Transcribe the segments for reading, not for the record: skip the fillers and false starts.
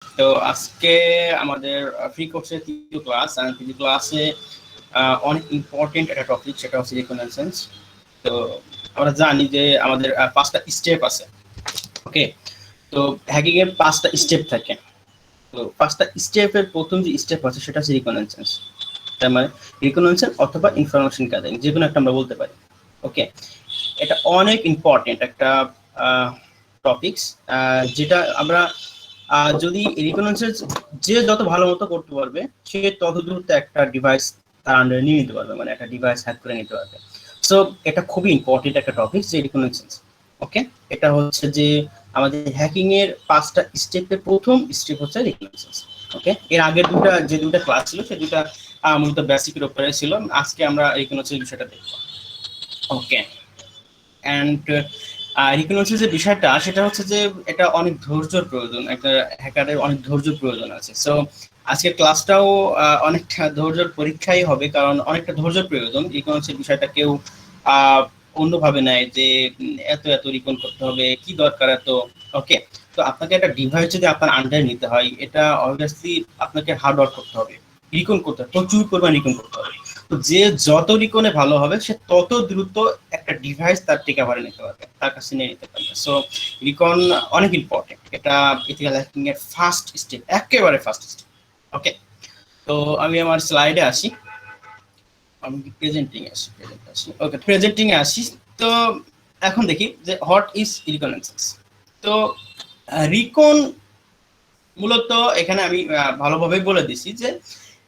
তো আজকে আমাদের ফ্রি কোর্সের তৃতীয় ক্লাস, আর তৃতীয় ক্লাসে অনেক ইম্পর্টেন্ট একটা টপিক, সেটা হচ্ছে রিকগনাইসেন্স। তো আমরা জানি যে আমাদের 5টা স্টেপ আছে। ওকে, তো হ্যাকিং এর 5টা স্টেপ থাকে। তো 5টা স্টেপের প্রথম যে স্টেপ আছে সেটা হচ্ছে রিকগনাইসেন্স। তার মানে রিকগনাইসেন্স অথবা ইনফরমেশন গ্যাদারিং, যে কোনো একটা আমরা বলতে পারি। ওকে, এটা অনেক ইম্পর্টেন্ট একটা টপিকস, যেটা আমরা যদি রিকগনাইসেন্স যে যত ভালো মতো করতে পারবে, সে তত দ্রুত একটা ডিভাইস তার আন্ডারে নিয়ে নিতে পারবে, মানে একটা ডিভাইস হ্যাক করে নিতে পারবে। সো এটা খুবই ইম্পর্টেন্ট একটা টপিক, যে রিকগনাইসেন্স। ওকে, এটা হচ্ছে যে আমাদের হ্যাকিং এর 5টা স্টেপের প্রথম স্টেপ হচ্ছে রিকগনাইসেন্স। ওকে, এর আগের যে দুটা ক্লাস ছিল সে দুটা মূলত বেসিকের উপরে ছিল। আজকে আমরা রিকগনাইসেন্স বিষয়টা দেখব। ওকে, অ্যান্ড রিকগনাইসেন্স যে বিষয়টা, সেটা হচ্ছে যে এটা অনেক ধৈর্যের প্রয়োজন, একটা হ্যাকারের অনেক ধৈর্যের প্রয়োজন আছে। সো আজকের ক্লাসটাও অনেকটা ধৈর্যের পরীক্ষাই হবে, কারণ অনেকটা ধৈর্যের প্রয়োজন। রিকগনাইসেন্স বিষয়টা কেউ অন্যভাবে নেয় যে এত এত রিকন করতে হবে, কি দরকার এত। ওকে, তো আপনাকে একটা ডিভাইস যদি আপনার আন্ডারে নিতে হয়, এটা অবভিয়াসলি আপনাকে হার্ড ওয়ার্ক করতে হবে, রিকন করতে হবে, প্রচুর পরিমাণ রিকন করতে হবে। তো যে যত রিকনে ভালো হবে, সে তত দ্রুত একটা ডিভাইস তার টেকওভারে নিতে পারবে, তার কাছে নিয়ে নিতে পারবে। সো রিকন অনেক ইম্পর্টেন্ট, এটা এথিক্যাল হ্যাকিং এর ফার্স্ট স্টেপ, একেবারে ফার্স্ট স্টেপ। ওকে, তো আমি আমার স্লাইডে আসি, আমি প্রেজেন্টিং এ আসি। ওকে, প্রেজেন্টিং এ আসি। তো এখন দেখি যে হোয়াট ইজ রিকগনাইসেন্স। তো রিকন মূলত এখানে আমি ভালোভাবে বলে দিছি যে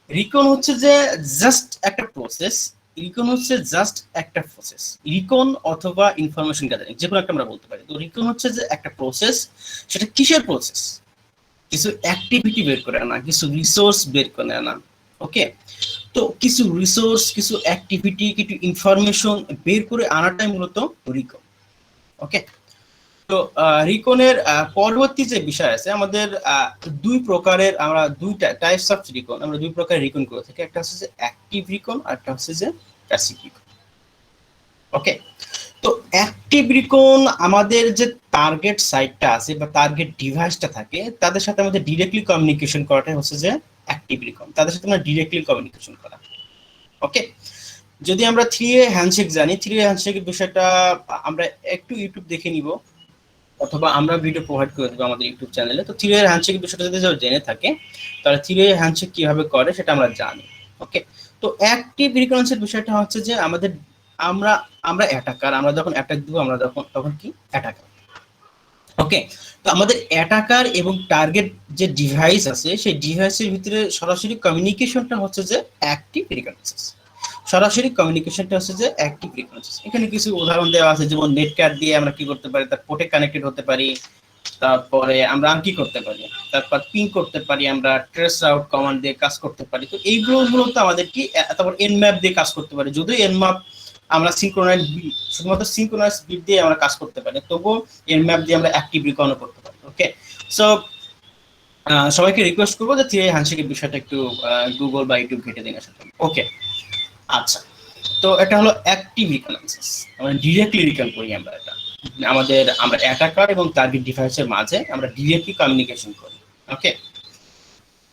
রিকন হচ্ছে যে জাস্ট একটা প্রসেস। রিকন হচ্ছে জাস্ট একটা প্রসেস, রিকন অথবা ইনফরমেশন গ্যাদারিং, যে কোনো একটা আমরা বলতে পারি। তো রিকন হচ্ছে যে একটা প্রসেস। সেটা কিসের প্রসেস? কিছু অ্যাক্টিভিটি বের করে আনা, কিছু রিসোর্স বের করে আনা। ওকে, তো কিছু রিসোর্স, কিছু অ্যাক্টিভিটি, কিছু ইনফরমেশন বের করে আনাটাই মূলত রিকন। ওকে, তো রিকনের পরবর্তী যে বিষয় আছে, আমাদের দুই প্রকারের, আমরা দুইটা টাইপস অফ রিকন, আমরা দুই প্রকারের রিকন করে থাকি। একটা হচ্ছে যে অ্যাক্টিভ রিকন, আর একটা হচ্ছে যে প্যাসিভ রিকন। ওকে, তো অ্যাক্টিভ রিকন আমাদের যে টার্গেট সাইটটা আছে বা টার্গেট ডিভাইসটা থাকে, তাদের সাথে আমাদের ডিরেক্টলি কমিউনিকেশন করাটাই হচ্ছে যে অ্যাক্টিভ রিকন, তাদের সাথে আমরা ডিরেক্টলি কমিউনিকেশন করা। ওকে, যদি আমরা 3A হ্যান্ডশেক জানি, 3A হ্যান্ডশেকের বিষয়টা আমরা একটু ইউটিউব দেখে নিব, অথবা আমরা ভিডিও প্রোভাইড করে দেবো আমাদের ইউটিউব চ্যানেলে। তো 3A হ্যান্ডশেক বিষয়টা যদি জেনে থাকে, তাহলে 3A হ্যান্ডশেক কিভাবে করে সেটা আমরা জানি। ওকে, তো অ্যাক্টিভ রিকগনাইসেন্স বিষয়টা হচ্ছে যে আমাদের আমরা আমরা অ্যাটাকার, আমরা যখন অ্যাটাক দিব, আমরা তখন কি অ্যাটাকার। ওকে, তো আমাদের অ্যাটাকার এবং টার্গেট যে ডিভাইস আছে, সেই ডিভাইসের ভিতরে সরাসরি কমিউনিকেশনটা হচ্ছে যে অ্যাক্টিভ রিকগনাইসেন্স। সরাসরি কমিউনিকেশনটা হচ্ছে যে অ্যাক্টিভ রিকগনাইসেন্স। এখানে কিছু উদাহরণ দেওয়া আছে, যেমন নেট কার্ড দিয়ে আমরা কি করতে পারি, তার পোর্টে কানেক্টেড হতে পারি। তারপরে আমরা আর কি করতে পারি, তারপর পিং করতে পারি, আমরা ট্রেস আউট কমান্ড দিয়ে কাজ করতে পারি। তো এইগুলো মূলত আমাদের কি, তারপর এন ম্যাপ দিয়ে কাজ করতে পারি। যদিও এন ম্যাপ আমরা সিনক্রোনাইজ, শুধুমাত্র সিনক্রোনাইজ বিট দিয়ে আমরা কাজ করতে পারি, তবুও এন ম্যাপ দিয়ে আমরা অ্যাক্টিভ রিকনও করতে পারি। ওকে, সো সবাইকে রিকোয়েস্ট করবো যে 3A হ্যান্ডশেকের বিষয়টা একটু গুগল বা ইউটিউব ঘেটে দিন আসলে। ওকে, আচ্ছা, তো এটা হলো অ্যাক্টিভ রিকগনাইসেন্স, আমরা ডিরেক্টলি রিকন করি। আমরা এটা আমরা অ্যাটাকার এবং টার্গেট ডিভাইসের মাঝে আমরা ডিরেক্টলি কমিউনিকেশন করি। ওকে,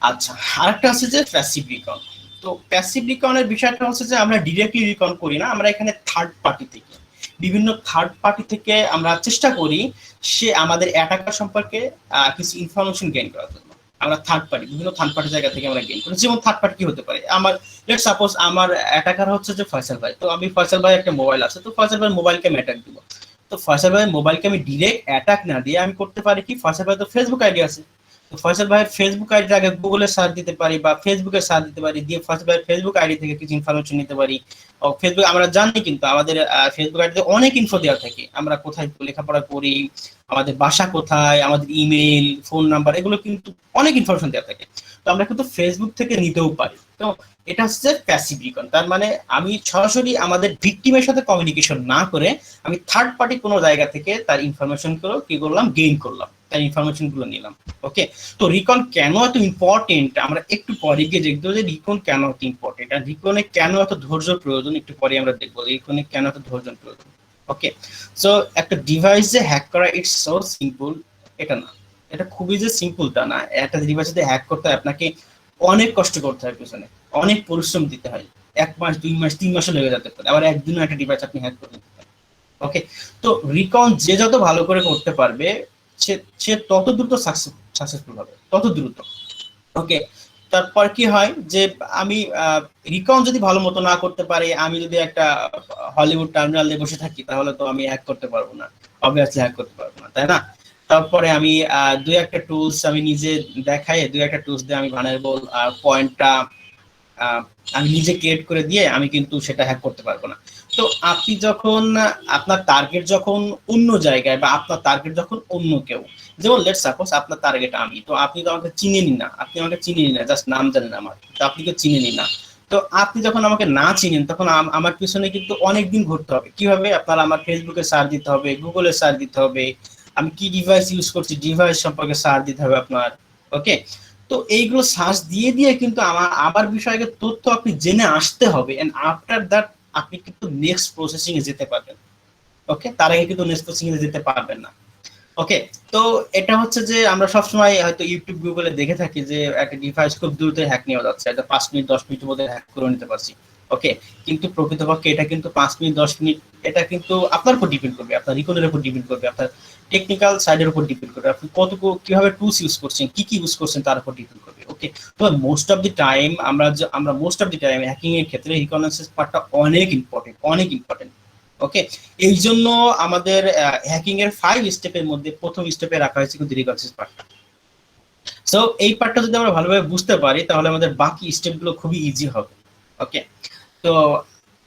আচ্ছা, আরেকটা হচ্ছে যে প্যাসিভ রিকন। তো প্যাসিভ রিকনের বিষয়টা হচ্ছে যে আমরা ডিরেক্টলি রিকন করি না, আমরা এখানে থার্ড পার্টি থেকে, বিভিন্ন থার্ড পার্টি থেকে আমরা চেষ্টা করি সে আমাদের অ্যাটাকার সম্পর্কে কিছু ইনফরমেশন গেইন করার জন্য। আমরা থার্ড পার্টি, বিভিন্ন থার্ড পার্টি জায়গা থেকে আমরা গেইন করি। যেমন থার্ড পার্টি কি হতে পারে, আমার লেটস সাপোজ আমার অ্যাটাকার হচ্ছে যে ফয়সাল ভাই। তো আমি ফয়সাল ভাই একটা মোবাইল আছে, তো ফয়সাল ভাই মোবাইলকে আমি অ্যাটাক দিব। তো ফয়সাল ভাই মোবাইলকে আমি ডিরেক্ট অ্যাটাক না দিয়ে আমি করতে পারি কি, ফয়সাল ভাই তো ফেসবুক আইডি আছে, ফয়সাল ভাইয়ের ফেসবুক আইডির আগে গুগলে সার্চ দিতে পারি বা ফেসবুকে সার্চ দিতে পারি, দিয়ে ফয়সাল ভাইয়ের ফেসবুক আইডি থেকে কিছু ইনফরমেশন নিতে পারি। ফেসবুক আমরা জানি, কিন্তু আমাদের ফেসবুক আইডিতে অনেক ইনফো দেওয়া থাকে, আমরা কোথায় লেখাপড়া করি, আমাদের বাসা কোথায়, আমাদের ইমেল, ফোন নাম্বার, এগুলো কিন্তু অনেক ইনফরমেশন দেওয়া থাকে। তো আমরা কিন্তু ফেসবুক থেকে নিতেও পারি। তো এটা হচ্ছে প্যাসিভ রিকন, তার মানে আমি সরাসরি আমাদের ভিকটিমের সাথে কমিউনিকেশন না করে আমি থার্ড পার্টি কোনো জায়গা থেকে তার ইনফরমেশন গুলো কি করলাম, গেইন করলাম, তার ইনফরমেশন গুলো নিলাম। ওকে, তো রিকন কেন এত ইম্পর্টেন্ট আমরা একটু পরে গিয়ে দেখবো যে রিকন কেন এত ইম্পর্টেন্ট, আর রিকনে কেন এত ধৈর্য প্রয়োজন, একটু পরে আমরা দেখবো রিকনে কেন এত ধৈর্য প্রয়োজন। ওকে, সো একটা ডিভাইস যে হ্যাক করা ইটস সো সিম্পল এটা না। এটা খুবই যে সিম্পল তা না। একটা ডিভাইস যদি হ্যাক করতে হয় আপনাকে অনেক কষ্ট করতে হয়, পিছনে অনেক পরিশ্রম দিতে হয়। 1 মাস 2 মাস 3 মাসও লেগে যেতে পারে, আবার একদিনও একটা ডিভাইস আপনি হ্যাক করে দিতে পারেন। ওকে, তো রিকন যে যত ভালো করে করতে পারবে সে সে তত দ্রুত সাকসেসফুল হবে, তত দ্রুত। ওকে, তারপর কি হয় যে আমি রিকন যদি ভালো মতো না করতে পারি, আমি যদি একটা হলিউড টার্মিনালে বসে থাকি, তাহলে তো আমি হ্যাক করতে পারবো না, অবভিয়াসলি হ্যাক করতে পারবো না, তাই না? তারপরে আমি দুই একটা টুলস আমি নিজে দেখাই, দুই একটা টুলস দিয়ে আমি ভানারেবল পয়েন্টটা আমি নিজে ক্রিয়েট করে দিয়ে আমি কিন্তু সেটা হ্যাক করতে পারবো না। তো আপনি যখন আপনার টার্গেট যখন অন্য জায়গায়, বা আপনার টার্গেট যখন অন্য কেউ, যেমন লেটস সাপোজ আপনার টার্গেট আমি, তো আপনি তো আমাকে চিনেনি না, আপনি আমাকে চিনেনি না, জাস্ট নাম জানেন আমার, তো আপনি তো চিনেনি না। তো আপনি যখন আমাকে না চিনেন, তখন আমার পিছনে কিন্তু অনেক দিন ঘুরতে হবে। কিভাবে? আপনার আমার ফেসবুকে সার্চ দিতে হবে, গুগলে সার্চ দিতে হবে, আমি কি ডিভাইস ইউজ করছি ডিভাইস সম্পর্কে সার্চ দিতে হবে আপনার। ওকে, তো এইগুলো সার্চ দিয়ে দিয়ে কিন্তু আবার বিষয়কে তথ্য আপনি জেনে আসতে হবে, এন্ড আফটার দ্যাট আপনি কিন্তু নেক্সট প্রসেসিং এ যেতে পারবেন। ওকে, তার আগে কিন্তু নেক্সট প্রসেসিং এ যেতে পারবেন না। ওকে, তো এটা হচ্ছে যে আমরা সবসময় হয়তো ইউটিউব গুগলে দেখে থাকি যে একটা ডিভাইস খুব দ্রুত হ্যাক নেওয়া যাচ্ছে, এটা 5 মিনিট 10 মিনিটের মধ্যে হ্যাক করে নিতে পারছি। ওকে, কিন্তু প্রকৃতপক্ষে এটা কিন্তু 5 মিনিট 10 মিনিট, এটা কিন্তু আপনার উপর ডিপেন্ড করবে, আপনার রিকনের উপর ডিপেন্ড করবে, আপনার টেকনিক্যাল সাইডের উপর ডিপেন্ড করবে, আপনি কতটুকু কিভাবে টুলস ইউজ করছেন, কি কি ইউজ করছেন তার উপর ডিপেন্ড করবে। ওকে, তো মোস্ট অফ দি টাইম আমরা most of the time hacking এর ক্ষেত্রে রিকগনাইসেন্স পার্টটা অনেক ইম্পর্টেন্ট, অনেক ইম্পর্টেন্ট। ওকে, এই জন্য আমাদের হ্যাকিং এর 5 স্টেপের মধ্যে প্রথম স্টেপে রাখা হয়েছে কিন্তু রিকগনাইসেন্স পার্টটা। সো এই পার্টটা যদি আমরা ভালোভাবে বুঝতে পারি, তাহলে আমাদের বাকি স্টেপগুলো খুবই ইজি হবে। ওকে, তো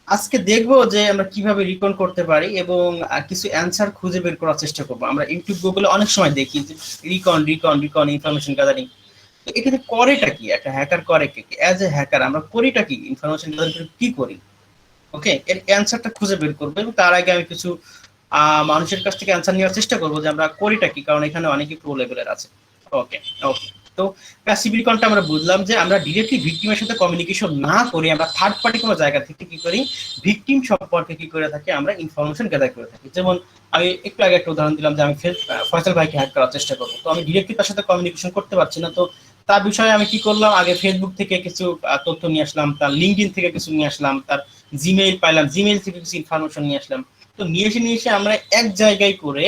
আজকে দেখবো যে আমরা কিভাবে রিকন করতে পারি, এবং কিছু অ্যান্সার খুঁজে বের করার চেষ্টা করবো। আমরা ইউটিউব গুগলে অনেক সময় দেখি যে রিকন রিকন রিকন ইনফরমেশন গ্যাদারিং, তো এখানে করেটা কি? একটা হ্যাকার করে কি? অ্যাজ এ হ্যাকার আমরা করিটা কি? ইনফরমেশন গ্যাদারিং কি করি? ওকে, এর অ্যান্সারটা খুঁজে বের করবো, এবং তার আগে আমি কিছু মানুষের কাছ থেকে অ্যান্সার নেওয়ার চেষ্টা করবো যে আমরা করিটা কি, কারণ এখানে অনেকই প্রো লেভেলের আছে। ওকে, ওকে, তো প্যাসিভ রিকনটা আমরা বুঝলাম যে আমরা ডিরেক্টলি ভিকটিমের সাথে কমিউনিকেশন না করে আমরা থার্ড পার্টি কোনো জায়গা থেকে কি করি, ভিকটিম সম্পর্কে কি করে থাকি, আমরা ইনফরমেশন গ্যাদার করে থাকি। যেমন আমি একটু আগে একটা উদাহরণ দিলাম যে আমি ফয়সাল ভাইকে হ্যাক করার চেষ্টা করবো, তো আমি ডিরেক্টলি তার সাথে কমিউনিকেশন করতে পারছি না, তো তার বিষয়ে আমি কি করলাম, আগে ফেসবুক থেকে কিছু তথ্য নিয়ে আসলাম, তার লিঙ্কডিন থেকে কিছু নিয়ে আসলাম, তার জিমেইল পাইলাম, জিমেইল থেকে কিছু ইনফরমেশন নিয়ে আসলাম। তো নিয়ে এসে আমরা এক জায়গায় করে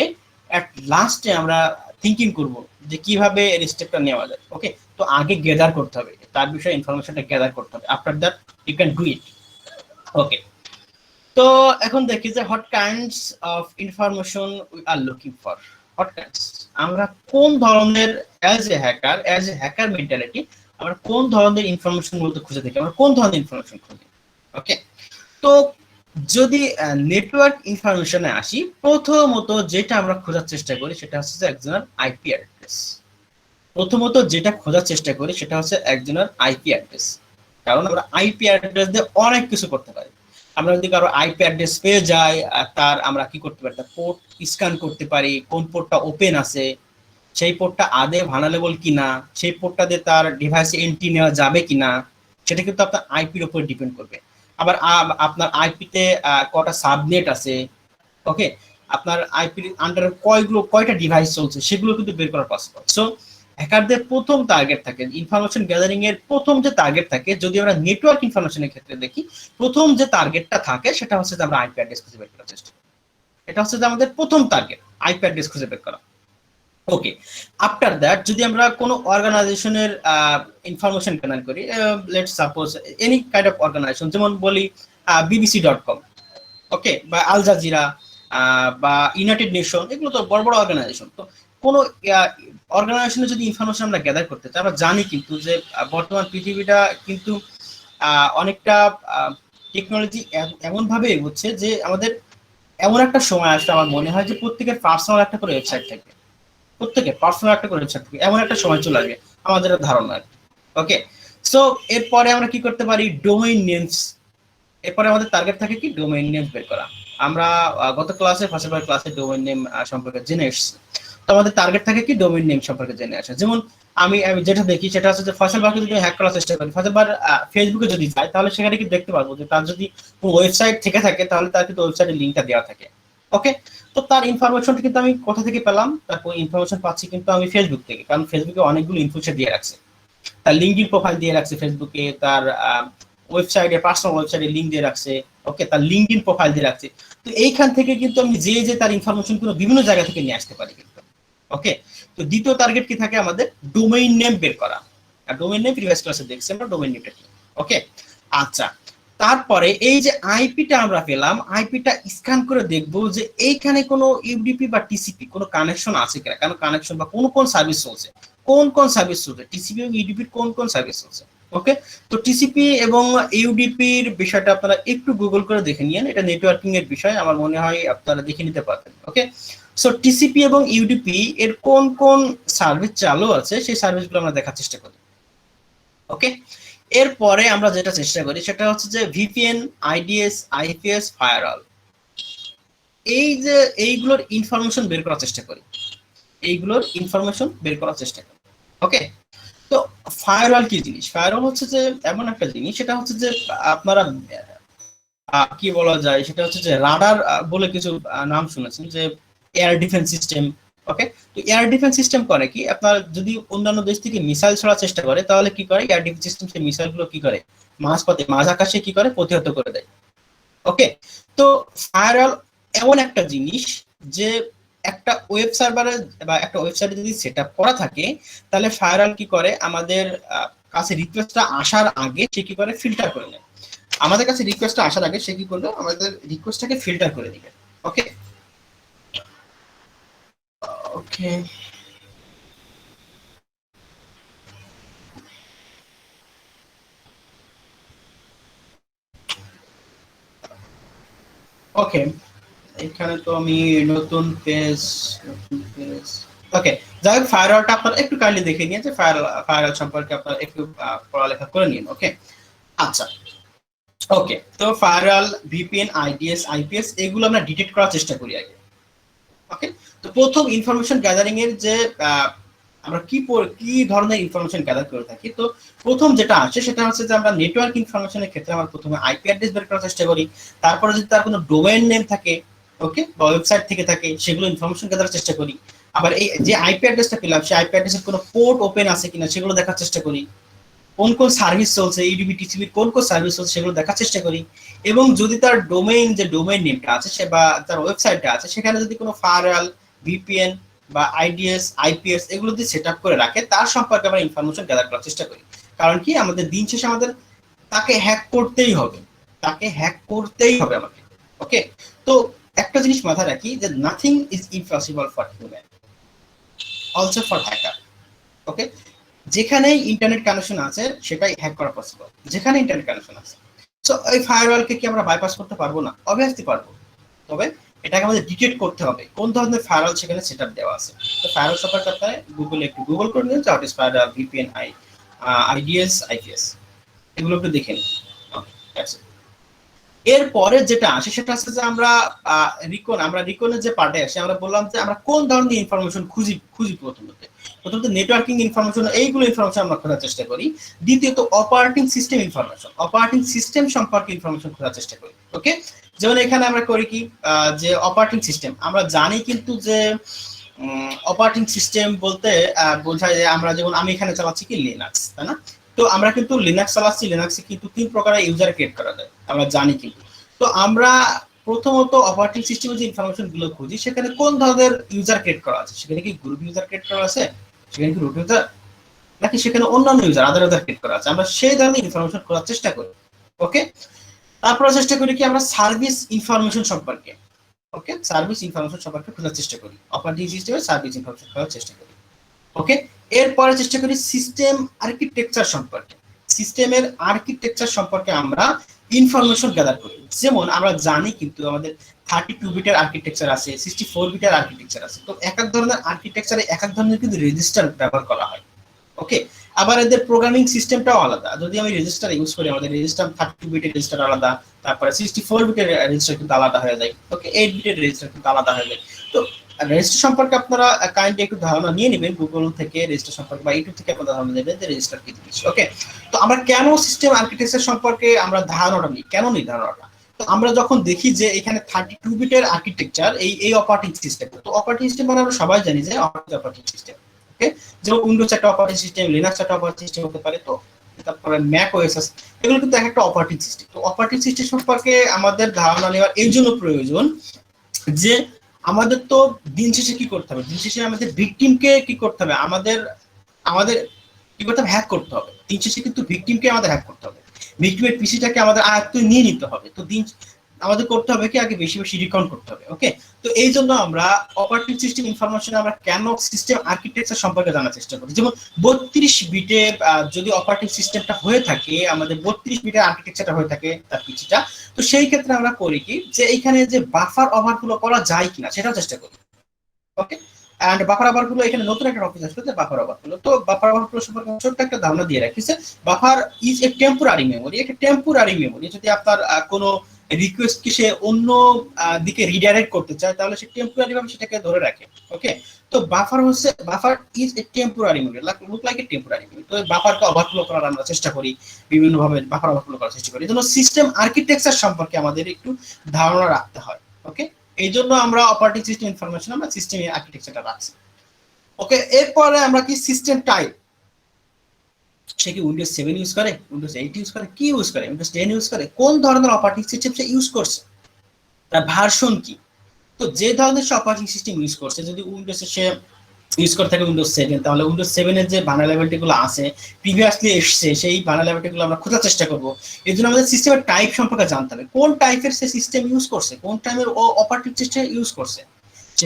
এট লাস্টে আমরা থিঙ্কিং করব যে কিভাবে এর স্টেপটা নেওয়া যায়। ওকে, তো আগে গ্যাদার করতে হবে, তার বিষয়ে ইনফরমেশনটা গ্যাদার করতে হবে, after that you can do it. Okay, তো এখন দেখি যে what kinds of information we are looking for. What kinds, আমরা কোন ধরনের, অ্যাজ এ হ্যাকার মেন্টালিটি আমরা কোন ধরনের ইনফরমেশন মূলত খুঁজে থাকি, আমরা কোন ধরনের ইনফরমেশন খুঁজি। ওকে, তো যদি নেটওয়ার্ক ইনফরমেশনে আসি, প্রথমত যেটা আমরা খোঁজার চেষ্টা করি সেটা হচ্ছে যে একজনের আইপি অ্যাড্রেস। প্রথমত যেটা খোঁজার চেষ্টা করি সেটা হচ্ছে একজনের আইপি অ্যাড্রেস, কারণ আমরা আইপি অ্যাড্রেস দিয়ে অনেক কিছু করতে পারি। আমরা যদি কারো আইপি অ্যাড্রেস পেয়ে যাই, তার আমরা কি করতে পারি, তার পোর্ট স্ক্যান করতে পারি, কোন পোর্টটা ওপেন আছে, সেই পোর্টটা আদে ভানালেবল কিনা, সেই পোর্টটা দিয়ে তার ডিভাইসে এন্ট্রি নেওয়া যাবে কিনা, সেটা কিন্তু আপনার আইপির উপর ডিপেন্ড করবে। আবার আপনার আইপিতে কটা সাবনেট আছে, ওকে, আপনার আইপির আন্ডারে কয়টা ডিভাইস চলছে, সেগুলো কিন্তু বের করা পসিবল। সো হ্যাকারদের প্রথম টার্গেট থাকে ইনফরমেশন গ্যাদারিং এর, প্রথম যে টার্গেট থাকে, যদি আমরা নেটওয়ার্ক ইনফরমেশনের ক্ষেত্রে দেখি, প্রথম যে টার্গেটটা থাকে সেটা হচ্ছে যে আমরা আইপি অ্যাড্রেস খুঁজে বের করার চেষ্টা করি। এটা হচ্ছে যে আমাদের প্রথম টার্গেট, আইপি অ্যাড্রেস খুঁজে বের করা। ওকে, আফটার দ্যাট যদি আমরা কোনো অর্গানাইজেশনের ইনফরমেশন গ্যাদার করি, let's suppose any kind of organisation, যেমন বলি bbc.com, ওকে, বা আল জাজিরা, বা ইউনাইটেড নেশন, এগুলো তো বড় বড় অর্গানাইজেশন। তো কোনো অর্গানাইজেশনে যদি ইনফরমেশন আমরা গ্যাদার করতে চাই, আমরা জানি কিন্তু যে বর্তমান পৃথিবীটা কিন্তু অনেকটা টেকনোলজি এমন ভাবে এগোচ্ছে যে আমাদের এমন একটা সময় আসবে, আমার মনে হয় যে প্রত্যেকের পার্সোনাল একটা করে ওয়েবসাইট থাকবে, প্রত্যেকের পার্সোনাল একটা করে ওয়েবসাইট থাকবে, এমন একটা সময় চলে আসবে আমাদের ধারণা। ওকে, সো এরপরে আমরা কি করতে পারি, ডোমেইন নেমস। এরপরে আমাদের টার্গেট থাকে কি, ডোমেইন নেম বের করা। আমরা গত ক্লাসে ফার্স্ট ক্লাসে ডোমেইন নেম সম্পর্কে জেনে এসেছি, তো আমাদের টার্গেট থাকে কি, ডোমেইন নেম সম্পর্কে জেনে আসা। যেমন আমি যেটা দেখি সেটা হচ্ছে যে ফয়সাল ভাইকে যদি হ্যাক করার চেষ্টা করি, ফয়সাল ভাই ফেসবুকে যদি যায়, তাহলে সেখানে কি দেখতে পারবো যে তার যদি কোনো ওয়েবসাইট থেকে থাকে, তাহলে তার কিন্তু ওয়েবসাইটের লিঙ্কটা দেওয়া থাকে। ওকে, তো তার ইনফরমেশনটা কিন্তু আমি কোথা থেকে পেলাম? তারপর ইনফরমেশন পাচ্ছি কিন্তু আমি ফেসবুক থেকে, কারণ ফেসবুকে অনেকগুলো ইনফরমেশন দিয়ে রাখছে। তার লিঙ্কডিন প্রোফাইল দিয়ে রাখছে ফেসবুকে, তার ওয়েবসাইটে, পার্সোনাল ওয়েবসাইটে লিঙ্ক দিয়ে রাখছে, ওকে, তার লিঙ্কডিন প্রোফাইল দিয়ে রাখছে। তো এইখান থেকে কিন্তু আমি যে তার ইনফরমেশন গুলো বিভিন্ন জায়গা থেকে নিয়ে আসতে পারি কিন্তু, ওকে। তো দ্বিতীয় টার্গেট কি থাকে আমাদের? ডোমেইন নেম বের করা। আর ডোমেইন নেম প্রিভিয়াস ক্লাসে দেখছি আমরা ডোমেইন নেমটা কি, ওকে। আচ্ছা, তারপরে এই যে আইপিটা আমরা পেলাম, আইপিটা স্ক্যান করে দেখবো যে এইখানে কোনো ইউডিপি বা টিসিপি কোনো কানেকশন আছে কিনা, কারণ কানেকশন বা কোন সার্ভিস চলছে, কোন সার্ভিস চলছে, টিসিপি এবং ইউডিপির কোন সার্ভিস চলছে, ওকে। তো টিসিপি এবং ইউডিপির বিষয়টা আপনারা একটু গুগল করে দেখে নিন, এটা নেটওয়ার্কিং এর বিষয়, আমার মনে হয় আপনারা দেখে নিতে পারবেন, ওকে। সো টিসিপি এবং ইউডিপি এর কোন সার্ভিস চালু আছে সেই সার্ভিসগুলো আমরা দেখার চেষ্টা করি, ওকে। এরপরে আমরা যেটা চেষ্টা করি সেটা হচ্ছে যে ভিপিএন, আইডিএস, আইপিএস, ফায়ারওয়াল, এই যে এইগুলোর ইনফরমেশন বের করার চেষ্টা করি, ওকে। তো ফায়ারওয়াল কি জিনিস? ফায়ারওয়াল হচ্ছে যে এমন একটা জিনিস, সেটা হচ্ছে যে আপনারা কি বলা যায়, সেটা হচ্ছে যে রাডার বলে কিছু নাম শুনেছেন, যে এয়ার ডিফেন্স সিস্টেম, ওকে। তো এয়ার ডিফেন্স সিস্টেম করে কি, আপনার যদি অন্যান্য দেশ থেকে মিসাইল ছোড়ার চেষ্টা করে তাহলে কি করে, এয়ার ডিফেন্স সিস্টেম সেই মিসাইল গুলো কি করে মাঝ আকাশে কি করে প্রতিহত করে দেয়, ওকে। তো ফায়ারওয়াল এমন একটা জিনিস যে একটা ওয়েব সার্ভারে বা একটা ওয়েবসাইটে যদি সেটআপ করা থাকে, তাহলে ফায়ারওয়াল কি করে, আমাদের কাছে রিকোয়েস্টটা আসার আগে সে কি করে ফিল্টার করে নেয়, আমাদের কাছে রিকোয়েস্টটা আসার আগে সে কি করবে, আমাদের রিকোয়েস্টটাকে ফিল্টার করে দিবে, ওকে। ওকে, ওকে, এখানে তো আমি নতুন পেজ, ওকে। যাই হোক, ফায়ারওয়ালটা আপনারা একটু কাইন্ডলি দেখে নিয়ে যে ফায়ারওয়াল সম্পর্কে আপনারা একটু পড়ালেখা করে নিন, ওকে। আচ্ছা, ওকে। তো ফায়ারওয়াল, ভিপিএন, আইডিএস, আইপিএস এগুলো আমরা ডিটেক্ট করার চেষ্টা করি আগে, ওকে। তো প্রথম ইনফরমেশন গ্যাদারিং এর যে আমরা কি ধরনের ইনফরমেশন গ্যাদার করে থাকি, তো প্রথম যেটা আসে সেটা হচ্ছে যে আমরা নেটওয়ার্ক ইনফরমেশনের ক্ষেত্রে আমরা প্রথমে আইপি অ্যাড্রেস বের করার চেষ্টা করি, তারপরে যদি তার কোনো ডোমেইন নেম থাকে, ওকে, বা ওয়েবসাইট থেকে থাকে, সেগুলো ইনফরমেশন গ্যাদার চেষ্টা করি। আবার এই যে আইপি অ্যাড্রেসটা পেলাম, সেই আইপি অ্যাড্রেসের কোনো পোর্ট ওপেন আছে কিনা সেগুলো দেখার চেষ্টা করি, কোন সার্ভিস চলছে, ইউডিপি, টিসিপির কোন সার্ভিস চলছে সেগুলো দেখার চেষ্টা করি। এবং যদি তার ডোমেইন নেমটা আছে সে বা তার ওয়েবসাইটটা আছে, সেখানে যদি কোনো ফায়ারওয়াল, ভিপিএন বা আইডিএস, আইপিএস এগুলো যদি সেট আপ করে রাখে, তার সম্পর্কে আমরা ইনফরমেশন গ্যাদার করার চেষ্টা করি। কারণ কি, আমাদের দিন শেষে আমাদের তাকে হ্যাক করতেই হবে, আমাকে, ওকে। তো একটা জিনিস মাথায় রাখি যে nothing is impossible for human, also for hacker, okay. যেখানেই ইন্টারনেট কানেকশন আছে সেটাই হ্যাক করা পসিবল, যেখানে ইন্টারনেট কানেকশন আছে। সো এই ফায়ারওয়ালকে কি আমরা বাইপাস করতে পারবো না? অবভিয়াসলি পারবো, তবে এটাকে আমাদের ডিটেক্ট করতে হবে কোন ধরনের ফায়ারওয়াল সেখানে সেটআপ দেওয়া আছে। তো ফায়ারওয়াল সম্পর্কে আপনারা গুগলে একটু গুগল করে নিন, what is firewall, VPN, IDs, IPS এগুলো একটু দেখে নিন। এরপরে যেটা আসে সেটা হচ্ছে যে আমরা রিকনের যে পার্টে আসে, আমরা বললাম যে আমরা কোন ধরনের ইনফরমেশন খুঁজি প্রথমত নেটওয়ার্কিং ইনফরমেশন, এইগুলো ইনফরমেশন আমরা খোঁজার চেষ্টা করি। দ্বিতীয়ত অপারেটিং সিস্টেম সম্পর্কে ইনফরমেশন খোঁজার চেষ্টা করি, ওকে। যেমন এখানে আমরা করি কি, যে অপারেটিং সিস্টেম আমরা জানি কিন্তু যে অপারেটিং সিস্টেম বলতে বোঝায় যে আমরা যেমন আমি এখানে চালাচ্ছি কি লিনাক্স, তাই না? তো আমরা কিন্তু লিনাক্স চালাচ্ছি, লিনাক্সে কিন্তু 3 প্রকারের ইউজার ক্রিয়েট করা যায় আমরা জানি কিন্তু। তো আমরা প্রথমত অপারেটিং সিস্টেমের যে ইনফরমেশন গুলো খুঁজি, সেখানে কোন ধরনের ইউজার ক্রিয়েট করা আছে, সেখানে কি গ্রুপ ইউজার ক্রিয়েট করা আছে, সেখানে কি রুট ইউজার, নাকি সেখানে অন্যান্য আদার ইউজার ক্রিয়েট করা আছে, আমরা সেই ধরনের ইনফরমেশন খোঁজার চেষ্টা করি, ওকে। তারপরে চেষ্টা করি কি আমরা সার্ভিস ইনফরমেশন সম্পর্কে, ওকে, সার্ভিস ইনফরমেশন সম্পর্কে খোঁজার চেষ্টা করি, অপারেটিং সিস্টেমের সার্ভিস ইনফরমেশন খোঁজার চেষ্টা করি, ওকে। এরপরে চেষ্টা করি সিস্টেম আর্কিটেকচার সম্পর্কে আমরা ইনফরমেশন গ্যাদার করি। যেমন আমরা জানি কিন্তু আমাদের 32 বিটের আর্কিটেকচার আছে, 64 বিটের আর্কিটেকচার আছে। তো এক এক ধরনের আর্কিটেকচারে এক এক ধরনের কিন্তু রেজিস্টার ব্যবহার করা হয়, ওকে। আবার এদের প্রোগ্রামিং সিস্টেমটাও আলাদা। যদি আমি রেজিস্টার ইউজ করি, আমাদের রেজিস্টার 32 বিটের রেজিস্টার আলাদা, তারপরে 64 বিটের রেজিস্টার কিন্তু আলাদা হয়ে যায়, ওকে, 8 বিটের রেজিস্টার কিন্তু আলাদা হয়ে যায়। তো রেজিস্টার সম্পর্কে আপনারা কাইন্ডলি একটু ধারণা নিয়ে নেবেন গুগল থেকে, রেজিস্টার সম্পর্কে বা ইউটিউব থেকে আপনারা ধারণা নেবেন যে রেজিস্টার কি জিনিস, ওকে। তো আমরা কেন সিস্টেম আর্কিটেকচার সম্পর্কে আমরা ধারণাটা নিই, কেন নিই ধারণাটা? তো আমরা যখন দেখি যে এখানে 32 বিটের আর্কিটেকচার, এই অপারেটিং সিস্টেম, তো অপারেটিং সিস্টেম মানে আমরা সবাই জানি যে অপারেটিং সিস্টেম, ওকে, যেমন উইন্ডোজ একটা অপারেটিং সিস্টেম, লিনাক্স একটা অপারেটিং সিস্টেম হতে পারে, তো তারপরে ম্যাক ওএস, এগুলো কিন্তু এক একটা অপারেটিং সিস্টেম। তো অপারেটিং সিস্টেম সম্পর্কে আমাদের ধারণা নেওয়ার এই জন্য প্রয়োজন যে আমাদের তো দিন শেষে কি করতে হবে, দিন শেষে আমাদের ভিকটিমকে কি করতে হবে, আমাদের আমাদের কি করতে হবে, হ্যাক করতে হবে। দিন শেষে কিন্তু ভিকটিমকে আমাদের হ্যাক করতে হবে, ভিকটিমের পিসিটাকে আমাদের আয়ত্তে নিয়ে নিতে হবে। তো দিন আমাদের করতে হবে কি, আগে বেশি বেশি রিকন করতে হবে, ওকে। তো এই জন্য আমরা অপারেটিং সিস্টেম ইনফরমেশন আমরা কেন সিস্টেম আর্কিটেকচার সম্পর্কে জানার চেষ্টা করি। যেমন 32 বিটে যদি অপারেটিং সিস্টেমটা হয়ে থাকে, আমাদের 32 বিটের আর্কিটেকচারটা হয়ে থাকে তার পিসিটা, তো সেই ক্ষেত্রে আমরা করি কি, যে এইখানে যে বাফার ওভারফ্লো করা যায় কিনা সেটাও চেষ্টা করি, ওকে। এন্ড বাফার ওভারফ্লো, এখানে নতুন একটা টপিক আসছে যে বাফার ওভারফ্লো। তো বাফার ওভারফ্লো সম্পর্কে ছোট্ট একটা ধারণা দিয়ে রাখিছে। Buffer is a temporary memory, একটা টেম্পোরারি মেমোরি। যদি আপনার কোনো রিকোয়েস্টকে সে অন্য দিকে রিডাইরেক্ট করতে চায়, তাহলে সে টেম্পোরারি ভাবে সেটাকে ধরে রাখে, ওকে। তো buffer is a temporary memory, look like a temporary memory. তো বাফারকে ওভারফ্লো করার আমরা চেষ্টা করি, বিভিন্ন ভাবে বাফার ওভারফ্লো করার চেষ্টা করি। এজন্য সিস্টেম আর্কিটেকচার সম্পর্কে আমাদের একটু ধারণা রাখতে হয়, ওকে। এই জন্য আমরা অপারেটিং সিস্টেম ইনফরমেশন আমরা সিস্টেম আর্কিটেকচারটা রাখছি, ওকে। এরপরে আমরা কি সিস্টেম টাইপ, সে কি উইন্ডোজ 7 ইউজ করে, উইন্ডোজ 8 ইউজ করে, কি ইউজ করে, উইন্ডোজ 10 ইউজ করে, কোন ধরনের অপারেটিং সিস্টেম সে ইউজ করছে, তার ভার্সন কি। তো যে ধরনের সে অপারেটিং সিস্টেম ইউজ করছে, যদি উইন্ডোজে সে ইউজ করে থাকে উইন্ডোজ 7, তাহলে উইন্ডোজ 7 এর যে ভালনারেবিলিটি গুলো আছে প্রিভিয়াসলি এসছে, সেই ভালনারেবিলিটি গুলো আমরা খোঁজার চেষ্টা করব। এর জন্য আমাদের সিস্টেমের টাইপ সম্পর্কে জানতে হবে, কোন টাইপের সে সিস্টেম ইউজ করছে, কোন টাইপের অপারেটিং সিস্টেম ইউজ করছে। সে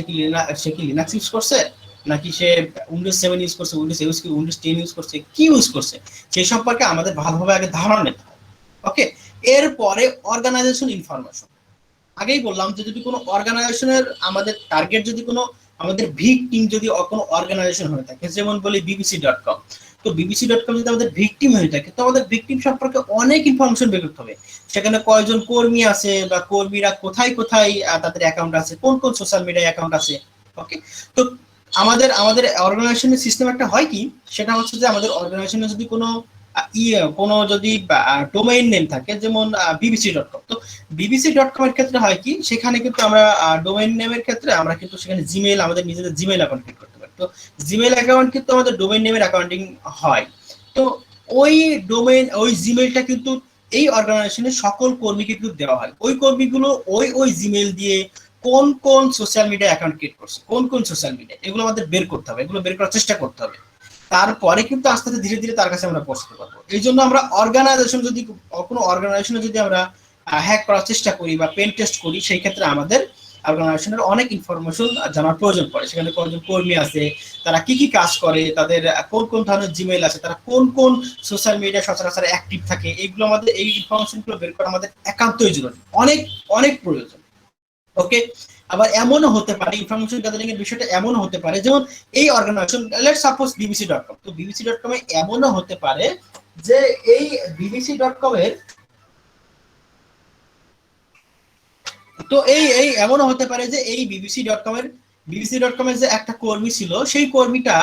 কি লিনাক্স ইউজ করছে, নাকি সে উইন্ডোজ 7 ইউজ করছে, উইন্ডোজ 10 ইউজ করছে, কি ইউজ করছে, সেই সম্পর্কে আমাদের ভালোভাবে আগে ধারণা নিতে হবে, ওকে। এরপরে অর্গানাইজেশন ইনফরমেশন, আগেই বললাম যে যদি কোনো অর্গানাইজেশনের আমাদের টার্গেট, যদি কোনো আমাদের ভিকটিম যদি কোনো অর্গানাইজেশন হয়ে থাকে, যেমন বলি bbc.com, তো bbc.com যদি আমাদের ভিকটিম হয়ে থাকে, তো আমাদের ভিকটিম সম্পর্কে অনেক ইনফরমেশন বের করতে হবে। সেখানে কয়জন কর্মী আছে, বা কর্মীরা কোথায় কোথায় তাদের অ্যাকাউন্ট আছে, কোন কোন সোশ্যাল মিডিয়া অ্যাকাউন্ট আছে, ওকে। তো আমাদের আমাদের অর্গানাইজেশনের সিস্টেম একটা হয় কি, সেটা হচ্ছে যে আমাদের অর্গানাইজেশনে যদি কোনো যদি ডোমেইন নেম থাকে, যেমন bbc.com, তো bbc.com এর ক্ষেত্রে হয় কি, সেখানে কিন্তু আমরা ডোমেইন নেমের ক্ষেত্রে আমরা কিন্তু সেখানে জিমেইল, আমাদের নিজেদের জিমেইল অ্যাকাউন্ট ক্রিয়েট করতে পারি। তো জিমেইল অ্যাকাউন্ট কিন্তু আমাদের ডোমেইন নেমের অ্যাকাউন্টিং হয়। তো ওই জিমেইলটা কিন্তু এই অর্গানাইজেশনের সকল কর্মীকে কিন্তু দেওয়া হয়। ওই কর্মীগুলো ওই জিমেইল দিয়ে কোন কোন সোশ্যাল মিডিয়া অ্যাকাউন্ট ক্রিয়েট করছে, কোন কোন সোশ্যাল মিডিয়া, এগুলো আমাদের বের করতে হবে, এগুলো বের করার চেষ্টা করতে হবে। তারপরে কিন্তু আস্তে আস্তে ধীরে ধীরে তার কাছে আমরা পৌঁছতে পারবো। এই জন্য আমরা অর্গানাইজেশন যদি কোনো অর্গানাইজেশনে যদি আমরা হ্যাক করার চেষ্টা করি বা পেন টেস্ট করি, সেই ক্ষেত্রে আমাদের অর্গানাইজেশনের অনেক ইনফরমেশন জানার প্রয়োজন পড়ে। সেখানে কতজন কর্মী আছে, তারা কি কি কাজ করে, তাদের কোন কোন ধরনের জিমেইল আছে, তারা কোন কোন সোশ্যাল মিডিয়া সচরাচর অ্যাক্টিভ থাকে, এইগুলো আমাদের, এই ইনফরমেশনগুলো বের করা আমাদের একান্তই জরুরি, অনেক অনেক প্রয়োজন, ওকে। আবার এমনও হতে পারে, ইনফরমেশন গ্যাদারিং এর বিষয়টা এমনও হতে পারে, যেমন এই অর্গানাইজেশন, লেটস সাপোজ bbc.com, তো bbc.com এ এমনও হতে পারে যে এই bbc.com এর, তো এই এমনও হতে পারে যে এই bbc.com এর যে একটা কর্মী ছিল, সেই কর্মীটা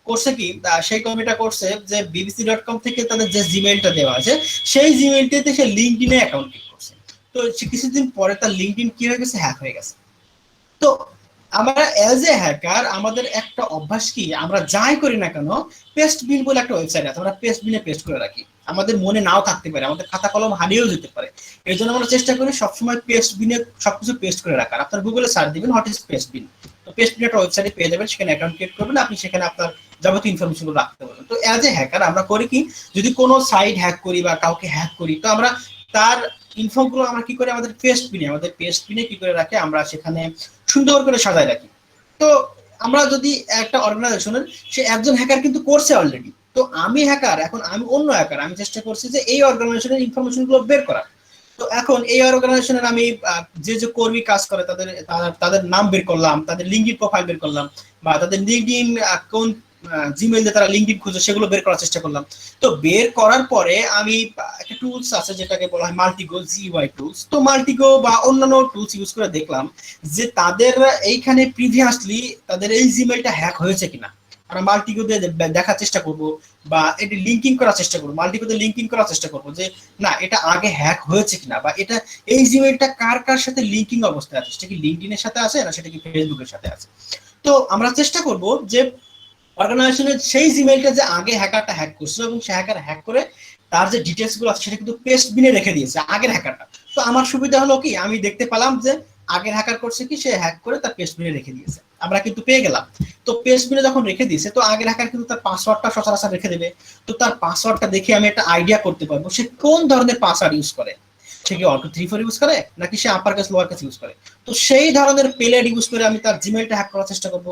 করছে কি, সেই কর্মীটা করছে যে bbc.com থেকে তাদের যে জিমেইলটা দেওয়া আছে, সেই জিমেইলটাতে সে লিঙ্কডইনে অ্যাকাউন্ট ক্রিয়েট করছে। তো কিছুদিন পরে তার লিঙ্কডইন কি হয়ে গেছে, হ্যাক হয়ে গেছে। তো আমরা অ্যাজ এ হ্যাকার আমাদের একটা অভ্যাস কি, আমরা যাই করি না কেন, পেস্ট বিন বলে একটা ওয়েবসাইট আছে, আমরা পেস্ট বিনে পেস্ট করে রাখি। আমাদের মনে নাও থাকতে পারে, আমাদের খাতা কলম হারিয়েও যেতে পারে, এর জন্য আমরা চেষ্টা করি সবসময় পেস্ট বিনে সবকিছু পেস্ট করে রাখার। আপনার গুগলে সার্চ দিবেন হোয়াট ইজ পেস্ট বিন, তো পেস্ট বিন একটা ওয়েবসাইটে পেয়ে যাবেন, সেখানে অ্যাকাউন্ট ক্রিয়েট করবেন, আপনি সেখানে আপনার যাবতীয় ইনফরমেশন গুলো রাখতে পারবেন। তো অ্যাজ এ হ্যাকার আমরা করি কি, যদি কোনো সাইট হ্যাক করি বা কাউকে হ্যাক করি, তো আমরা তার ইনফোগুলো আমরা কি করি, আমাদের পেস্ট বিনে কি করে রাখে, আমরা সেখানে সুন্দর করে সাজায় রাখি। তো আমরা যদি একটা অর্গানাইজেশনের, সে একজন হ্যাকার কিন্তু করছে অলরেডি, তো আমি হ্যাকার, এখন আমি অন্য হ্যাকার, আমি চেষ্টা করছি যে এই অর্গানাইজেশনের ইনফরমেশন গুলো বের করার। তো এখন এই অর্গানাইজেশনের আমি যে যে কর্মী কাজ করে তাদের নাম বের করলাম, তাদের লিঙ্কডইন প্রোফাইল বের করলাম, বা তাদের লিঙ্কডইন কোন জিমেইল দিয়ে তারা লিঙ্কডইন খুঁজে, সেগুলো বের করার চেষ্টা করলাম। তো বের করার পরে আমি একটা টুলস আছে যেটাকে বলা হয় মাল্টিগো, জিইউআই টুলস, তো মাল্টিগো বা অন্যান্য টুলস ইউজ করে দেখলাম যে তাদের এইখানে প্রিভিয়াসলি তাদের এই জিমেইলটা হ্যাক হয়েছে কিনা। আমরা মাল্টিকো দিয়ে দেখার চেষ্টা করব বা এটি লিঙ্কিং করার চেষ্টা করব, মাল্টিকো দিয়ে লিঙ্কিং করার চেষ্টা করব যে না এটা আগে হ্যাক হয়েছে কিনা, বা এটা এই জিমেইলটা কার কার সাথে লিঙ্কিং অবস্থায় আছে, সেটা কি লিঙ্কডইনের সাথে আছে না সেটা কি ফেসবুকের সাথে আছে। তো আমরা চেষ্টা করব যে অর্গানাইজেশনের সেই জিমেইলটা যে আগে হ্যাকারটা হ্যাক করছে এবং সে হ্যাকার হ্যাক করে তার যে ডিটেলস গুলো আছে সেটা কিন্তু পেস্ট বিনে রেখে দিয়েছে আগের হ্যাকারটা। তো আমার সুবিধা হলো কি আমি দেখতে পেলাম যে আগের হ্যাকার করছে কি সে হ্যাক করে তার পেস্ট বিনে রেখে দিয়েছে, আমরা কিন্তু পেয়ে গেলাম। তো পেস্ট বিনে যখন রেখে দিয়েছে তো আগের হ্যাকার কিন্তু তার পাসওয়ার্ডটা সচরাচর রেখে দেবে। তো তার পাসওয়ার্ডটা দেখে আমি একটা আইডিয়া করতে পারবো সে কোন ধরনের পাসওয়ার্ড ইউজ করে, সে কি 1 2 3 4 ইউজ করে নাকি সে upper case lower case use করে। তো সেই ধরনের পেলেট ইউজ করে আমি তার জিমেইলটা হ্যাক করার চেষ্টা করব,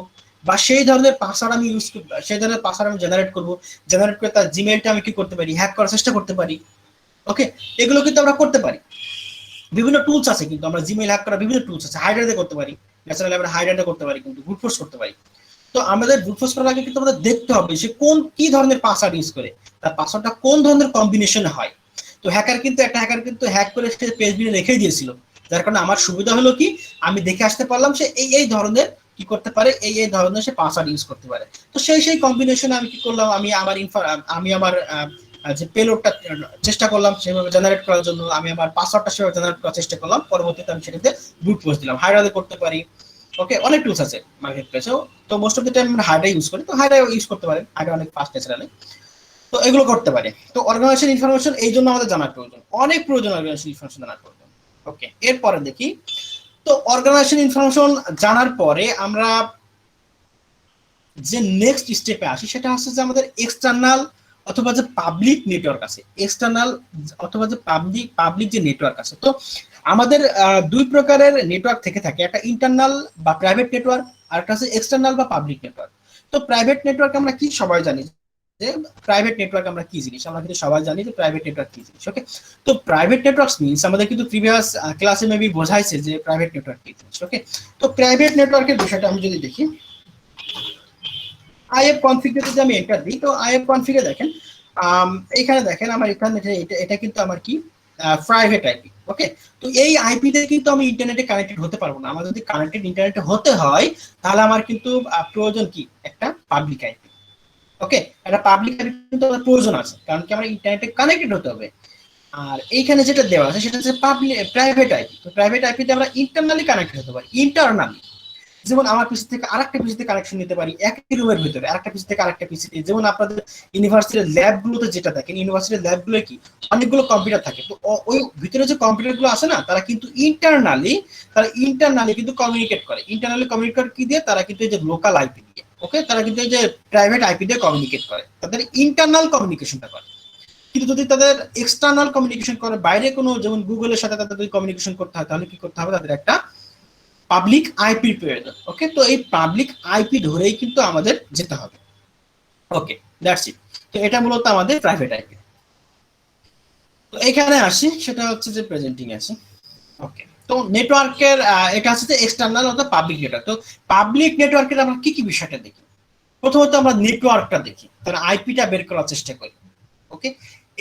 বা সেই ধরনের পাসওয়ার্ড আমি ইউজ করব, সেই ধরনের পাসওয়ার্ড আমি জেনারেট করব, জেনারেট করে তার জিমেইলটা আমি কি করতে পারি হ্যাক করার চেষ্টা করতে পারি। ওকে, এগুলো কিন্তু আমরা করতে পারি। বিভিন্ন টুলস আছে কিন্তু আমরা জিমেইল হ্যাক করার বিভিন্ন টুলস আছে, হাইড্রাতে করতে পারি, ন্যাচারালি আমরা হাইড্রাতে করতে পারি, কিন্তু ব্রুট ফোর্স করতে পারি। তো আমাদের ব্রুট ফোর্স করার আগে কিন্তু আমাদের দেখতে হবে সে কোন কি ধরনের পাসওয়ার্ড ইউজ করে, তার পাসওয়ার্ডটা কোন ধরনের কম্বিনেশনে হয়। তো হ্যাকার কিন্তু একটা হ্যাকার কিন্তু হ্যাক করে সে পেজ বিনে রেখে দিয়েছিল, যার কারণে আমার সুবিধা হলো কি আমি দেখে আসতে পারলাম সে এই ধরনের কি করতে পারে, এই ধরনের সে পাসওয়ার্ড ইউজ করতে পারে। তো সেই কম্বিনেশনে আমি কি করলাম, আমি আমার যে পেলোডটা চেষ্টা করলাম সেভাবে জেনারেট করার জন্য, আমি আমার পাসওয়ার্ডটা সেভাবে জেনারেট করার চেষ্টা করলাম, পরবর্তীতে আমি সেটাতে ব্রুট ফোর্স দিলাম। হাইড্রাতে করতে পারি, ওকে অনেক টুলস আছে মার্কেট প্লেসেও। তো মোস্ট অফ দ্য টাইম আমরা হাইড্রা ইউজ করি, তো হাইড্রা ইউজ করতে পারেন, হাইড্রা অনেক ফাস্ট ন্যাচারালি। তো এগুলো করতে পারে। তো অর্গানাইজেশন ইনফরমেশন এই জন্য আমাদের জানার প্রয়োজন, অনেক প্রয়োজন অর্গানাইজেশন ইনফরমেশন জানার প্রয়োজন। ওকে, এরপরে দেখি তো অর্গানাইজেশন ইনফরমেশন জানার পরে আমরা যে নেক্সট স্টেপে আসি সেটা হচ্ছে যে আমাদের এক্সটার্নাল অথবা যে পাবলিক নেটওয়ার্ক আছে, এক্সটার্নাল অথবা যে পাবলিক যে নেটওয়ার্ক আছে। তো আমাদের দুই প্রকারের নেটওয়ার্ক থেকে থাকে, একটা ইন্টারনাল বা প্রাইভেট নেটওয়ার্ক, আর একটা হচ্ছে এক্সটার্নাল বা পাবলিক নেটওয়ার্ক। তো প্রাইভেট নেটওয়ার্ক আমরা কি সবাই জানি যে প্রাইভেট নেটওয়ার্ক আমরা কি জিনিস, আমরা কিন্তু সবাই জানি যে প্রাইভেট নেটওয়ার্ক কি জিনিস। ওকে, তো প্রাইভেট নেটওয়ার্কস মিন্স আমাদের কিন্তু প্রিভিয়াস ক্লাসে মেবি বোঝাইছে যে প্রাইভেট নেটওয়ার্ক কি জিনিস। ওকে, তো প্রাইভেট নেটওয়ার্কের বিষয়টা আমি যদি দেখি আইএফ কনফিগে যদি আমি এন্টার দিই, তো আইএফ কনফিগে দেখেন এখানে দেখেন আমার এখানে এটা কিন্তু আমার কি প্রাইভেট আইপি। ওকে, তো এই আইপি তে কিন্তু আমি ইন্টারনেটে কানেক্টেড হতে পারবো না। আমার যদি কানেক্টেড ইন্টারনেটে হতে হয় তাহলে আমার কিন্তু প্রয়োজন কি একটা পাবলিক আইপি। ওকে, একটা পাবলিক আইপি কিন্তু আমার প্রয়োজন আছে, কারণ কি আমরা ইন্টারনেটে কানেক্টেড হতে হবে। আর এইখানে যেটা দেওয়া আছে সেটা হচ্ছে প্রাইভেট আইপি। তো প্রাইভেট আইপিতে আমরা ইন্টারনালি কানেক্টেড হতে পারি, ইন্টারনালি যেমন আমার পিসি থেকে আরেকটা পিসিতে কানেকশন নিতে পারি একই রুমের ভিতরে, আরেকটা পিসি থেকে আরেকটা পিসিতে। যেমন আপনাদের ইউনিভার্সিটির ল্যাবগুলোতে যেটা দেখেন, ইউনিভার্সিটির ল্যাবগুলো কি অনেকগুলো কম্পিউটার থাকে, তো ওই ভিতরে যে কম্পিউটারগুলো আছে না তারা কিন্তু ইন্টারনালি কিন্তু কমিউনিকেট করে। ইন্টারনালি কমিউনিকেট কি দিয়ে, তারা কিন্তু এই যে লোকাল আইপি দিয়ে, ওকে, তারা কিন্তু এই যে প্রাইভেট আইপি দিয়ে কমিউনিকেট করে, তাদের ইন্টারনাল কমিউনিকেশনটা করে। কিন্তু যদি তাদের এক্সটার্নাল কমিউনিকেশন করে, বাইরে কোনো যেমন গুগলের সাথে তাদের যদি কমিউনিকেশন করতে হয় তাহলে কি করতে হবে, তাদের একটা পাবলিক আইপি প্রয়োজন। ওকে, তো এই পাবলিক আইপি ধরেই কিন্তু আমাদের যেতে হবে। ওকে, দ্যাটস ইট। তো এটা মূলত আমাদের প্রাইভেট আইপি। তো এখানে আসি, সেটা হচ্ছে যে প্রেজেন্টিং আছে। ওকে, তো নেটওয়ার্কের এটা হচ্ছে যে এক্সটার্নাল অথবা পাবলিক নেটওয়ার্ক। তো পাবলিক নেটওয়ার্কের আমরা কি কি বিষয়টা দেখি, প্রথমত আমরা নেটওয়ার্কটা দেখি, তার আইপিটা বের করার চেষ্টা করি। ওকে,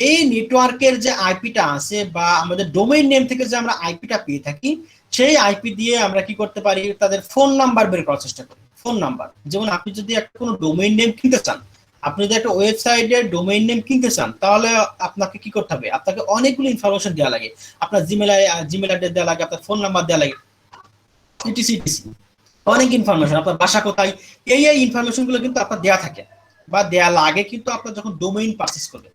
এই নেটওয়ার্কের যে আইপিটা আছে বা আমাদের ডোমেইন নেম থেকে যে আমরা আইপিটা পেয়ে থাকি, সেই আইপি দিয়ে আমরা কি করতে পারি, তাদের ফোন নাম্বার বের করার চেষ্টা করি। ফোন নাম্বার, যেমন আপনি যদি একটা কোনো ডোমেইন নেম কিনতে চান, আপনি যদি একটা ওয়েবসাইটের ডোমেইন নেম কিনতে চান, তাহলে আপনাকে কি করতে হবে, আপনাকে অনেকগুলো ইনফরমেশন দেওয়া লাগে, আপনার জিমেল অ্যাড্রেস দেওয়া লাগে, আপনার ফোন নাম্বার দেওয়া লাগে, ইটিসি অনেক ইনফরমেশন, আপনার বাসা কোথায়, এই ইনফরমেশন গুলো কিন্তু আপনার দেওয়া থাকে বা দেওয়া লাগে কিন্তু আপনার যখন ডোমেইন পারচেজ করবেন।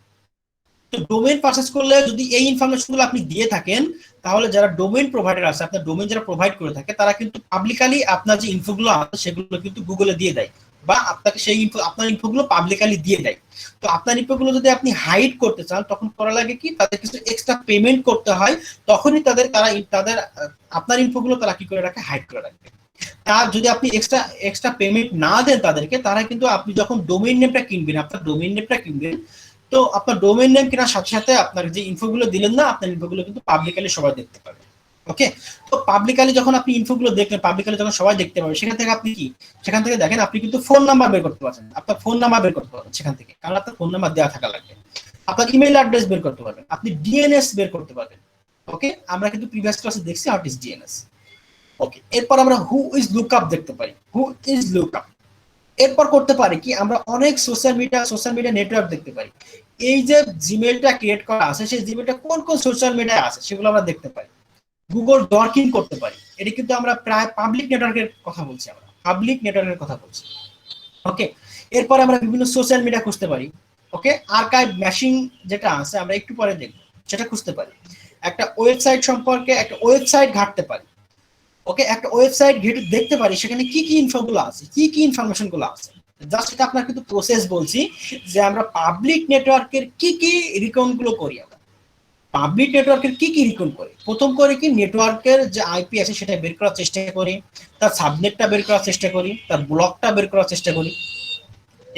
তো ডোমেইন পারচেজ করলে যদি এই ইনফরমেশন গুলো আপনি দিয়ে থাকেন, তাহলে যারা ডোমেইন প্রোভাইডার আছে, আপনার ডোমেইন যারা প্রোভাইড করে থাকে, তারা কিন্তু পাবলিকালি আপনার যে ইনফোগুলো আছে সেগুলো কিন্তু গুগলে দিয়ে দেয়, বা আপনাকে সেই আপনার ইনফোগুলো পাবলিকালি দিয়ে দেয়। তো আপনার ইনফোগুলো যদি আপনি হাইড করতে চান, তখন করা লাগে কি, তাদের কিছু এক্সট্রা পেমেন্ট করতে হয়, তখনই তাদের আপনার ইনফোগুলো তারা কি করে রাখে, হাইড করে রাখবে। তার যদি আপনি এক্সট্রা পেমেন্ট না দেন তাদেরকে, তারা কিন্তু আপনি যখন ডোমেইন নেমটা কিনবেন, আপনার ডোমেইন নেমটা কিনবেন, তো আপনার ডোমেইন নেম কেনার সাথে সাথে আপনার যে ইনফোগুলো দিলেন না, আপনার ইনফোগুলো কিন্তু পাবলিকালি সবাই দেখতে পাবে। ওকে, তো পাবলিকালি যখন আপনি ইনফোগুলো দেখলেন, পাবলিকালি যখন সবাই দেখতে পাবে, সেখান থেকে দেখেন আপনি কিন্তু ফোন নাম্বার বের করতে পারছেন, আপনার ফোন নাম্বার বের করতে পারবেন সেখান থেকে, কারণ আপনার ফোন নাম্বার দেওয়া থাকা লাগবে। আপনার ইমেল অ্যাড্রেস বের করতে পারবেন, আপনি ডিএনএস বের করতে পারবেন। ওকে, আমরা কিন্তু প্রিভিয়াস ক্লাসে দেখছি হোয়াট ইজ ডিএনএস। ওকে, এরপর আমরা হু ইজ লুকআপ দেখতে পাই, হু ইজ লুকআপ। এরপর করতে পারি কি, আমরা অনেক সোশ্যাল মিডিয়া নেটওয়ার্ক দেখতে পারি। এই যে জিমেলটা ক্রিয়েট করা আছে, সেই জিমেলটা কোন কোন সোশ্যাল মিডিয়ায় আছে সেগুলো আমরা দেখতে পারি। গুগল ডর্কিং করতে পারি, এটা কিন্তু আমরা প্রায় পাবলিক নেটওয়ার্কের কথা বলছি, আমরা পাবলিক নেটওয়ার্কের কথা বলছি। ওকে, এরপরে আমরা বিভিন্ন সোশ্যাল মিডিয়া খুঁজতে পারি। ওকে, আর্কাইভ ম্যাশিং যেটা আছে আমরা একটু পরে দেখব, সেটা খুঁজতে পারি। একটা ওয়েবসাইট সম্পর্কে একটা ওয়েবসাইট ঘাটতে পারি। ওকে, একটা ওয়েবসাইট ঘেটে দেখতে পারি সেখানে কি কি ইনফোগুলো আছে, কি কি ইনফরমেশন গুলো আছে। জাস্ট এটা আপনার কিন্তু প্রসেস বলছি যে আমরা পাবলিক নেটওয়ার্কের কি কি রিকন গুলো করি। আমরা পাবলিক নেটওয়ার্কের কি কি রিকন করি, প্রথম করে কি নেটওয়ার্কের যে আইপি আছে সেটা বের করার চেষ্টা করি, তার সাবনেটটা বের করার চেষ্টা করি, তার ব্লকটা বের করার চেষ্টা করি।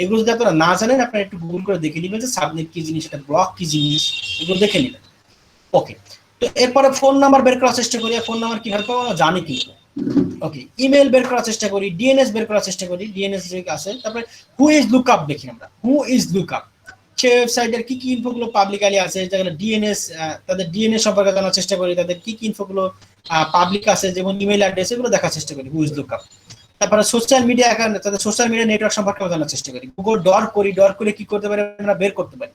এগুলো যদি আপনারা না জানেন, আপনারা একটু গুগল করে দেখে নেবেন যে সাবনেট কি জিনিস, এটা ব্লক কি জিনিস, এগুলো দেখে নেবেন। ওকে, তো এরপরে ফোন নাম্বার বের করার চেষ্টা করি। ফোন নাম্বার কিভাবে পাবো জানি কিন্তু। ওকে, ইমেল বের করার চেষ্টা করি, ডিএনএস বের করার চেষ্টা করি, ডিএনএস যে আছে। তারপরে হু ইজ লুকআপ দেখি আমরা, হু ইজ লুকআপ সে ওয়েবসাইটের কি কি ইনফোগুলো পাবলিকালি আছে, যেগুলো ডিএনএস, তাদের ডিএনএস সম্পর্কে জানার চেষ্টা করি, তাদের কি কি ইনফোগুলো পাবলিক আছে, যেমন ইমেল অ্যাড্রেস, এগুলো দেখার চেষ্টা করি, হু ইজ লুকআপ। তারপরে সোশ্যাল মিডিয়া অ্যাকাউন্ট, তাদের সোশ্যাল মিডিয়া নেটওয়ার্ক সম্পর্কে জানার চেষ্টা করি। গুগল ডর করি, ডর করে কি করতে পারি আমরা বের করতে পারি,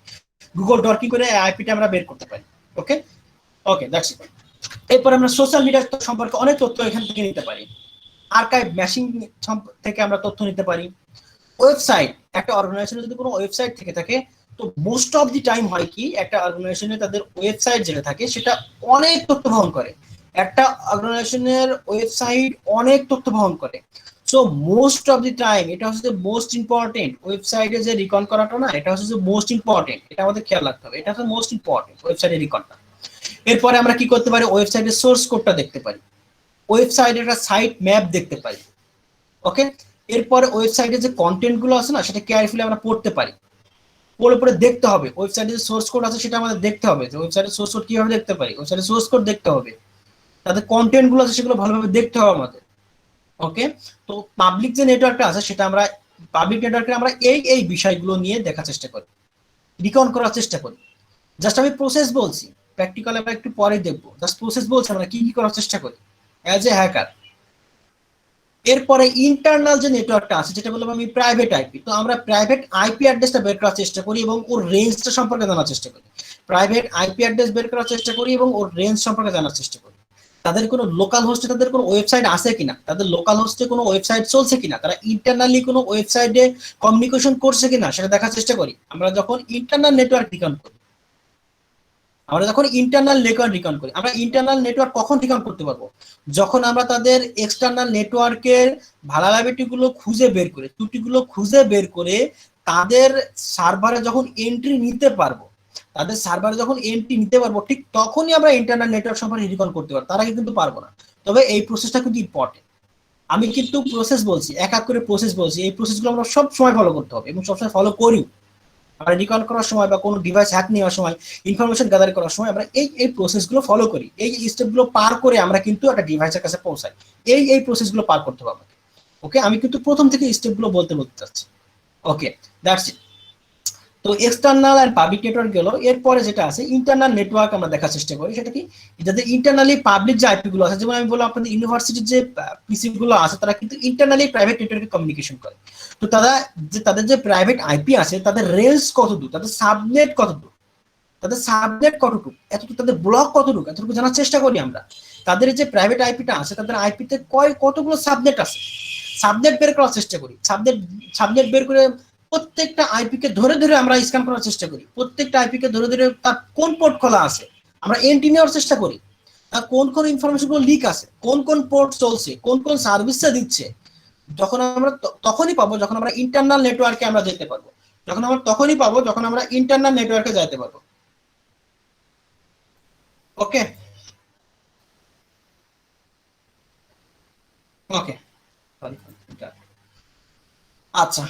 গুগল ডর কি করে আইপিটা আমরা বের করতে পারি। ওকে ওকে, দ্যাটস ইট। এরপর আমরা সোশ্যাল মিডিয়া সম্পর্কে অনেক তথ্য এখান থেকে নিতে পারি। আর্কাইভ ম্যাশিং থেকে আমরা তথ্য নিতে পারি। ওয়েবসাইট, একটা অর্গানাইজেশনের যদি কোনো ওয়েবসাইট থেকে থাকে, তো মোস্ট অফ দি টাইম হয় কি একটা অর্গানাইজেশনে তাদের ওয়েবসাইট যেটা থাকে সেটা অনেক তথ্য বহন করে। একটা অর্গানাইজেশনের ওয়েবসাইট অনেক তথ্য বহন করে। So most of the time এটা হচ্ছে মোস্ট ইম্পর্টেন্ট, ওয়েবসাইটে যে রিকন করাটা না, এটা হচ্ছে মোস্ট ইম্পর্টেন্ট, এটা আমাদের খেয়াল রাখতে হবে, এটা হচ্ছে মোস্ট ইম্পর্টেন্ট ওয়েবসাইটে রিকনটা। এরপরে আমরা কি করতে পারি, ওয়েবসাইটের সোর্স কোডটা দেখতে পারি, ওয়েবসাইটের একটা সাইট ম্যাপ দেখতে পারি। ওকে, এরপরে ওয়েবসাইটে যে কন্টেন্ট গুলো আছে না, সেটা কেয়ারফুলি আমরা পড়তে পারি, পড়ে পড়ে দেখতে হবে। ওয়েবসাইটে যে সোর্স কোড আছে সেটা আমাদের দেখতে হবে, যে ওয়েবসাইটের সোর্স কোড কিভাবে দেখতে পারি, ওয়েবসাইটের সোর্স কোড দেখতে হবে, তাদের কন্টেন্ট গুলো আছে সেগুলো ভালোভাবে দেখতে হবে আমাদের। ওকে, তো পাবলিক যে নেটওয়ার্কটা আছে সেটা আমরা পাবলিক নেটওয়ার্কে আমরা এই বিষয়গুলো নিয়ে দেখার চেষ্টা করি, রিকন করার চেষ্টা করি। জাস্ট আমি প্রসেস বলছি, প্র্যাকটিক্যাল আমরা একটু পরে দেখবো, জাস্ট প্রসেস বলছি আমরা কি কি করার চেষ্টা করি অ্যাজ এ হ্যাকার। এরপরে ইন্টারনাল যে নেটওয়ার্কটা আছে, যেটা বললাম আমি প্রাইভেট আইপি, তো আমরা প্রাইভেট আইপি অ্যাড্রেসটা বের করার চেষ্টা করি এবং ওর রেঞ্জটা সম্পর্কে জানার চেষ্টা করি। প্রাইভেট আইপি অ্যাড্রেস বের করার চেষ্টা করি এবং ওর রেঞ্জ সম্পর্কে জানার চেষ্টা করি। তাদের কোনো লোকাল হোস্টে তাদের কোনো ওয়েবসাইট আছে কিনা, তাদের লোকাল হোস্টে কোনো ওয়েবসাইট চলছে কিনা, তারা ইন্টারনালি কোনো ওয়েবসাইটে কমিউনিকেশন করছে কিনা সেটা দেখার চেষ্টা করি। আমরা যখন ইন্টারনাল নেটওয়ার্ক রিকন করি, আমরা যখন ইন্টারনাল নেটওয়ার্ক রিকন করি, আমরা ইন্টারনাল নেটওয়ার্ক কখন রিকন করতে পারবো, যখন আমরা তাদের এক্সটার্নাল নেটওয়ার্কের ভালালাবিলিটি গুলো খুঁজে বের করে, ত্রুটিগুলো খুঁজে বের করে তাদের সার্ভারে যখন এন্ট্রি নিতে পারবো, তাদের সার্ভারে যখন এন্ট্রি নিতে পারবো, ঠিক তখনই আমরা ইন্টারনাল নেটওয়ার্ক সম্পর্কে রিকন করতে পারবো, তার আগে কিন্তু পারবো না। তবে এই প্রসেসটা কিন্তু ইম্পর্টেন্ট। আমি কিন্তু প্রসেস বলছি, এক এক করে প্রসেস বলছি, এই প্রসেসগুলো আমরা সব সময় ফলো করতে হবে এবং সবসময় ফলো করি। আমরা রিকল করার সময় বা কোনো ডিভাইস হ্যাক নেওয়ার সময়, ইনফরমেশন গ্যাদার করার সময় আমরা এই প্রসেসগুলো ফলো করি, এই স্টেপগুলো পার করে আমরা কিন্তু একটা ডিভাইসের কাছে পৌঁছাই। এই প্রসেসগুলো পার করতে হবে। ওকে, আমি কিন্তু প্রথম থেকে স্টেপগুলো বলতে চাচ্ছি। ওকে, দ্যাটস ইট। তো এক্সটার্নাল আর পাবলিক নেটওয়ার্ক গেল, এরপরে যেটা আছে ইন্টারনাল নেটওয়ার্ক আমরা দেখার চেষ্টা করি। সেটা কি, যাদের ইন্টারনালি পাবলিক যে আইপি গুলো আছে, যেমন আমি বললাম আপনাদের ইউনিভার্সিটির যে পিসি গুলো আছে, তারা কিন্তু ইন্টারনালি প্রাইভেট নেটওয়ার্কে কমিউনিকেশন করে। তো তাদের যে প্রাইভেট আইপি আছে, তাদের রেঞ্জ কতদূর, তাদের সাবনেট কতদূর, তাদের সাবনেট কতটুকু, এতটুকু তাদের ব্লক কতটুকু, এতটুকু জানার চেষ্টা করি আমরা। তাদের যে প্রাইভেট আইপিটা আছে, তাদের আইপিতে কতগুলো সাবনেট আছে, সাবনেট বের করার চেষ্টা করি। সাবনেট বের করে প্রত্যেকটা আইপি কে ধরে ধরে আমরা স্ক্যান করার চেষ্টা করি, প্রত্যেকটা আইপি কে ধরে ধরে তার কোন পোর্ট খোলা আছে আমরা এন্ট্রি নেওয়ার চেষ্টা করি, তার কোন কোন ইনফরমেশন গুলো লিক আছে, কোন কোন পোর্ট চলছে, কোন কোন সার্ভিসটা দিচ্ছে। যখন আমরা তখনই পাবো যখন আমরা ইন্টারনাল নেটওয়ার্কে আমরা যেতে পারবো, তখনই পাবো যখন আমরা ইন্টারনাল নেটওয়ার্কে যেতে পারবো। ওকে ওকে, আচ্ছা।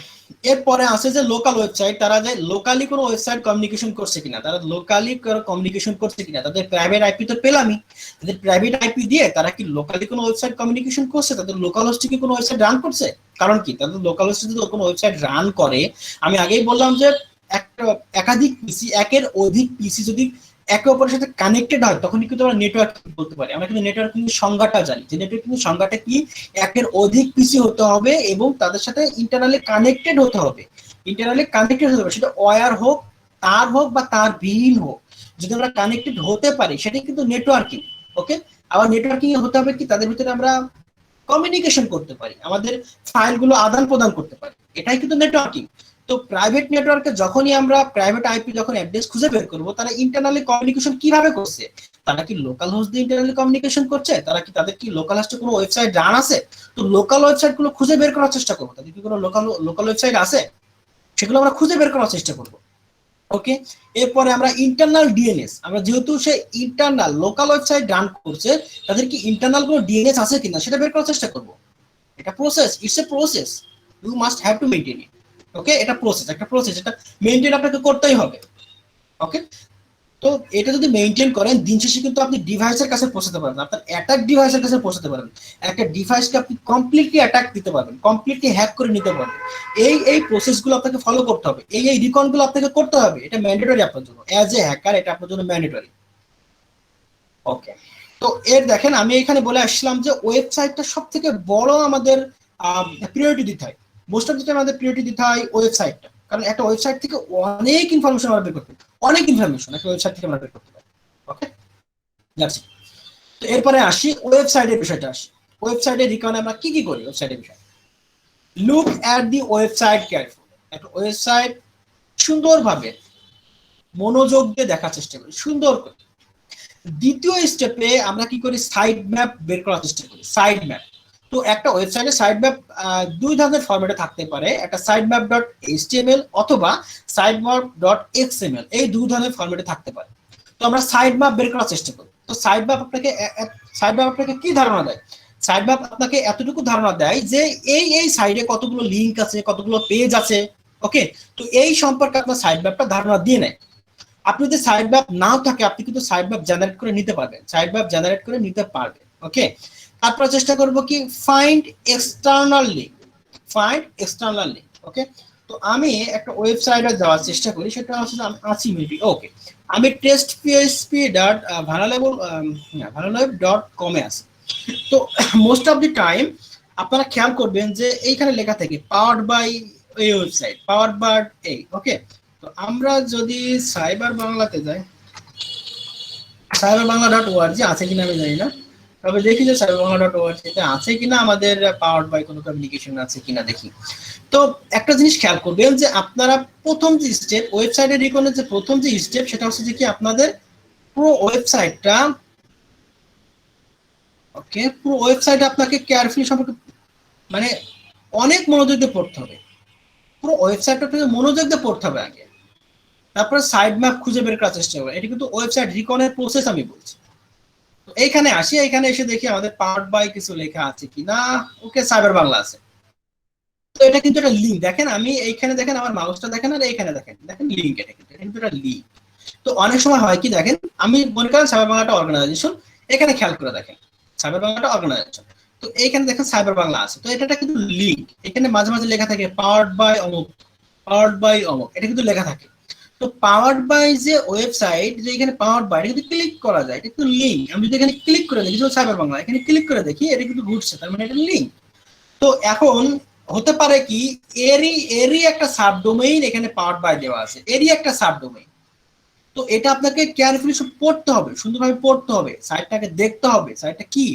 এরপরে আছে যে লোকাল ওয়েবসাইট, তারা যে লোকালি কোনো ওয়েবসাইট কমিউনিকেশন করছে কিনা, তারা লোকালি কমিউনিকেশন করছে কিনা। তাদের প্রাইভেট আইপি তো পেলামই, তাদের প্রাইভেট আইপি দিয়ে তারা কি লোকালি কোনো ওয়েবসাইট কমিউনিকেশন করছে, তাদের লোকাল হোস্টে কি কোনো ওয়েবসাইট রান করছে। কারণ কি, তাদের লোকাল হোস্টে যদি কোনো ওয়েবসাইট রান করে, আমি আগেই বললাম যে একাধিক পিসি, একের অধিক পিসি যদি একে অপরের সাথে কানেক্টেড হয় তখনই কিন্তু আমরা নেটওয়ার্কিং বলতে পারি। আমরা কিন্তু নেটওয়ার্কিং সংজ্ঞাটা জানি যে নেটওয়ার্কিং সংজ্ঞাটা কি, একের অধিক পিসি হতে হবে এবং তাদের সাথে ইন্টারনালি কানেক্টেড হতে হবে। ইন্টারনালি কানেক্টেড হতে হবে, সেটা ওয়্যার হোক, তার হোক বা তার বিহীন হোক, যদি আমরা কানেক্টেড হতে পারি সেটাই কিন্তু নেটওয়ার্কিং। ওকে, আবার নেটওয়ার্কিং হতে হবে কি তাদের ভিতরে আমরা কমিউনিকেশন করতে পারি, আমাদের ফাইলগুলো আদান প্রদান করতে পারি, এটাই কিন্তু নেটওয়ার্কিং। তো প্রাইভেট নেটওয়ার্কে যখনই আমরা প্রাইভেট আইপি যখন অ্যাড্রেস খুঁজে বের করব, তারা ইন্টারনালি কমিউনিকেশন কিভাবে করছে, তারা কি লোকাল হোস্ট দিয়ে ইন্টারনালি কমিউনিকেশন করছে, তারা কি তাদের কি লোকাল হোস্টে কোনো ওয়েবসাইট রান আছে, তো লোকাল ওয়েবসাইট গুলো খুঁজে বের করার চেষ্টা করবো, তাদের কি কোনো লোকাল ওয়েবসাইট আছে, সেগুলো আমরা খুঁজে বের করার চেষ্টা করবো। ওকে, এরপরে আমরা ইন্টারনাল ডিএনএস, আমরা যেহেতু সে ইন্টারনাল লোকাল ওয়েবসাইট রান করছে, তাদের কি ইন্টারনাল কোনো ডিএনএস আছে কিনা সেটা বের করার চেষ্টা করব। এটা process, it's a process, you must have to maintain it. Okay, এটা প্রসেস, একটা প্রসেস, এটা মেইনটেইন আপনাকে করতেই হবে। ওকে, তো এটা যদি মেইনটেইন করেন দিন শেষে কিন্তু আপনি ডিভাইসের কাছে পৌঁছাতে পারবেন, আপনার অ্যাটাক ডিভাইসের কাছে পৌঁছাতে পারবেন, একটা ডিভাইসকে আপনি কমপ্লিটলি অ্যাটাক দিতে পারবেন, কমপ্লিটলি হ্যাক করে নিতে পারবেন। এই প্রসেসগুলো আপনাকে ফলো করতে হবে, এই রিকনগুলো আপনাকে করতে হবে, এটা ম্যান্ডেটরি আপনার জন্য অ্যাজ এ হ্যাকার, এটা আপনার জন্য ম্যান্ডেটরি। ওকে, তো এর দেখেন আমি এখানে বলে আসলাম যে ওয়েবসাইটটা সব থেকে বড় আমাদের প্রিয়োরিটি দিতে হয়, মোস্ট অফ দ্য টাইম আমাদের প্রিয়োরিটি দিতে হয় ওয়েবসাইটটা, কারণ একটা ওয়েবসাইট থেকে অনেক ইনফরমেশন আমরা বের করতে পারি, অনেক ইনফরমেশন একটা ওয়েবসাইট থেকে আমরা বের করতে পারি। ওকে, দ্যাটস ইট। তো এরপরে আসি ওয়েবসাইটের বিষয়টা, আসি ওয়েবসাইটের রিকনে আমরা কি কি করি। ওয়েবসাইটের বিষয়, look at the website careful, একটা ওয়েবসাইট সুন্দরভাবে মনোযোগ দিয়ে দেখার চেষ্টা করি, সুন্দর করে। দ্বিতীয় স্টেপে আমরা কি করি, সাইড ম্যাপ বের করার চেষ্টা করি, সাইড ম্যাপ। তো একটা ওয়েবসাইটে সাইড ম্যাপ দুই ধরনের ফরম্যাটে থাকতে পারে, একটা সাইড ম্যাপ ডট এইচটিএমএল অথবা সাইড ম্যাপ ডট এক্সএমএল, এই দুই ধরনের ফরম্যাটে থাকতে পারে। তো আমরা সাইড ম্যাপ বের করার চেষ্টা করি। তো সাইড ম্যাপ আপনাকে কি ধারণা দেয়, সাইড ম্যাপ আপনাকে এতটুকু ধারণা দেয় যে এই সাইডে কতগুলো লিঙ্ক আছে, কতগুলো পেজ আছে। ওকে, তো এই সম্পর্কে আপনার সাইড ম্যাপটা ধারণা দিয়ে নেয়। আপনি যদি সাইড ম্যাপ নাও থাকে আপনি কিন্তু সাইড ম্যাপ জেনারেট করে নিতে পারবেন, সাইড ম্যাপ জেনারেট করে নিতে পারবেন। ওকে, তারপর চেষ্টা করব কি, find external link, find external link. Okay, তো আমি একটা ওয়েবসাইটে যাওয়ার চেষ্টা করি, সেটা হচ্ছে আমি আছি মেবি। ওকে, আমি testphp.vanalab.com এ আছি। তো মোস্ট অফ দি টাইম আপনারা খেয়াল করবেন যে এইখানে লেখা থাকে পাওয়ার্ড বাই এই ওয়েবসাইট, পাওয়ার্ড বাই এই। ওকে, তো আমরা যদি সাইবার বাংলাতে যাই, cyberBangla.org আছে কিনা আমি জানি না, তবে দেখি যে cyberBangla.org এটা আছে কিনা, আমাদের পাওয়ার্ড বাই কোনো কমিউনিকেশন আছে কিনা দেখি। তো একটা জিনিস খেয়াল করবেন যে আপনারা প্রথম যে স্টেপ, ওয়েবসাইটের রিকনের যে প্রথম যে স্টেপ, সেটা হচ্ছে যে কি আপনাদের পুরো ওয়েবসাইটটা, ওকে, পুরো ওয়েবসাইট আপনাকে কেয়ারফুলি সম্পর্কে মানে অনেক মনোযোগ দিয়ে পড়তে হবে, পুরো ওয়েবসাইটটা আপনাকে মনোযোগ দিয়ে পড়তে হবে আগে, তারপর সাইড ম্যাপ খুঁজে বের করার চেষ্টা করবে। এটা কিন্তু ওয়েবসাইট রিকনের প্রসেস আমি বলছি। তো এইখানে আসি, এখানে এসে দেখি আমাদের পাওয়ার্ড বাই কিছু লেখা আছে কিনা। ওকে, সাইবার বাংলা আছে। তো এটা কিন্তু একটা লিঙ্ক, দেখেন আমি এইখানে দেখেন আমার মাউসটা দেখেন আর এইখানে দেখেন, দেখেন লিঙ্ক, এটা কিন্তু একটা লিঙ্ক। তো অনেক সময় হয় কি, দেখেন আমি মনে করেন সাইবার বাংলাটা অর্গানাইজেশন, এখানে খেয়াল করে দেখেন সাইবার বাংলাটা অর্গানাইজেশন, তো এইখানে দেখেন সাইবার বাংলা আছে, তো এটা কিন্তু লিঙ্ক, এখানে মাঝে মাঝে লেখা থাকে পাওয়ার্ড বাই অমুক, পাওয়ার্ড বাই অমুক, এটা কিন্তু লেখা থাকে। তো পাওয়ার্ড বাই যে ওয়েবসাইট, যে এখানে পাওয়ার্ড বাই, এটা কিন্তু ক্লিক করা যায়, এটা কিন্তু লিঙ্ক। আমি যদি এখানে ক্লিক করে দেখি, সাইবার বাংলা এখানে ক্লিক করে দেখি, এটা কিন্তু ঘুরছে, তার মানে এটা লিঙ্ক। তো এখন হতে পারে কি, এরই একটা সাবডোমেইন এখানে পাওয়ার্ড বাই দেওয়া আছে, এরই একটা সাবডোমেইন। তো এটা আপনাকে কেয়ারফুলি সব পড়তে হবে, সুন্দরভাবে পড়তে হবে, সাইটটাকে দেখতে হবে, সাইটটা কি,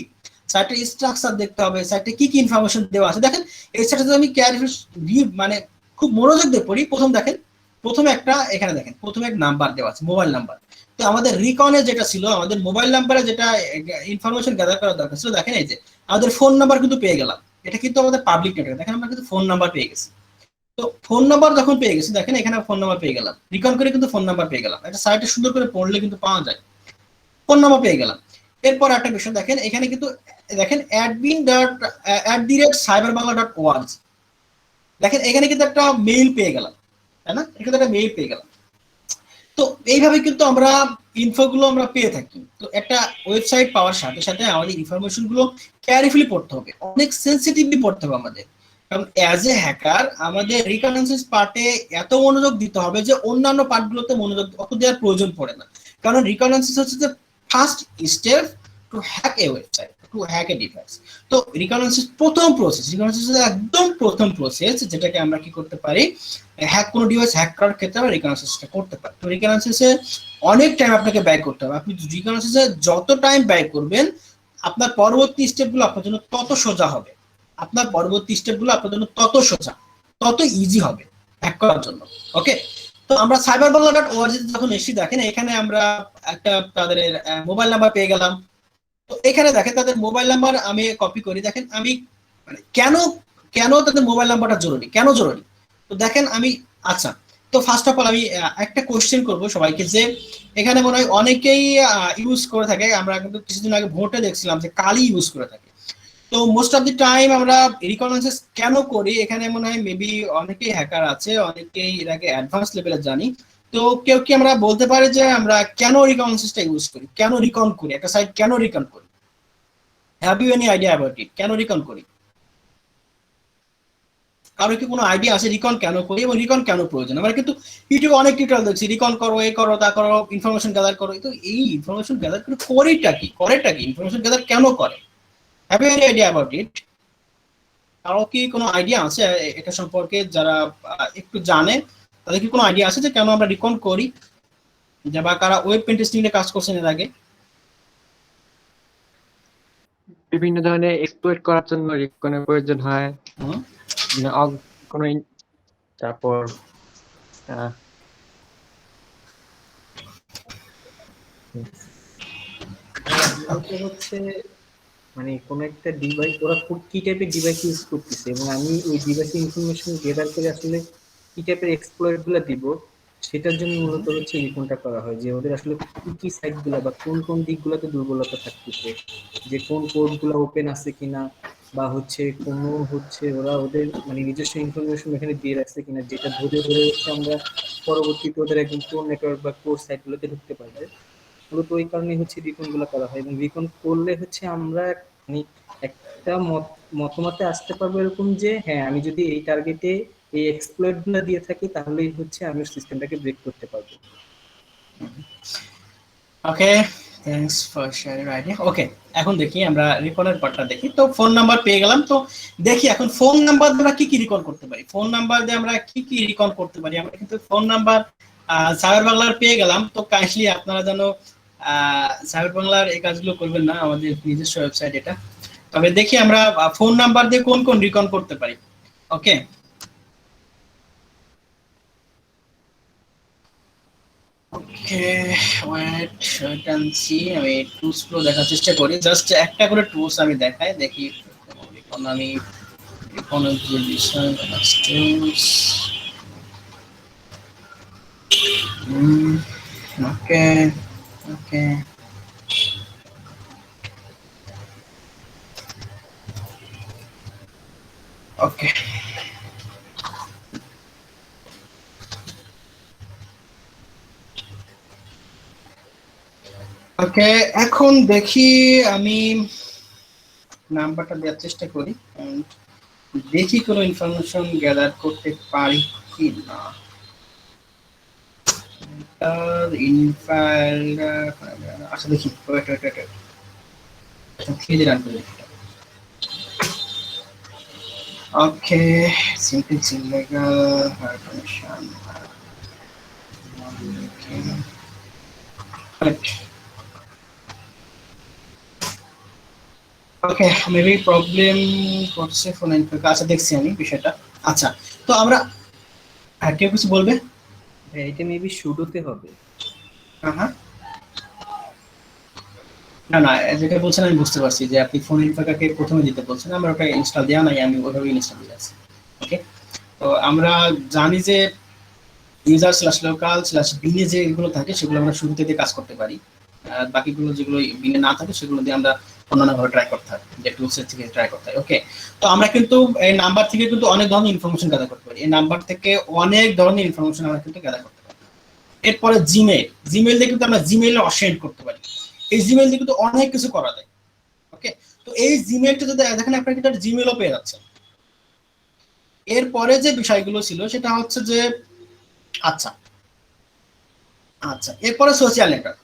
সাইটের স্ট্রাকচার দেখতে হবে, সাইটে কি কি ইনফরমেশন দেওয়া আছে। দেখেন এই সাইটে আমি কেয়ারফুলি মানে খুব মনোযোগ দিয়ে পড়ি, প্রথম দেখেন, প্রথমে একটা এখানে দেখেন, প্রথমে এক নাম্বার দেওয়া আছে, মোবাইল নাম্বার। তো আমাদের রিকনে যেটা ছিল, আমাদের মোবাইল নাম্বারে যেটা ইনফরমেশন গ্যাদার করার দরকার ছিল, দেখেন এই যে আমাদের ফোন নাম্বার কিন্তু পেয়ে গেলাম, এটা কিন্তু আমাদের পাবলিক নেটওয়ার্ক, দেখেন আমরা কিন্তু ফোন নাম্বার পেয়ে গেছি। তো ফোন নাম্বার যখন পেয়ে গেছি, দেখেন এখানে ফোন নাম্বার পেয়ে গেলাম, রিকন করে কিন্তু ফোন নাম্বার পেয়ে গেলাম, একটা সাইটে সুন্দর করে পড়লে কিন্তু পাওয়া যায়, ফোন নাম্বার পেয়ে গেলাম। এরপর একটা বিষয় দেখেন, এখানে কিন্তু দেখেন admin.cyberbangla.org, দেখেন এখানে কিন্তু একটা মেইল পেয়ে গেলাম, তাই না, এখানে একটা মেইল পেয়ে গেলাম। তো এইভাবে কিন্তু আমরা ইনফোগুলো আমরা পেয়ে থাকি। তো একটা ওয়েবসাইট পাওয়ার সাথে সাথে আমাদের ইনফরমেশন গুলো কেয়ারফুলি পড়তে হবে, অনেক সেন্সিটিভলি পড়তে হবে আমাদের। কারণ অ্যাজ এ হ্যাকার আমাদের রিকগনাইসেন্স পার্টে এত মনোযোগ দিতে হবে যে অন্যান্য পার্টগুলোতে মনোযোগ অত দেওয়ার প্রয়োজন পড়ে না। কারণ রিকগনাইসেন্স হচ্ছে যে first step to hack a website, to hack a device. তো রিকগনাইসেন্স প্রথম প্রসেস, রিকগনাইসেন্স একদম প্রথম প্রসেস যেটাকে আমরা কি করতে পারি, হ্যাক কোনো ডিভাইস হ্যাক করার ক্ষেত্রে আমরা রিকগনাইসেন্সটা করতে পারি। তো রিকগনাইসেন্সে অনেক টাইম আপনাকে ব্যয় করতে হবে। আপনি রিকগনাইসেন্সে যত টাইম ব্যয় করবেন আপনার পরবর্তী স্টেপগুলো আপনার জন্য তত সোজা হবে, আপনার পরবর্তী স্টেপগুলো আপনার জন্য তত সোজা, তত ইজি হবে হ্যাক করার জন্য। ওকে, তো আমরা cyberbaংলা.org যখন এসি দেখেন এখানে আমরা একটা তাদের মোবাইল নাম্বার পেয়ে গেলাম। তো এখানে দেখেন তাদের মোবাইল নাম্বার আমি কপি করি। দেখেন আমি মানে কেন কেন তাদের মোবাইল নাম্বারটা জরুরি, কেন জরুরি, তো দেখেন আমি আচ্ছা, তো ফার্স্ট অফ অল আমি একটা কোশ্চেন করব সবাইকে যে এখানে মনে হয় অনেকেই ইউজ করে থাকে, আমরা কিন্তু কিছুদিন আগে ভোটে দেখছিলাম যে কালি ইউজ করে থাকে। তো মোস্ট অফ দি টাইম আমরা রিকগনাইসেন্স কেন করি, এখানে মনে হয় মেবি অনেকেই হ্যাকার আছে, অনেকেই এটাকে অ্যাডভান্স লেভেলে জানি। তো কেউ কি আমরা বলতে পারি যে আমরা কেন রিকগনাইসেন্সটা ইউজ করি, কেন রিকন করি, একটা সাইট কেন রিকন করি? Have you any idea about it, কেন রিকন করি? কারো কি কোনো আইডিয়া আছে রিকন কেন করি এবং রিকন কেন প্রয়োজন? আমরা কিন্তু ইউটিউবে অনেক টিউটোরিয়াল দেখছি, রিকন করো, এই করো, তা করো, ইনফরমেশন গ্যাদার করো। তো এই ইনফরমেশন গ্যাদার করে করেটা কি, করেটা কি, ইনফরমেশন গ্যাদার কেন করে? Have you any idea about it? কারো কি কোনো আইডিয়া আছে এটা সম্পর্কে? যারা একটু জানে তাদের কি কোনো আইডিয়া আছে যে কেন আমরা রিকন করি, যে বা কারা ওয়েব পেন টেস্টিং এ কাজ করছেন এর আগে? বিভিন্ন ধরনের এক্সপ্লয়েট করার জন্য রিকনের প্রয়োজন হয়। কোনো তারপর হচ্ছে মানে কোন একটা ডিভাইস, ওরা কি টাইপের ডিভাইস ইউজ করতেছে এবং আমি ওই ডিভাইসের ইনফরমেশন গেদার করে আসলে কি টাইপের এক্সপ্লয়েট গুলা দিব, সেটার জন্য মূলত হচ্ছে রিকনটা করা হয়। যে ওদের আসলে কি কি সাইট গুলা বা কোন কোন দিকগুলোতে দুর্বলতা থাকতেছে, যে কোন কোড গুলা ওপেন আছে কিনা, বা হচ্ছে কোনো হচ্ছে ওরা ওদের মানে নিজস্ব ইনফরমেশন এখানে দিয়ে রাখছে কিনা, যেটা ধরে ধরে হচ্ছে আমরা পরবর্তীতে ওদের একদম কোর নেটওয়ার্ক বা কোর সাইট গুলোতে ঢুকতে পারবে। মূলত ওই কারণে হচ্ছে রিকন গুলো করা হয়। এবং রিকন করলে হচ্ছে আমরা মানে একটা মতামতে আসতে পারবো এরকম যে হ্যাঁ, আমি যদি এই টার্গেটে এই এক্সপ্লয়েট গুলো দিয়ে থাকি তাহলেই হচ্ছে আমি সিস্টেমটাকে ব্রেক করতে পারবো। ওকে, থ্যাঙ্কস ফর শেয়ারিং আইডিয়া। ওকে, এখন দেখি আমরা রিকনের পার্টটা দেখি। তো ফোন নাম্বার পেয়ে গেলাম, তো দেখি এখন ফোন নাম্বার দিয়ে আমরা কি কি রিকন করতে পারি। ফোন নাম্বার দিয়ে আমরা কি কি রিকন করতে পারি? আমরা কিন্তু ফোন নাম্বার সাইবার বাংলার পেয়ে গেলাম। তো কাইন্ডলি আপনারা যেন সাইবার বাংলার এই কাজগুলো করবেন না, আমাদের নিজস্ব ওয়েবসাইট এটা। তবে দেখি আমরা ফোন নাম্বার দিয়ে কোন কোন রিকন করতে পারি। ওকে, ওয়েট এন্ড সি। আমি টুলস গুলো দেখার চেষ্টা করি, জাস্ট একটা করে টুলস আমি দেখাই, দেখি আমি ইকোনমিক বিষয় টুলস। ওকে ওকে ওকে ওকে, এখন দেখি আমি নাম্বারটা দেওয়ার চেষ্টা করি, দেখি কোনো ইনফরমেশন গ্যাদার করতে পারি কি না। আচ্ছা দেখি, ওকে, সিম্পল ইলেগাল পারমিশন। ওকে, মেবি প্রবলেম করছে ফোন ইনফো। আচ্ছা দেখছি আমি বিষয়টা। আচ্ছা, তো আমরা কেউ কিছু বলবে? এটা মেবি শুরুতে হবে। হ্যাঁ, না না, যেটা বলছেন আমি বুঝতে পারছি যে আপনি ফোন ইনফোটাকে প্রথমে দিতে বলছেন। আমরা ওটা ইনস্টল দেওয়া নাই, আমি ওইভাবে ইনস্টল দিয়ে আছি। ওকে, তো আমরা জানি যে ইউজার স্ল্যাশ লোকাল স্ল্যাশ বিনে যেগুলো থাকে সেগুলো আমরা শুরুতে দিয়ে কাজ করতে পারি। বাকিগুলো যেগুলো বিনে না থাকে সেগুলো দিয়ে আমরা অন্যান্যভাবে ট্রাই করতে হয়, যে টুলসের থেকে ট্রাই করতে হয়। ওকে, তো আমরা কিন্তু এই নাম্বার থেকে কিন্তু অনেক ধরনের ইনফরমেশন গ্যাদার করতে পারি। এই নাম্বার থেকে অনেক ধরনের ইনফরমেশন আমরা কিন্তু গ্যাদার করতে পারি। এরপরে জিমেইল দিয়ে কিন্তু আমরা জিমেইলে অসেন্ড করতে পারি। এই জিমেইল দিয়ে কিন্তু অনেক কিছু করা যায়। ওকে, তো এই জিমেইলটা যদি দেখেন আপনার কিন্তু জিমেইলও পেয়ে যাচ্ছেন। এরপরে যে বিষয়গুলো ছিল সেটা হচ্ছে যে আচ্ছা আচ্ছা এরপরে সোশ্যাল নেটওয়ার্ক।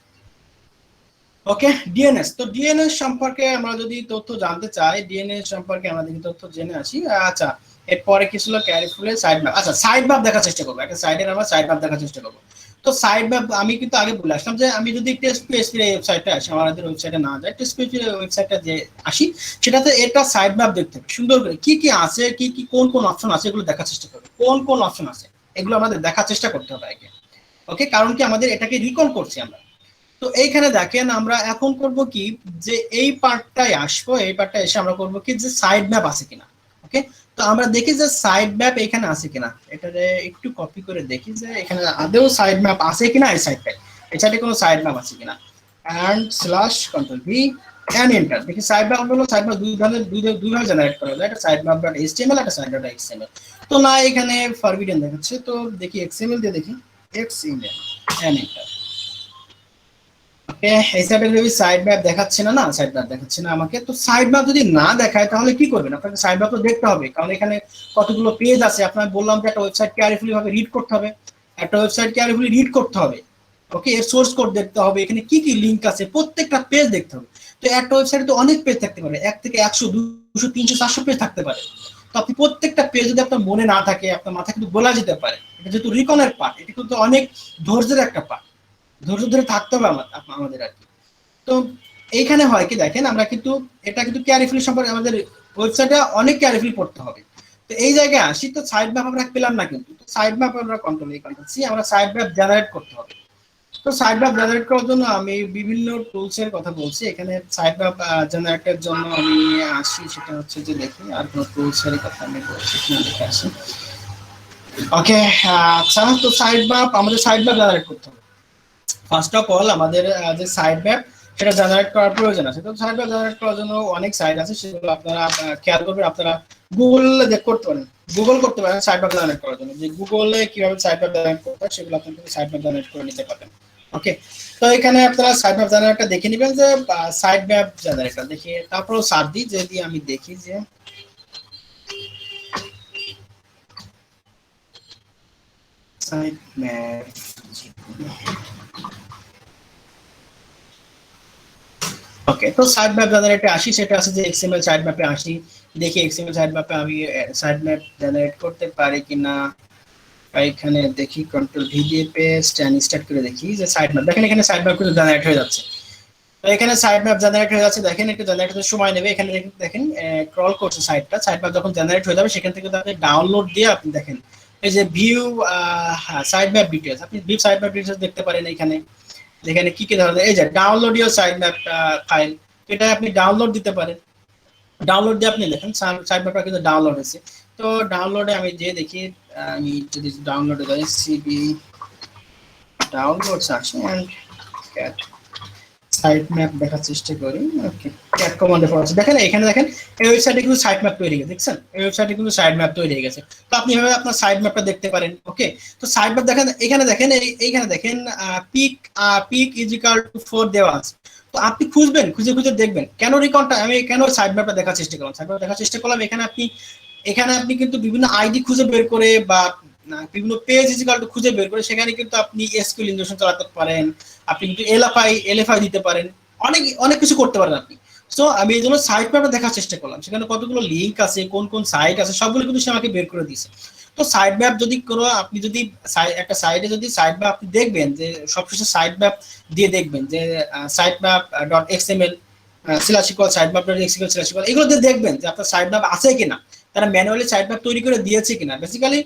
ওকে, ডিএনএস। তো ডিএনএস সম্পর্কে আমরা যদি তথ্য জানতে চাই, ডিএনএস সম্পর্কে আমরা যদি তথ্য জেনে আসি। আচ্ছা, এরপরে কি ছিল? ক্যারিফুলের সাইড ম্যাপ। আচ্ছা, সাইড ম্যাপ দেখার চেষ্টা করবো, একটা সাইডের আমরা সাইড ম্যাপ দেখার চেষ্টা করবো। তো সাইড ম্যাপ আমি কিন্তু আগে বলে আসলাম যে আমি যদি টেস্ট পিএইচপি এর ওয়েবসাইটে আসি, আমাদের ওয়েবসাইটে না যায়, টেস্ট পিএইচপি এর ওয়েবসাইটে যে আসি, সেটাতে এটা সাইড ম্যাপ দেখতে হবে সুন্দর করে, কি কি আছে, কি কি কোন কোন অপশন আছে, এগুলো দেখার চেষ্টা করবে। কোন কোন অপশন আছে এগুলো আমাদের দেখার চেষ্টা করতে হবে আগে। ওকে, কারণ কি আমাদের এটাকে রিকল করছি আমরা। তো এইখানে দেখেন আমরা এখন করব কি, যে এই পার্টটায় আসবো, এই পার্টটা এসে আমরা করব কি, যে সাইড ম্যাপ আছে কিনা। ওকে, তো আমরা দেখি যে সাইড ম্যাপ এখানে আছে কিনা, এটাতে একটু কপি করে দেখি যে এখানে আদৌ সাইড ম্যাপ আছে কিনা। এই সাইডটায়, এই সাইডে কোনো সাইড ম্যাপ আছে কিনা, and slash control V and enter. দেখি সাইড ম্যাপ হলো, সাইড ম্যাপ দুই ভাবে জেনারেট করা যায়, একটা সাইড ম্যাপ ডট এইচটিএমএল, একটা সাইড ডট এক্সএমএল। তো না, এখানে ফরবিডেন দেখাচ্ছে, তো দেখি এক্সএমএল দিয়ে দেখি, এক্সএমএল এন্ড এন্টার। এই সাইডে যদি সাইড ম্যাপ দেখাচ্ছে না, না সাইড ম্যাপ দেখাচ্ছে না আমাকে। তো সাইড ম্যাপ যদি না দেখায় তাহলে কি করবেন? আপনাকে সাইড ম্যাপ তো দেখতে হবে, কারণ এখানে কতগুলো পেজ আছে। আপনার বললাম যে একটা ওয়েবসাইট কেয়ারফুলি ভাবে রিড করতে হবে, একটা ওয়েবসাইট কেয়ারফুলি রিড করতে হবে। ওকে, এর সোর্স কোড দেখতে হবে, এখানে কি কি লিংক আছে, প্রত্যেকটা পেজ দেখতে হবে। তো একটা ওয়েবসাইটে তো অনেক পেজ থাকতে পারে, 1 থেকে 100, 200, 300, 400 পেজ থাকতে পারে। তো আপনি প্রত্যেকটা পেজ যদি আপনার মনে না থাকে, আপনার মাথা কিন্তু গোলা যেতে পারে। এটা যেহেতু রিকনের পার্ট, এটা কিন্তু অনেক ধৈর্যের একটা পার্ট, ধৈর্য ধরে থাকতে হবে আমাদের আর কি। তো এইখানে হয় কি, দেখেন আমরা কিন্তু এটা কিন্তু কেয়ারফুলি সম্পর্কে আমাদের ওয়েবসাইটে অনেক কেয়ারফুলি পড়তে হবে। তো এই জায়গায় আসি, তো সাইড ম্যাপ আমরা পেলাম না, কিন্তু সাইড ম্যাপ আমরা কন্ট্রোল সি, আমরা সাইড ম্যাপ জেনারেট করতে হবে। তো সাইড ম্যাপ জেনারেট করার জন্য আমি বিভিন্ন টুলস এর কথা বলছি। এখানে সাইড ম্যাপ জেনারেটের জন্য আমি আসি, সেটা হচ্ছে যে দেখি আর কোন টুলস এর কথা আমি বলছি কিনা দেখে আসি। ওকে, আচ্ছা, তো সাইড ম্যাপ, আমাদের সাইড ম্যাপ জেনারেট করতে হবে। ফার্স্ট অফ অল আমাদের যে সাইড ম্যাপ সেটা জেনারেট করার প্রয়োজন আছে। তো সাইড ম্যাপ জেনারেট করার জন্য অনেক সাইট আছে, সেগুলো আপনারা খেয়াল করবেন। আপনারা গুগল করতে পারেন, গুগল করতে পারেন সাইড ম্যাপ জেনারেট করার জন্য, যে গুগলে কিভাবে সাইড ম্যাপ জেনারেট করতে হয় সেগুলো আপনারা সাইড ম্যাপ জেনারেট করে নিতে পারবেন। ওকে, তো এখানে আপনারা সাইড ম্যাপ জেনারেটটা দেখে নেবেন, যে সাইড ম্যাপ জেনারেটর দেখে তারপর সার্চ দিই, যদি আমি দেখি যে সাইড ম্যাপ। ওকে, তো সাইড ম্যাপ জেনারেটে আসি, সেটা আছে যে এক্সএমএল সাইড ম্যাপে আসি, দেখি এক্সএমএল সাইড ম্যাপে আমি সাইড ম্যাপ জেনারেট করতে পারি কিনা। এখানে দেখি কন্ট্রোল ভি দিয়ে পেস্ট এন্ড স্টার্ট করে দেখি যে সাইড ম্যাপ, দেখেন এখানে সাইড ম্যাপ কিন্তু জেনারেট হয়ে যাচ্ছে। তো এখানে সাইড ম্যাপ জেনারেট হয়ে যাচ্ছে, দেখেন একটু জেনারেট হতে সময় নেবে। এখানে দেখেন ক্রল করছে সাইটটা, সাইড ম্যাপ যখন জেনারেট হয়ে যাবে সেখান থেকে আপনি ডাউনলোড দিয়ে আপনি দেখেন এই যে ভিউ সাইড ম্যাপ ডিটেইলস, আপনি ভিউ সাইড ম্যাপ ডিটেইলস দেখতে পারেন। এখানে কি কি ধরনের, এই যে download your side map file, এটা আপনি ডাউনলোড দিতে পারেন। ডাউনলোড দিয়ে আপনি দেখেন সাইড ম্যাপটা কিন্তু ডাউনলোড হয়েছে। তো ডাউনলোডে আমি যে দেখি, আমি যদি ডাউনলোডে যাই, সিবি ডাউনলোডস আসে এন্ড ক্যাট সাইড ম্যাপ দেখার চেষ্টা করি। ওকে, ক্যাট কমান্ডে পড়ছে, দেখেন এখানে দেখেন এই ওয়েবসাইটে কিন্তু সাইড ম্যাপ তৈরি হয়ে গেছে, দেখছেন এই ওয়েবসাইটে কিন্তু সাইড ম্যাপ তৈরি হয়ে গেছে। তো আপনি এভাবে আপনার সাইড ম্যাপটা দেখতে পারেন। ওকে, তো সাইড ম্যাপ দেখেন, এখানে দেখেন এইখানে দেখেন পিক ইজ ইকুয়াল টু 4 দেওয়া আছে। তো আপনি খুঁজবেন, খুঁজে খুঁজে দেখবেন কেন রিকনটা, আমি কেন সাইড ম্যাপটা দেখার চেষ্টা করলাম, সাইড ম্যাপ দেখার চেষ্টা করলাম। এখানে আপনি কিন্তু বিভিন্ন আইডি খুঁজে বের করে বা বিভিন্ন পেজ ইজিক্যাল টু খুঁজে বের করে সেখানে কিন্তু আপনি এসকিউএল ইনজেকশন চালাতে পারেন, আপনি কিন্তু এলএফআই দিতে পারেন, অনেক কিছু করতে পারেন আপনি। সো আমি এই জন্য সাইট ম্যাপটা দেখার চেষ্টা করলাম, সেখানে কতগুলো লিঙ্ক আছে, কোন কোন সাইট আছে সবগুলো কিন্তু সে আমাকে বের করে দিয়েছে। তো সাইট ম্যাপ যদি কোনো আপনি যদি একটা সাইটে যদি সাইট ম্যাপ আপনি দেখবেন, যে সবশেষে সাইট ম্যাপ দিয়ে দেখবেন যে site map dot XML /equal site map dot XML /equal, এগুলো দিয়ে দেখবেন যে আপনার সাইট ম্যাপ আছে কিনা, তারা ম্যানুয়ালি সাইট ম্যাপ তৈরি করে দিয়েছে কিনা। বেসিক্যালি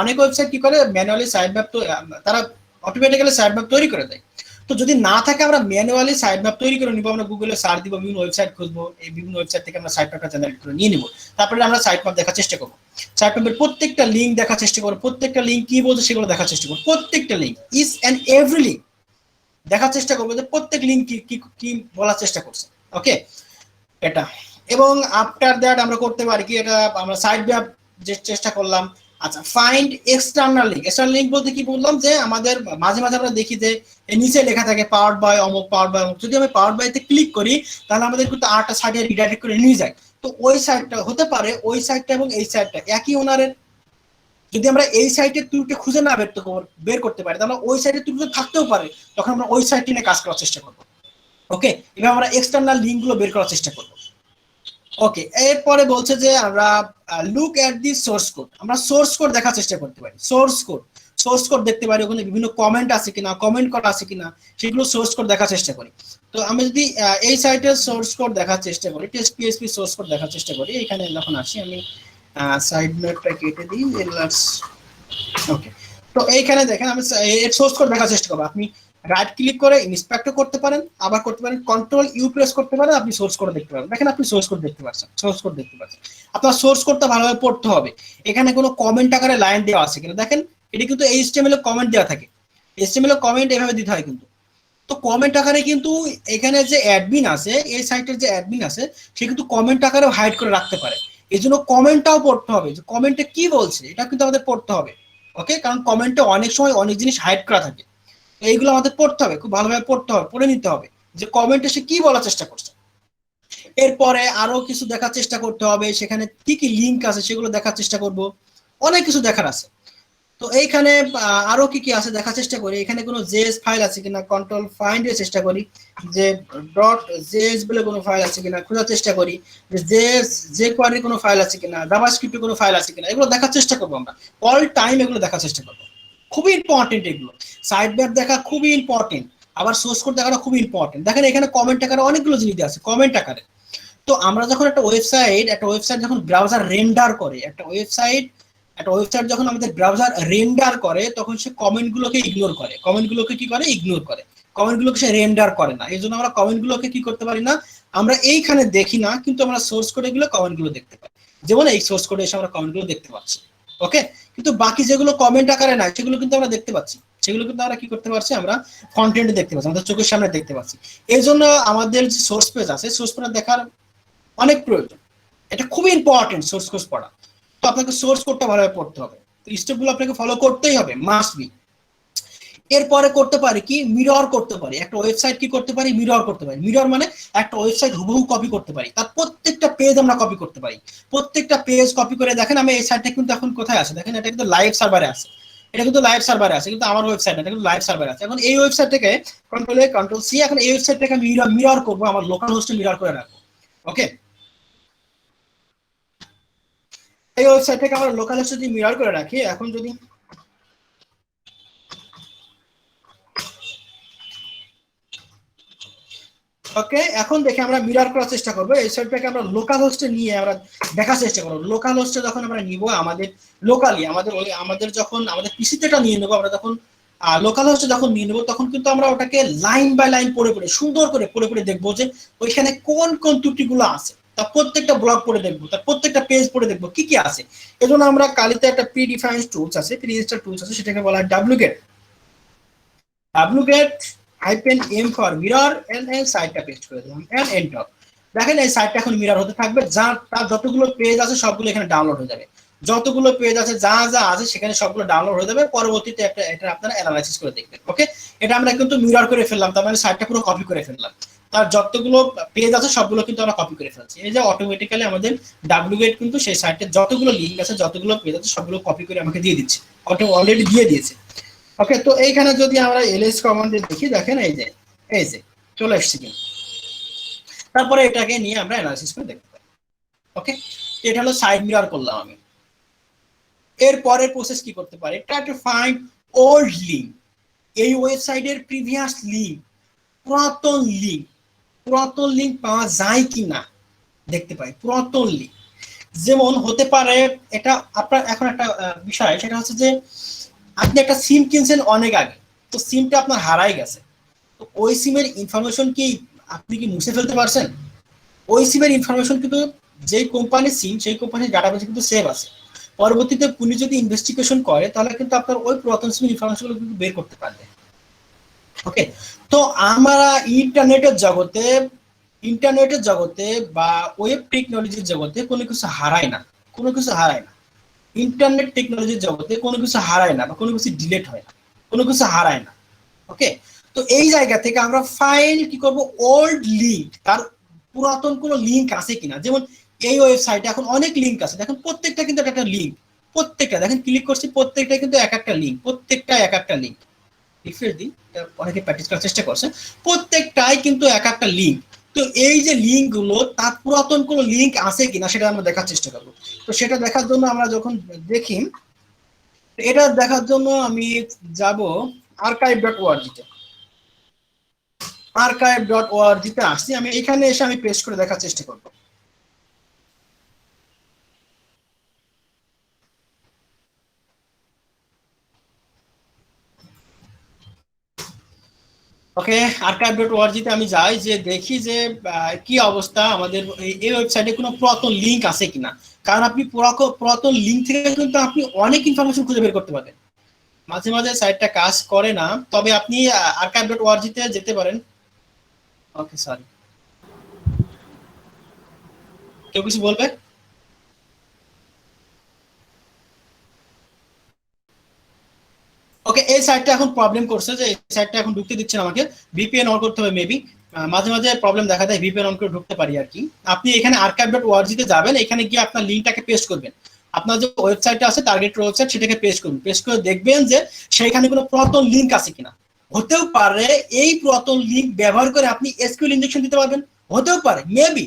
অনেক ওয়েবসাইট কি করে, ম্যানুয়ালি সাইট ম্যাপ তো তারা অটোমেটিক্যালি সাইট ম্যাপ তৈরি করে দেয়। তো যদি না থাকে আমরা ম্যানুয়ালি সাইট ম্যাপ তৈরি করে নিব, আমরা গুগলে সার্চ দিব, বিভিন্ন ওয়েবসাইট খুঁজবো, এই বিভিন্ন ওয়েবসাইট থেকে আমরা সাইট ম্যাপটা জেনারেট করে নিয়ে নিব। তারপরে আমরা সাইট ম্যাপ দেখার চেষ্টা করবো, সাইট ম্যাপের প্রত্যেকটা লিঙ্ক দেখার চেষ্টা করবো, প্রত্যেকটা লিঙ্ক কি বলছে সেগুলো দেখার চেষ্টা করবো, প্রত্যেকটা link is and every link দেখার চেষ্টা করবো, যে প্রত্যেক লিঙ্ক কি বলার চেষ্টা করছে। ওকে, এটা এবং আফটার দ্যাট আমরা করতে পারি কি, এটা আমরা সাইট ম্যাপ যে চেষ্টা করলাম। আচ্ছা, find external link. External link বলতে কি বললাম, যে আমাদের মাঝে মাঝে আমরা দেখি যে নিচে লেখা থাকে পাওয়ার্ড বাই অমুক, পাওয়ার্ড বাই অমুক। যদি আমি পাওয়ার্ড বাইতে ক্লিক করি তাহলে আমাদের কিন্তু আরেকটা সাইটে রিডাইরেক্ট করে নিয়ে যায়। তো ওই সাইটটা হতে পারে, ওই সাইটটা এবং এই সাইটটা একই ওনারের, যদি আমরা এই সাইটের ত্রুটি খুঁজে না বের করতে পারি, তাহলে ওই সাইটের ত্রুটি থাকতেও পারে, তখন আমরা ওই সাইটটি নিয়ে কাজ করার চেষ্টা করবো। ওকে, এবার আমরা এক্সটার্নাল লিঙ্ক গুলো বের করার চেষ্টা করবো। ওকে, এরপরে বলছে যে আমরা look at the source code, আমরা সোর্স কোড দেখার চেষ্টা করতে পারি। সোর্স কোড দেখতে পারি, ওখানে বিভিন্ন কমেন্ট আছে কিনা, কমেন্ট করা আছে কিনা, সেগুলো সোর্স কোড দেখার চেষ্টা করি। তো আমি যদি এই সাইটের সোর্স কোড দেখার চেষ্টা করি, টেস্ট পিএইচপি সোর্স কোড দেখার চেষ্টা করি, এখানে যখন আসি আমি সাইড নোটটা কেটে দিই। ওকে, তো এইখানে দেখেন আমি এর সোর্স কোড দেখার চেষ্টা করবো। আপনি রাইট ক্লিক করে ইন্সপেক্ট করতে পারেন, আবার করতে পারেন কন্ট্রোল ইউ প্রেস করতে পারেন, আপনি সোর্স কোড দেখতে পারেন। দেখেন আপনি সোর্স কোড দেখতে পাচ্ছেন, আপনার সোর্স কোডটা ভালোভাবে পড়তে হবে। এখানে কোনো কমেন্ট আকারে লাইন দেওয়া আছে কিনা দেখেন, এটা কিন্তু এইচটিএমএল এ কমেন্ট দেওয়া থাকে, এইচটিএমএল এ কমেন্ট এভাবে দিতে হয় কিন্তু। তো কমেন্ট আকারে কিন্তু এখানে যে অ্যাডমিন আছে, এই সাইটের যে অ্যাডমিন আছে, সে কিন্তু কমেন্ট আকারে হাইড করে রাখতে পারে। এই জন্য কমেন্টটাও পড়তে হবে, যে কমেন্টে কি বলছে এটা কিন্তু আমাদের পড়তে হবে। ওকে, কারণ কমেন্টে অনেক সময় অনেক জিনিস হাইড করা থাকে, এইগুলো আমাদের পড়তে হবে, খুব ভালোভাবে পড়তে হবে, পড়ে নিতে হবে যে কমেন্টে সে কি বলার চেষ্টা করছে। এরপরে আরো কিছু দেখার চেষ্টা করতে হবে, সেখানে কি কি লিঙ্ক আছে সেগুলো দেখার চেষ্টা করব, অনেক কিছু দেখার আছে। তো এইখানে আরো কি কি আছে দেখার চেষ্টা করি। এখানে কোনো জেএস ফাইল আছে কিনা, কন্ট্রোল ফাইন্ড এর চেষ্টা করি, যে ডট জেএস বলে কোনো ফাইল আছে কিনা খোঁজার চেষ্টা করি, যে জেএস যে কোয়ারি কোনো ফাইল আছে কিনা, জাভাস্ক্রিপ্টে কোনো ফাইল আছে কিনা, এগুলো দেখার চেষ্টা করবো আমরা অল টাইম, এগুলো দেখার চেষ্টা করবো। খুবই ইম্পর্টেন্ট এগুলো, সাইড ম্যাপ দেখা খুবই ইম্পর্টেন্ট, আবার সোর্স কোড দেখাটা খুবই ইম্পর্টেন্ট। দেখেন এখানে কমেন্ট আকারে অনেকগুলো জিনিস আছে, কমেন্ট আকারে। তো আমরা যখন একটা ওয়েবসাইট যখন ব্রাউজার রেন্ডার করে, একটা ওয়েবসাইট যখন আমাদের ব্রাউজার রেন্ডার করে, তখন সে কমেন্টগুলোকে ইগনোর করে, কমেন্টগুলোকে সে রেন্ডার করে না। এই জন্য আমরা কমেন্টগুলোকে কি করতে পারি না, আমরা এইখানে দেখি না, কিন্তু আমরা সোর্স কোডে গেলে কমেন্টগুলো দেখতে পাই। যেমন এই সোর্স কোডে এসে আমরা কমেন্টগুলো দেখতে পাচ্ছি। ওকে, কিন্তু বাকি যেগুলো কমেন্ট আকারে নাই সেগুলো কিন্তু আমরা দেখতে পাচ্ছি, সেগুলো কিন্তু আমরা কি করতে পারছি, আমরা কন্টেন্টে দেখতে পাচ্ছি, আমাদের চোখের সামনে দেখতে পাচ্ছি। এই জন্য আমাদের যে সোর্স পেজ আছে, সোর্স পেজ দেখার অনেক প্রয়োজন, এটা খুবই ইম্পর্টেন্ট সোর্স কোড পড়া। তো আপনাকে সোর্স কোডটা ভালোভাবে পড়তে হবে, তো স্টেপগুলো আপনাকে ফলো করতেই হবে, মাস্ট বি। এরপরে করতে পারি কি, মিরর করতে পারি। একটা ওয়েবসাইট কি করতে পারি, মিরর করতে পারি। মিরর মানে একটা ওয়েবসাইট হুবহু কপি করতে পারি, তার প্রত্যেকটা পেজ আমরা কপি করতে পারি। প্রত্যেকটা পেজ কপি করে দেখেন, আমি এই সাইটটা কিন্তু এখন কোথায় আছে দেখেন, এটা কিন্তু লাইভ সার্ভারে আছে, কিন্তু আমার ওয়েবসাইট না, এটা কিন্তু লাইভ সার্ভারে আছে। এখন এই ওয়েবসাইটটাকে কন্ট্রোল সি, এখন এই ওয়েবসাইটটাকে মিরর করবো, আমার লোকাল হোস্টে মিরর করে রাখবো। ওকে, এই ওয়েবসাইটটাকে আমরা লোকাল হোস্টে যদি মিরর করে রাখি, এখন যদি ওকে, এখন দেখে আমরা মিরর করার চেষ্টা করবো। এই সাইটটাকে আমরা লোকাল হোস্টে নিয়ে আমরা দেখার চেষ্টা করবো। লোকাল হোস্টে যখন আমরা নিব, আমাদের লোকালি আমাদের যখন আমাদের পিসিতে এটা নিয়ে নেবো, আমরা যখন লোকাল হোস্টে যখন নিয়ে নেবো, তখন কিন্তু আমরা ওটাকে লাইন বাই লাইন পড়ে সুন্দর করে পড়ে দেখবো যে ওইখানে কোন কোন ত্রুটিগুলো আছে, তার প্রত্যেকটা ব্লগ পড়ে দেখবো, তার প্রত্যেকটা পেজ পড়ে দেখবো কি কি আছে। এজন্য আমরা কালিতে একটা প্রি ডিফাইন্ড টুলস আছে, সেটাকে বলা হয় wget -m for mirror, and সাইটটা পেস্ট করে দিলাম, এন্ড এন্টার। দেখেন এই সাইটটা এখন মিরর হতে থাকবে, তার যতগুলো পেজ আছে সবগুলো এখানে ডাউনলোড হয়ে যাবে, যতগুলো পেজ আছে যা আছে সেখানে সবগুলো ডাউনলোড হয়ে যাবে। পরবর্তীতে এটা আপনারা অ্যানালাইসিস করে দেখবেন। ওকে, এটা আমরা কিন্তু মিরর করে ফেললাম, তার মানে সাইটটা পুরো কপি করে ফেললাম, তার যতগুলো পেজ আছে সবগুলো কিন্তু আমরা কপি করে ফেলছি। এই যে অটোমেটিক্যালি আমাদের wget কিন্তু সেই সাইটের যতগুলো লিঙ্ক আছে, যতগুলো পেজ আছে সবগুলো কপি করে আমাকে দিয়ে দিচ্ছে, অলরেডি দিয়ে দিয়েছে। ওকে, তো এইখানে যদি আমরা ls কমান্ডে দেখি, দেখেন এই যে চলে আসছে কিন্তু। তারপরে এটাকে নিয়ে আমরা অ্যানালাইসিস করে দেখতে পারি। ওকে, এটা হলো সাইড মিরর করলাম আমি। এর পরের প্রসেস কি করতে পারি, try to find old link, এই ওয়েবসাইটের প্রিভিয়াস লিঙ্ক, পুরাতন লিঙ্ক পাওয়া যায় কিনা দেখতে পাই, পুরাতন লিঙ্ক। যেমন হতে পারে, এটা আপনার এখন একটা বিষয়, সেটা হচ্ছে যে আপনি একটা সিম কিনছেন অনেক আগে, তো সিমটা আপনার হারাই গেছে, তো ওই সিমের ইনফরমেশন কি আপনি কি মুছে ফেলতে পারছেন? ওই সিমের ইনফরমেশন কিন্তু যেই কোম্পানির সিম, সেই কোম্পানির ডাটাবেসে কিন্তু সেভ আছে। পরবর্তীতে পুলিশ যদি ইনভেস্টিগেশন করে, তাহলে কিন্তু আপনার ওই পুরাতন সিমের ইনফরমেশনগুলো কিন্তু বের করতে পারবে। ওকে, তো আমরা ইন্টারনেটের জগতে বা ওয়েব টেকনোলজির জগতে কোনো কিছু হারায় না, ইন্টারনেট টেকনোলজির জগতে কোনো কিছু হারায় না, বা কোনো কিছু ডিলিট হয় না, কোনো কিছু হারায় না। ওকে, তো এই জায়গা থেকে আমরা ফাইল কি করব, ওল্ড লিঙ্ক, তার পুরাতন কোনো লিঙ্ক আছে কিনা। যেমন এই ওয়েবসাইটে এখন অনেক লিঙ্ক আছে, দেখুন প্রত্যেকটা কিন্তু একটা লিঙ্ক, প্রত্যেকটা দেখেন ক্লিক করছি, প্রত্যেকটা কিন্তু এক একটা লিঙ্ক, প্রত্যেকটা এক একটা লিঙ্ক। রিফ্রেশ দিই, অনেকে প্র্যাকটিস করার চেষ্টা করছে, প্রত্যেকটাই কিন্তু এক একটা লিঙ্ক। তো এই যে লিঙ্ক গুলো তার পুরাতন কোনো লিঙ্ক আছে কিনা সেটা আমরা দেখার চেষ্টা করবো। তো সেটা দেখার জন্য আমরা যখন দেখি, এটা দেখার জন্য আমি যাব archive.org তে। archive.org তে আসছি, আমি এখানে এসে আমি পেস্ট করে দেখার চেষ্টা করবো। ওকে, archive.org তে আমি যাই, যে দেখি যে কি অবস্থা আমাদের এই ওয়েবসাইটে কোনো পুরাতন লিঙ্ক আছে কিনা। কারণ আপনি পুরাতন লিঙ্ক থেকে কিন্তু আপনি অনেক ইনফরমেশন খুঁজে বের করতে পারবেন। মাঝে মাঝে সাইটটা কাজ করে না, তবে আপনি archive.org তে যেতে পারেন। ওকে সরি, কেউ কিছু বলবে? ওকে, এই সাইটটা এখন প্রবলেম করছে, যে এই সাইটটা এখন ঢুকতে দিচ্ছে না আমাকে, ভিপিএন অন করতে হবে মেবি। মাঝে মাঝে প্রবলেম দেখা দেয়, ভিপিএন অন করে ঢুকতে পারি আর কি। আপনি এখানে archive.org তে যাবেন, এখানে গিয়ে আপনার লিঙ্কটাকে পেস্ট করবেন, আপনার যে ওয়েবসাইটটা আছে টার্গেট ওয়েবসাইট সেটাকে পেস্ট করুন। পেস্ট করে দেখবেন যে সেইখানে কোনো পুরাতন লিঙ্ক আছে কিনা। হতেও পারে এই পুরাতন লিঙ্ক ব্যবহার করে আপনি এসকিউএল ইনজেকশন দিতে পারবেন, হতেও পারে মেবি,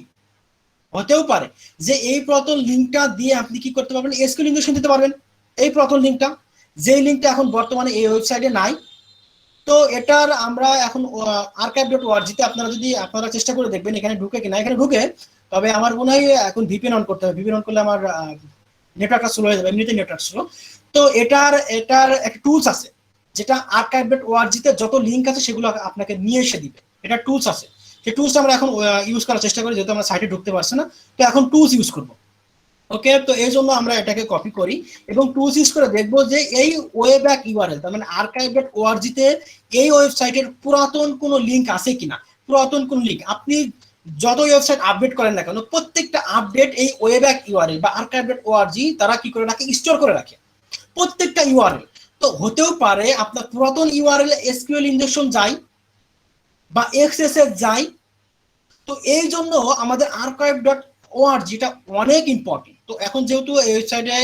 হতেও পারে যে এই পুরাতন লিঙ্কটা দিয়ে আপনি কি করতে পারবেন, এসকিউএল ইনজেকশন দিতে পারবেন। এই পুরাতন লিঙ্কটা, যে লিঙ্কটা এখন বর্তমানে এই ওয়েবসাইটে নাই, তো এটার আমরা এখন archive.org তে আপনারা চেষ্টা করে দেখবেন এখানে ঢুকে কিনা। এখানে ঢুকে, তবে আমার মনে হয় এখন ভিপিএন অন করতে হবে, ভিপিএন অন করলে আমার নেটওয়ার্কটা স্লো হয়ে যাবে, এমনিতে নেটওয়ার্ক স্লো। তো এটার একটা টুলস আছে, যেটা archive.org তে যত লিঙ্ক আছে সেগুলো আপনাকে নিয়ে এসে দিবে, এটা টুলস আছে। সেই টুলস আমরা এখন ইউজ করার চেষ্টা করি, যেহেতু আমরা সাইটে ঢুকতে পারছি না, তো এখন টুলস ইউজ করবো। ওকে, তো এই জন্য আমরা এটাকে কপি করি এবং টুলস ইউজ করে দেখবো যে এই ওয়েব্যাক ইউআরএল, তার মানে archive.org তে এই ওয়েবসাইটের পুরাতন কোনো লিঙ্ক আছে কিনা। পুরাতন কোন লিঙ্ক, আপনি যত ওয়েবসাইট আপডেট করেন না কেন, প্রত্যেকটা আপডেট এই ওয়েব্যাক ইউআরএল বা archive.org তারা কি করে রাখে, স্টোর করে রাখে প্রত্যেকটা ইউআরএল। তো হতেও পারে আপনার পুরাতন ইউআরএল এসকিউএল ইনজেকশন যায় বা এক্সএসএস যায়। তো এই জন্য আমাদের archive.org যেটা অনেক ইম্পর্টেন্ট। তো এখন যেহেতু এই ওয়েবসাইটে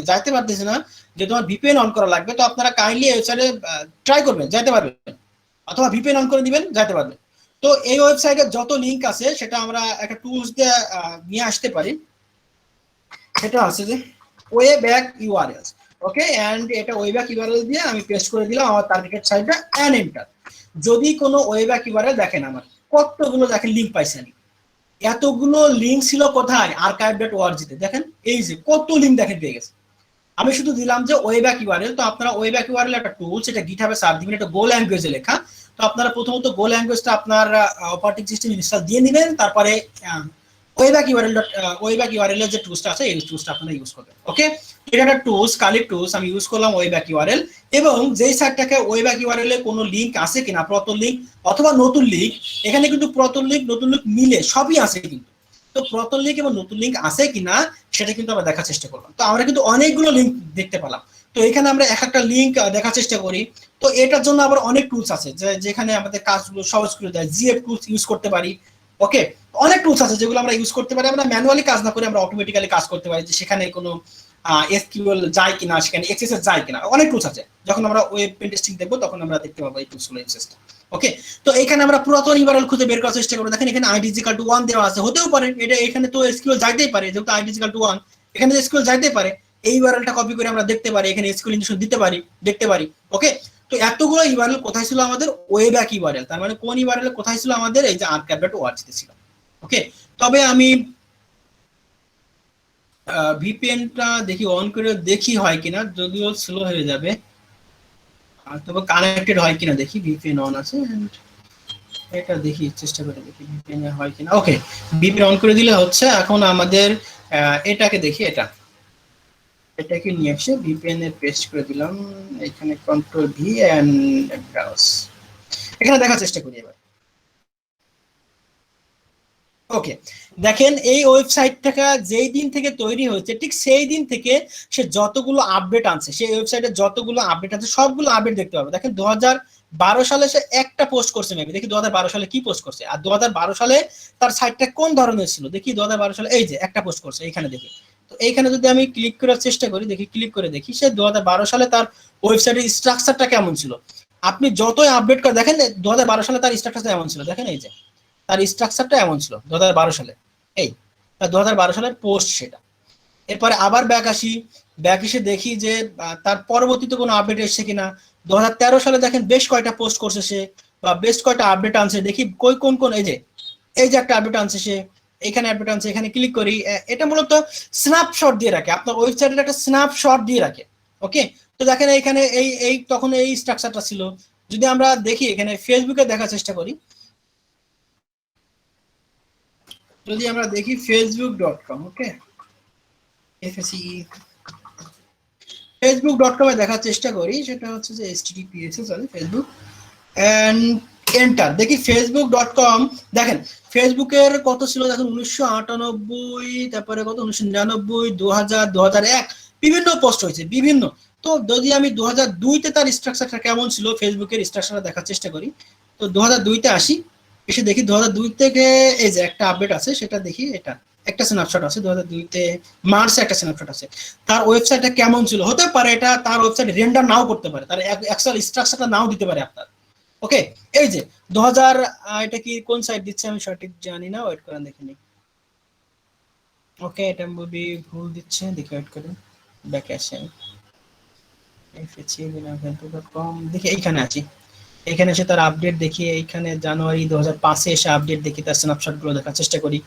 যাইতে পারতেছি না, যেহেতু আমার ভিপিএন অন করা লাগবে, তো আপনারা কাইন্ডলি এই ওয়েবসাইটে ট্রাই করবেন, যাইতে পারবেন, অথবা ভিপিএন অন করে দিবেন, যাইতে পারবেন। তো এই ওয়েবসাইটে যত লিঙ্ক আছে সেটা আমরা একটা টুলস দিয়ে নিয়ে আসতে পারি। সেটা আছে যে ওয়েব্যাক ইউআরএলস। ওকে, এন্ড এটা ওয়েব্যাক ইউআরএল দিয়ে আমি পেস্ট করে দিলাম আমার টার্গেটেড সাইটটা, এন্ড এন্টার। যদি কোনো ওয়েব্যাক ইউআরএল দেখেন, আমার কতগুলো দেখেন লিঙ্ক পাইছেন, এতগুলো লিঙ্ক ছিল কোথায়, archive.org তে। দেখেন এই যে কত লিঙ্ক দেখেন পেয়ে গেছে। আমি শুধু দিলাম যে ওয়েব্যাক ইউআরএল। তো আপনারা ওয়েব্যাক ইউআরএল একটা টুল, সেটা গিটহাবে সার্চ দিবেন, এটা গো ল্যাঙ্গুয়েজে লেখা। তো আপনারা প্রথমত গো ল্যাঙ্গুয়েজটা আপনার অপারেটিং সিস্টেম ইনস্টল দিয়ে নেবেন, তারপরে ওয়েব্যাক ইউআরএল এর যে টুলসটা আছে এই টুলসটা আপনারা ইউজ করবেন। ওকে, এটা একটা টুলস, কালেক্ট টুলস, আমি ইউজ করলাম ওয়েব্যাক ইউআরএল। এবং যেই সাইটটাকে ওয়েব্যাক ইউআরএল এ কোনো লিঙ্ক আছে কিনা, পুরাতন লিঙ্ক অথবা নতুন লিঙ্ক, এখানে কিন্তু পুরাতন লিঙ্ক নতুন লিঙ্ক মিলে সবই আছে কিন্তু। তো পুরাতন লিঙ্ক এবং নতুন লিঙ্ক আছে কিনা সেটা কিন্তু আমরা দেখার চেষ্টা করলাম। তো আমরা কিন্তু অনেকগুলো লিঙ্ক দেখতে পেলাম। তো এখানে আমরা এক একটা লিঙ্ক দেখার চেষ্টা করি। তো এটার জন্য আবার অনেক টুলস আছে যেখানে আমাদের কাজগুলো সহজ করে দেয়। জিএফ টুলস ইউজ করতে পারি। ওকে, অনেক টুলস আছে যেগুলো আমরা ইউজ করতে পারি, আমরা ম্যানুয়ালি কাজ না করে আমরা অটোমেটিক্যালি কাজ করতে পারি, যে সেখানে কোনো এসকিউএল যায় কিনা, সেখানে এক্সএসএস যায় কিনা, অনেক টুলস আছে। যখন আমরা ওয়েব পেন টেস্টিং দেখবো তখন আমরা দেখতে পাবো এই টুলসগুলো ইউজেসটা। ওকে, তো এখানে আমরা পুরাতন ইউআরএল খুঁজে বের করার চেষ্টা করব। দেখেন এখানে id=1 দেওয়া আছে, হতেও পারে এটা এখানে তো এসকিউএল যাইতেই পারে, যেহেতু id=1 এখানে এসকিউএল যাইতেই পারে। এই ইউআরএলটা কপি করে আমরা দেখতে পারি, এখানে এসকিউএল ইনজেকশন দিতে পারি, দেখতে পারি। ওকে, তো এতগুলো ইউআরএল কোথায় ছিল আমাদের, ওয়েব্যাক ইউআরএল। তার মানে কোন ইউআরএল কোথায় ছিল আমাদের, এই যে archive.org তে ছিল। ওকে, তবে আমি ভিপিএনটা দেখি অন করে দেখি হয় কিনা, যদিও স্লো হয়ে যাবে, তবে কানেক্টেড হয় কিনা দেখি। ভিপিএন অন আছে, এটা দেখি, চেষ্টা করে দেখি ভিপিএন এ হয় কিনা। ওকে, ভিপিএন অন করে দিলে হচ্ছে। এখন আমাদের এটাকে দেখি, এটাকে নিয়ে এসে ভিপিএন এ পেস্ট করে দিলাম। এখানে কন্ট্রোল ভি এন্ড ব্রাউজ, এখানে দেখার চেষ্টা করি এবার। ওকে, দেখেন এই ওয়েবসাইটটা যেই দিন থেকে তৈরি হয়েছে ঠিক সেই দিন থেকে সে যতগুলো আপডেট আনছে, সেই ওয়েবসাইটে যতগুলো আপডেট আছে সবগুলো আপডেট দেখতে পাবো। দেখেন 2012 সালে সে একটা পোস্ট করছে, মেবি দেখি 2012 সালে কি পোস্ট করছে, আর 2012 সালে তার সাইটটা কোন ধরনের ছিল দেখি। 2012 সালে এই যে একটা পোস্ট করছে, এখানে দেখি তো এইখানে যদি আমি ক্লিক করার চেষ্টা করি, দেখি ক্লিক করে দেখি সে 2012 সালে তার ওয়েবসাইটের স্ট্রাকচারটা কেমন ছিল। আপনি যতই আপডেট করে দেখেন 2012 সালে তার স্ট্রাকচারটা এমন ছিল, দেখেন এই যে তার স্ট্রাকচারটা এমন ছিল 2012 সালে, এই 2012 সালের পোস্ট সেটা। এরপরে আবার ব্যাক এসে দেখি যে তার পরবর্তীতে কোনো আপডেট এসেছে কিনা। 2013 সালে দেখেন বেশ কয়টা পোস্ট করছে সে, বা বেশ কয়টা আপডেট আনছে, দেখি কোন এই যে একটা আপডেট আনছে সে, এখানে আপডেট আনছে, এখানে ক্লিক করি। এটা মূলত স্ন্যাপশট দিয়ে রাখে, আপনার ওয়েবসাইটের একটা স্ন্যাপশট দিয়ে রাখে। ওকে, তো দেখেন এখানে এই তখন এই স্ট্রাকচারটা ছিল। যদি আমরা দেখি এখানে ফেসবুকে দেখার চেষ্টা করি, যদি আমরা দেখি facebook.com, ওকে facebook.com এ দেখার চেষ্টা করি, সেটা হচ্ছে যে https ফেসবুক এন্ড এন্টার, দেখি facebook.com। দেখেন ফেসবুকের কত ছিল দেখেন 1998, তারপরে কত 1999, 2000, 2001 বিভিন্ন পোস্ট হয়েছে বিভিন্ন। তো যদি আমি 2002-তে তার স্ট্রাকচারটা কেমন ছিল ফেসবুকের স্ট্রাকচারটা দেখার চেষ্টা করি, তো 2002-তে আসি, এসে দেখি 2002 থেকে এই যে একটা আপডেট আছে সেটা দেখি, এটা একটা স্ন্যাপশট আছে 2002-তে মার্চে একটা স্ন্যাপশট আছে। তার ওয়েবসাইটটা কেমন ছিল, হতে পারে এটা তার ওয়েবসাইট রেন্ডার নাও করতে পারে, তার অ্যাকচুয়াল স্ট্রাকচারটা নাও দিতে পারে আপনার। ওকে, এই যে 2000 এটা কি কোন সাইট দিচ্ছে আমি সঠিক জানি না, ওয়েট করেন দেখে নিই। ওকে, এটা মুভি ভুল দিচ্ছে, দেখি ওয়েট করেন, ব্যাকে আসেন, দেখি এইখানে আছি, এখানে এসে তার আপডেট দেখি, এইখানে জানুয়ারি 2005-এ এসে আপডেট দেখি, তার স্ন্যাপশট গুলো দেখার চেষ্টা করি।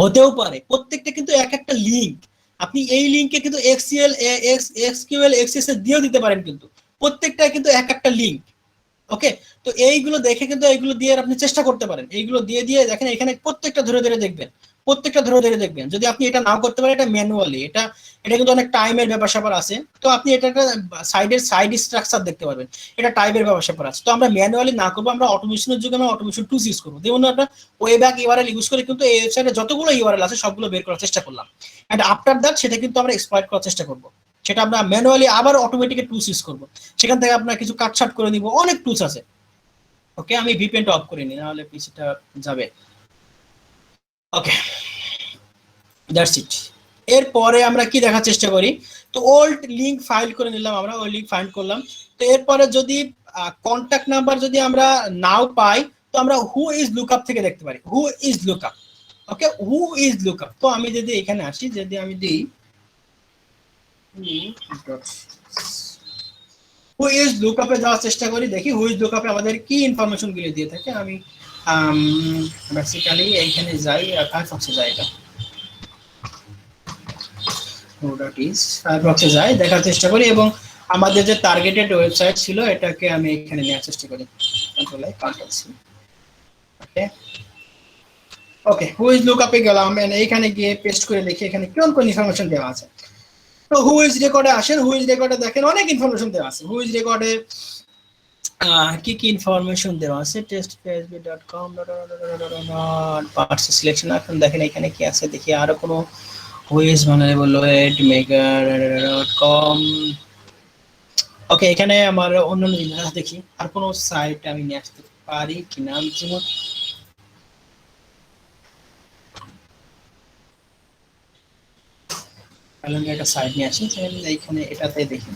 হতেও পারে প্রত্যেকটা কিন্তু এক একটা লিঙ্ক, আপনি এই লিঙ্কে কিন্তু এক্সকিউএল এক্সএসএস দিয়েও দিতে পারেন, কিন্তু প্রত্যেকটা কিন্তু এক একটা লিঙ্ক। ওকে, তো এইগুলো দেখে কিন্তু এইগুলো দিয়ে আপনি চেষ্টা করতে পারেন, এইগুলো দিয়ে দেখেন এখানে প্রত্যেকটা ধরে দেখবেন। যদি আপনি এটা নাও করতে পারেন, এটা ম্যানুয়ালি, এটা কিন্তু অনেক টাইমের ব্যাপার আছে। তো আপনি এটা একটা সাইড স্ট্রাকচার দেখতে পারবেন, এটা টাইপের ব্যাপার আছে। তো আমরা ম্যানুয়ালি না করবো, আমরা অটোমেশনের যুগে আমরা অটোমেশন টুলস ইউজ করবো। যেমন আমরা ওয়েব্যাক ইউআরএল ইউজ করে কিন্তু এই ওয়েবসাইটে যতগুলো ইউআরএল আছে সবগুলো বের করার চেষ্টা করলাম, এন্ড আফটার দ্যাট সেটা কিন্তু আমরা এক্সপ্লয়েট করার চেষ্টা করবো। সেটা আমরা ম্যানুয়ালি আবার অটোমেটিক টুলস ইউজ করবো, সেখান থেকে আপনার কিছু কাটছাট করে নিব, অনেক টুলস আছে। ওকে, আমি ভিপিএনটা অফ করে নিই, নাহলে পিসিটা যাবে। ওকে, দ্যাটস ইট। এরপরে আমরা কি দেখার চেষ্টা করি, তো ওল্ড লিংক ফাইল করে নিলাম, আমরা ওই লিংক ফাইন্ড করলাম। তো এরপরে যদি কন্ট্যাক্ট নাম্বার যদি আমরা নাও পাই, তো আমরা হু ইজ লুকআপ থেকে দেখতে পারি, who is lookup. Okay, who is lookup. তো আমি যদি এখানে আসি, যদি আমি দিই হু ইজ লুকআপে যাওয়ার চেষ্টা করি, দেখি হু ইজ লুকআপে আমাদের কি ইনফরমেশন গুলো দিয়ে থাকে। আমি বেসিক্যালি এইখানে যাই, ফায়ারফক্সে যাই, এটা ফায়ারফক্সে যাই, দেখার চেষ্টা করি, এবং আমাদের যে টার্গেটেড ওয়েবসাইট ছিল এটাকে আমি এখানে নেওয়ার চেষ্টা করি, control I control C. Okay okay, who is লুকআপে গেলাম, এইখানে গিয়ে পেস্ট করে দেখি এখানে কোন ইনফরমেশন দেওয়া আছে। তো হু ইজ রেকর্ডে আসেন, হু ইজ রেকর্ডে দেখেন অনেক ইনফরমেশন দেওয়া আছে। হু ইজ রেকর্ডে কি ইনফরমেশন দেওয়া আছে, testphp.com পার্টস সিলেকশন। এখন দেখেন এখানে কি আছে, দেখি আরো কোনো who is vulnerable at maker.com। ওকে, এখানে আমার অন্যান্য জিনিস দেখি আর কোনো সাইট আমি নিয়ে আসতে পারি কিনা। যেমন আমি একটা সাইট নিয়ে আসি, এইখানে এটাতে দেখি,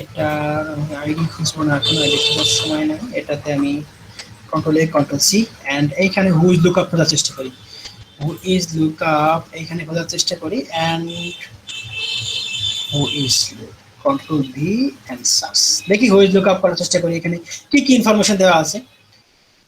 এটা আইডি খুঁজবো না এখন, দেখার সময় না। এটাতে আমি control A control C, and এইখানে হু ইজ লুকআপ খোঁজার চেষ্টা করি, হু ইজ লুকআপ এইখানে খোঁজার চেষ্টা করি, and who is control V and search, দেখি হু ইজ লুকআপ করার চেষ্টা করি এখানে কি ইনফরমেশন দেওয়া আছে।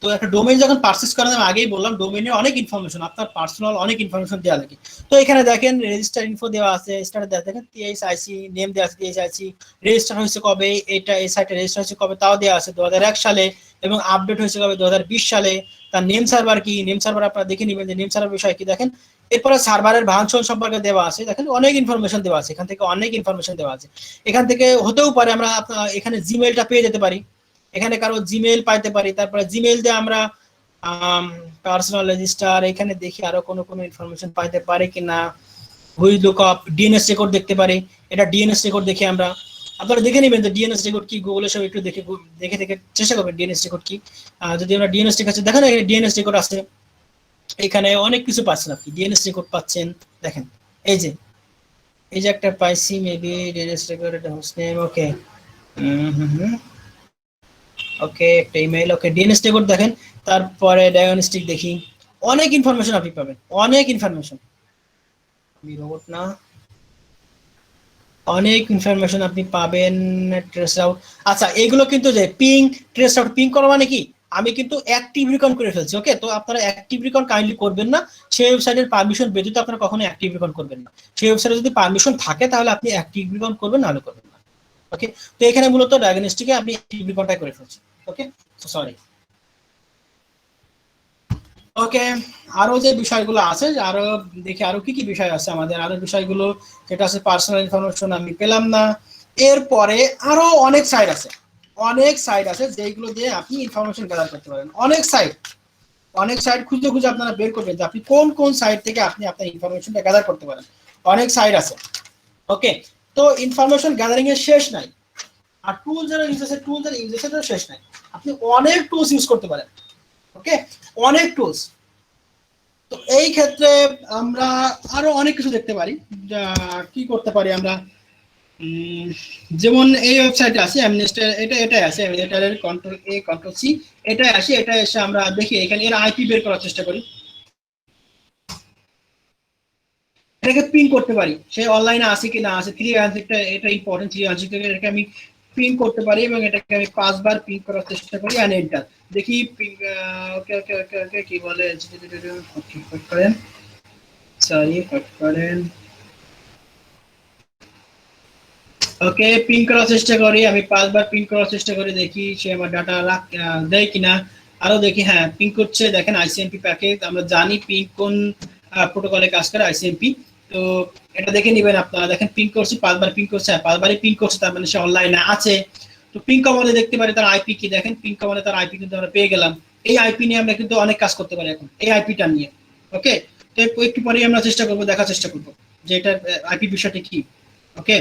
তো একটা ডোমেইন যখন পারচেজ করেন, আমি আগেই বললাম ডোমেইনে অনেক ইনফরমেশন, আপনার পার্সোনাল অনেক ইনফরমেশন দেওয়া থাকে। তো এখানে দেখেন রেজিস্টার ইনফো দেওয়া আছে, স্টার্ট দেওয়া দেখেন টিএসআইসি নেম দেওয়া আছে, টিএসআইসি রেজিস্টার হয়েছে কবে, এটা এই সাইটে রেজিস্টার হয়েছে কবে তাও দেওয়া আছে 2001 সালে, এবং আপডেট হয়েছে কবে 2020 সালে। তার নেম সার্ভার কি, নেম সার্ভার আপনারা দেখে নেবেন যে নেম সার্ভার বিষয় কি দেখেন। এরপরে সার্ভারের ভাঙচুর সম্পর্কে দেওয়া আছে, দেখেন অনেক ইনফরমেশন দেওয়া আছে, এখান থেকে অনেক ইনফরমেশন দেওয়া আছে। এখান থেকে হতেও পারে আমরা এখানে জিমেইলটা পেয়ে যেতে পারি, এখানে কারো জিমেইল পাইতে পারি, তারপরে জিমেইল দিয়ে আমরা পার্সোনাল রেজিস্টার, এখানে দেখি আরো কোনো ইনফরমেশন পাইতে পারে কিনা। হুই লুকআপ ডিএনএস রেকর্ড দেখতে পারি, এটা ডিএনএস রেকর্ড দেখে আমরা, আপনারা দেখে নেবেন যে ডিএনএস রেকর্ড কি, গুগলে সব একটু দেখে চেষ্টা করবেন ডিএনএস রেকর্ড কি। যদি আমরা ডিএনএস রেকর্ড আছে, দেখেন এখানে ডিএনএস রেকর্ড আছে, এখানে অনেক কিছু পাচ্ছেন, আপনি ডিএনএস রেকর্ড পাচ্ছেন। দেখেন এই যে একটা পাইছি, মেবি ডিএনএস রেকর্ড, এটা হোস্ট নেম, ওকে ওকে, একটা ইমেল, ওকে ডিএনএস রেকর্ড দেখেন। তারপরে ডায়াগনস্টিক দেখি, অনেক ইনফরমেশন আপনি পাবেন, অনেক ইনফরমেশন। আমি রোবট না, অনেক ইনফরমেশন আপনি পাবেন। ট্রেস আউট, আচ্ছা এগুলো কিন্তু যে পিং ট্রেস আউট, পিং করা মানে কি, আমি কিন্তু অ্যাক্টিভ রিকন করে ফেলছি। ওকে, তো আপনারা অ্যাক্টিভ রিকন কাইন্ডলি করবেন না, সেই ওয়েবসাইটের পারমিশন ব্যতীত আপনারা কখনো অ্যাক্টিভ রিকন করবেন না। সেই ওয়েবসাইটে যদি পারমিশন থাকে তাহলে আপনি অ্যাক্টিভ রিকন করবেন, নাহলে করবেন না। ওকে, তো এখানে মূলত ডায়াগনস্টিকে আপনি অ্যাক্টিভ রিকনটাই করে ফেলছি। ওকে, তো সরি। ওকে, আরো যে বিষয়গুলো আছে, আরো দেখি আরো কি কি বিষয় আছে আমাদের, আরো বিষয়গুলো যেটা আছে পার্সোনাল ইনফরমেশন আমি পেলাম না। এরপরে আরো অনেক সাইট আছে, অনেক সাইট আছে যেগুলো দিয়ে আপনি ইনফরমেশন গ্যাদার করতে পারেন। অনেক সাইট খুঁজে খুঁজে আপনারা বের করবেন যে আপনি কোন কোন সাইট থেকে আপনি আপনার ইনফরমেশনটা গ্যাদার করতে পারেন। অনেক সাইট আছে। ওকে, তো ইনফরমেশন গ্যাদারিং এর শেষ নাই, আর টুল যারা ইউজ আছে শেষ নাই। আপনি অনেক টুলস ইউজ করতে পারেন। ওকে, অনেক টুলস। তো এই ক্ষেত্রে আমরা আরো অনেক কিছু দেখতে পারি, কি করতে পারি আমরা, যেমন এই ওয়েবসাইটে আছে অ্যামনেস্টি, এটাই আছে অ্যামনেস্টারের কন্ট্রোল এ কন্ট্রোল সি, এটাই আসি, এটা এসে আমরা দেখি এখানে এর আইপি বের করার চেষ্টা করি, এটাকে পিং করতে পারি সে অনলাইনে আছে কি না আছে। 316টা এটা ইম্পর্টেন্ট, 316 থেকে এটাকে আমি পিং করতে পারি এবং এটাকে আমি 5 বার পিং করার চেষ্টা করি এন্ড এন্টার দেখি। ওকে ওকে ওকে ওকে, কি বলে, ওকে কট করেন, সরি কট করেন। ওকে, পিং করার চেষ্টা করি, আমি 5 বার পিং করার চেষ্টা করি, দেখি সে আমার ডাটা দেয় কিনা। আরো দেখি, হ্যাঁ পিং করছে। দেখেন আইসিএমপি প্যাকেজ, আমরা জানি পিং কোন প্রোটোকলে কাজ করে, আইসিএমপি। তো এটা দেখে নেবেন আপনারা। দেখেন পিং করছি, 5 বার পিং করছে, 5 বারই পিং করছে, তার মানে সে অনলাইনে আছে। তো পিং কমান্ডে দেখতে পারি তার আইপি কি, দেখেন পিং কমান্ডে তার আইপি কিন্তু আমরা পেয়ে গেলাম। এই আইপি নিয়ে আমরা কিন্তু অনেক কাজ করতে পারি এখন, এই আইপিটা নিয়ে। ওকে, তো একটু পরেই আমরা চেষ্টা করবো, দেখার চেষ্টা করবো যে এটা আইপি বিষয়টা কি। ওকে,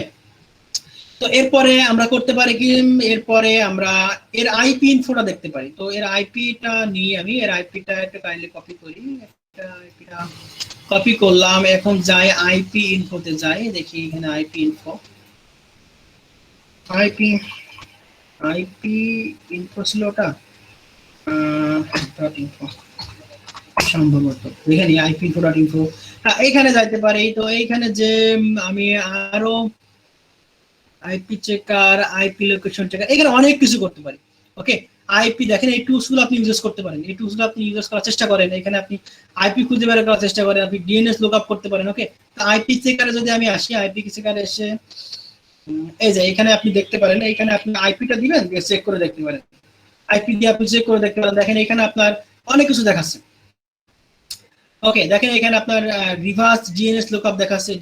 তো এরপরে আমরা করতে পারি কি, এরপরে আমরা এর আইপি ইনফোটা দেখতে পারি। তো এর আইপিটা নিয়ে আমি এর আইপিটা একটু কাইন্ডলি কপি করি, আইপিটা কপি করলাম। এখন যাই আইপি ইনফোতে যাই, দেখি এখানে আইপি ইনফো, আইপি ইনফো ছিল ওটা, ইনফো সম্ভবত এখানে আইপি ইনফো ডট ইনফো, হ্যাঁ এখানে যাইতে পারি। তো এইখানে যে আমি আরো IP checker, IP location checker, এখানে অনেক কিছু করতে পারি। ওকে, আইপি দেখেন এই টুলস গুলো আপনি ইউজ করতে পারেন, এই টুলস গুলো আপনি ইউজ করার চেষ্টা করেন। এখানে আপনি আইপি খুঁজে বের করার চেষ্টা করেন, আপনি ডিএনএস লুকআপ করতে পারেন। ওকে, তো আইপি চেকারে যদি আমি আসি, আইপি চেকারে এসে এই যে এখানে আপনি দেখতে পারেন, এখানে আপনি আইপিটা দিবেন, চেক করে দেখতে পারেন। আইপি দিয়ে আপনি চেক করে দেখতে পারেন। দেখেন এখানে আপনার অনেক কিছু দেখাচ্ছে। ওকে, দেখেন এখানে আপনার রিভার্স ডিএনএস লুকআপ দেখাচ্ছে।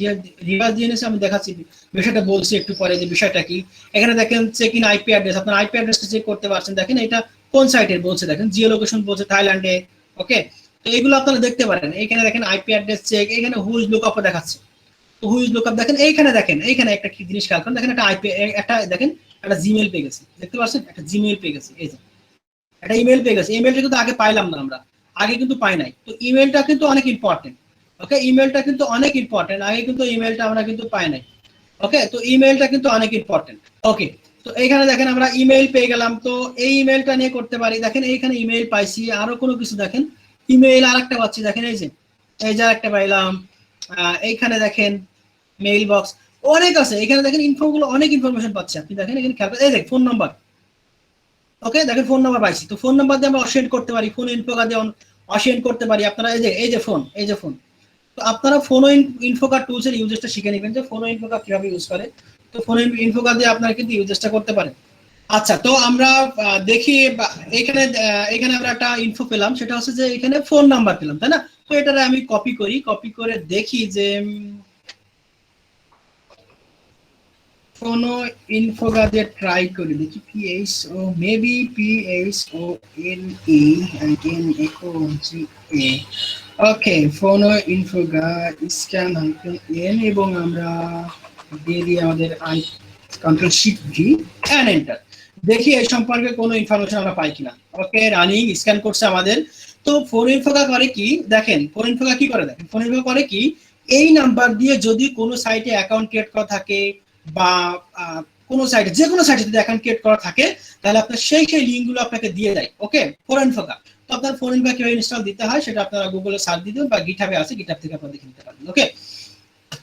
রিভার্স ডিএনএস আমি দেখাচ্ছি, বিষয়টা বলছি একটু পরে যে বিষয়টা কি। এখানে দেখেন চেক ইন আইপি অ্যাড্রেস, আপনার আইপি অ্যাড্রেসটা চেক করতে পারছেন। দেখেন এটা কোন সাইটের বলছে, দেখেন জিও লোকেশন বলছে থাইল্যান্ডে। ওকে, তো এগুলো আপনারা দেখতে পারেন। এইখানে দেখেন আইপি অ্যাড্রেস চেক, এখানে হুইজ লুকআপও দেখাচ্ছে। তো হুইজ লুকআপ দেখেন, এইখানে দেখেন এইখানে একটা কি জিনিস খেয়াল করেন, দেখেন একটা আইপি, একটা দেখেন একটা জিমেইল পেয়ে গেছে, দেখতে পাচ্ছেন একটা জিমেইল পেয়ে গেছে, এই যে একটা ইমেল পেয়ে গেছে। ইমেলটা কিন্তু আগে পাইলাম না, আমরা আগে কিন্তু পাই নাই। তো ইমেলটা কিন্তু অনেক ইম্পর্টেন্ট। ওকে, ইমেলটা কিন্তু অনেক ইম্পর্টেন্ট, আগে কিন্তু ইমেলটা আমরা কিন্তু পাই নাই। ওকে, তো ইমেলটা কিন্তু অনেক ইম্পর্টেন্ট। ওকে, তো এইখানে দেখেন আমরা ইমেল পেয়ে গেলাম। তো এই ইমেলটা নিয়ে করতে পারি। দেখেন এইখানে ইমেল পাইছি, আরো কোনো কিছু দেখেন ইমেল আরেকটা পাচ্ছি, দেখেন এই যে আরেকটা পাইলাম। এইখানে দেখেন মেইল বক্স অনেক আছে, এখানে দেখেন ইনফো গুলো অনেক ইনফরমেশন পাচ্ছি আপনি। দেখেন এখানে খেয়াল করেন, এই দেখ ফোন নাম্বার। ওকে, দেখেন ফোন নাম্বার পাইছি। তো ফোন নাম্বার দিয়ে আমরা অসেন্ড করতে পারি, ফোন ইনফো কার্ড দিয়ে অসেন্ড করতে পারি। আপনারা এই যে ফোন, তো আপনারা ফোন ইনফো কার্ড টুলস এর ইউজেসটা শিখে নেবেন যে ফোন ইনফো কার্ড কিভাবে ইউজ করে। তো ফোন ইনফো কার্ড দিয়ে আপনারা কিন্তু ইউজেসটা করতে পারেন। আচ্ছা, তো আমরা দেখি এখানে আমরা একটা ইনফো পেলাম, সেটা হচ্ছে যে এখানে ফোন নাম্বার পেলাম, তাই না? তো এটা আমি কপি করে দেখি যে কোনো ইনফো দিয়ে ট্রাই করে দেখি, PHO maybe PHONE and NECOGA। Okay, PhoneInfoga scan n এবং আমরা দিয়ে দিই আমাদের control shift V and enter. দেখি এই সম্পর্কে কোনো ইনফরমেশন আমরা পাই কিনা। ওকে, রানিং স্ক্যান করছে আমাদের। তো ফোন ইনফোকা করে কি দেখেন, ফোন ইনফোকা কি করে দেখেন, ফোন ইনফোকা করে কি এই নাম্বার দিয়ে যদি কোনো সাইটে অ্যাকাউন্ট ক্রিয়েট করা থাকে বা কোনো সাইটে, যে কোনো সাইটে যদি অ্যাকাউন্ট ক্রিয়েট করা থাকে, তাহলে আপনার সেই লিঙ্কগুলো আপনাকে দিয়ে দেয়। ওকে, ফোন ইনফোকা। তো আপনার ফোন ইনফোকা কিভাবে ইনস্টল দিতে হয় সেটা আপনারা গুগলে সার্চ দিয়ে দেবেন বা গিটহাবে আছে, গিটহাব থেকে আপনারা দেখে নিতে পারবেন। ওকে,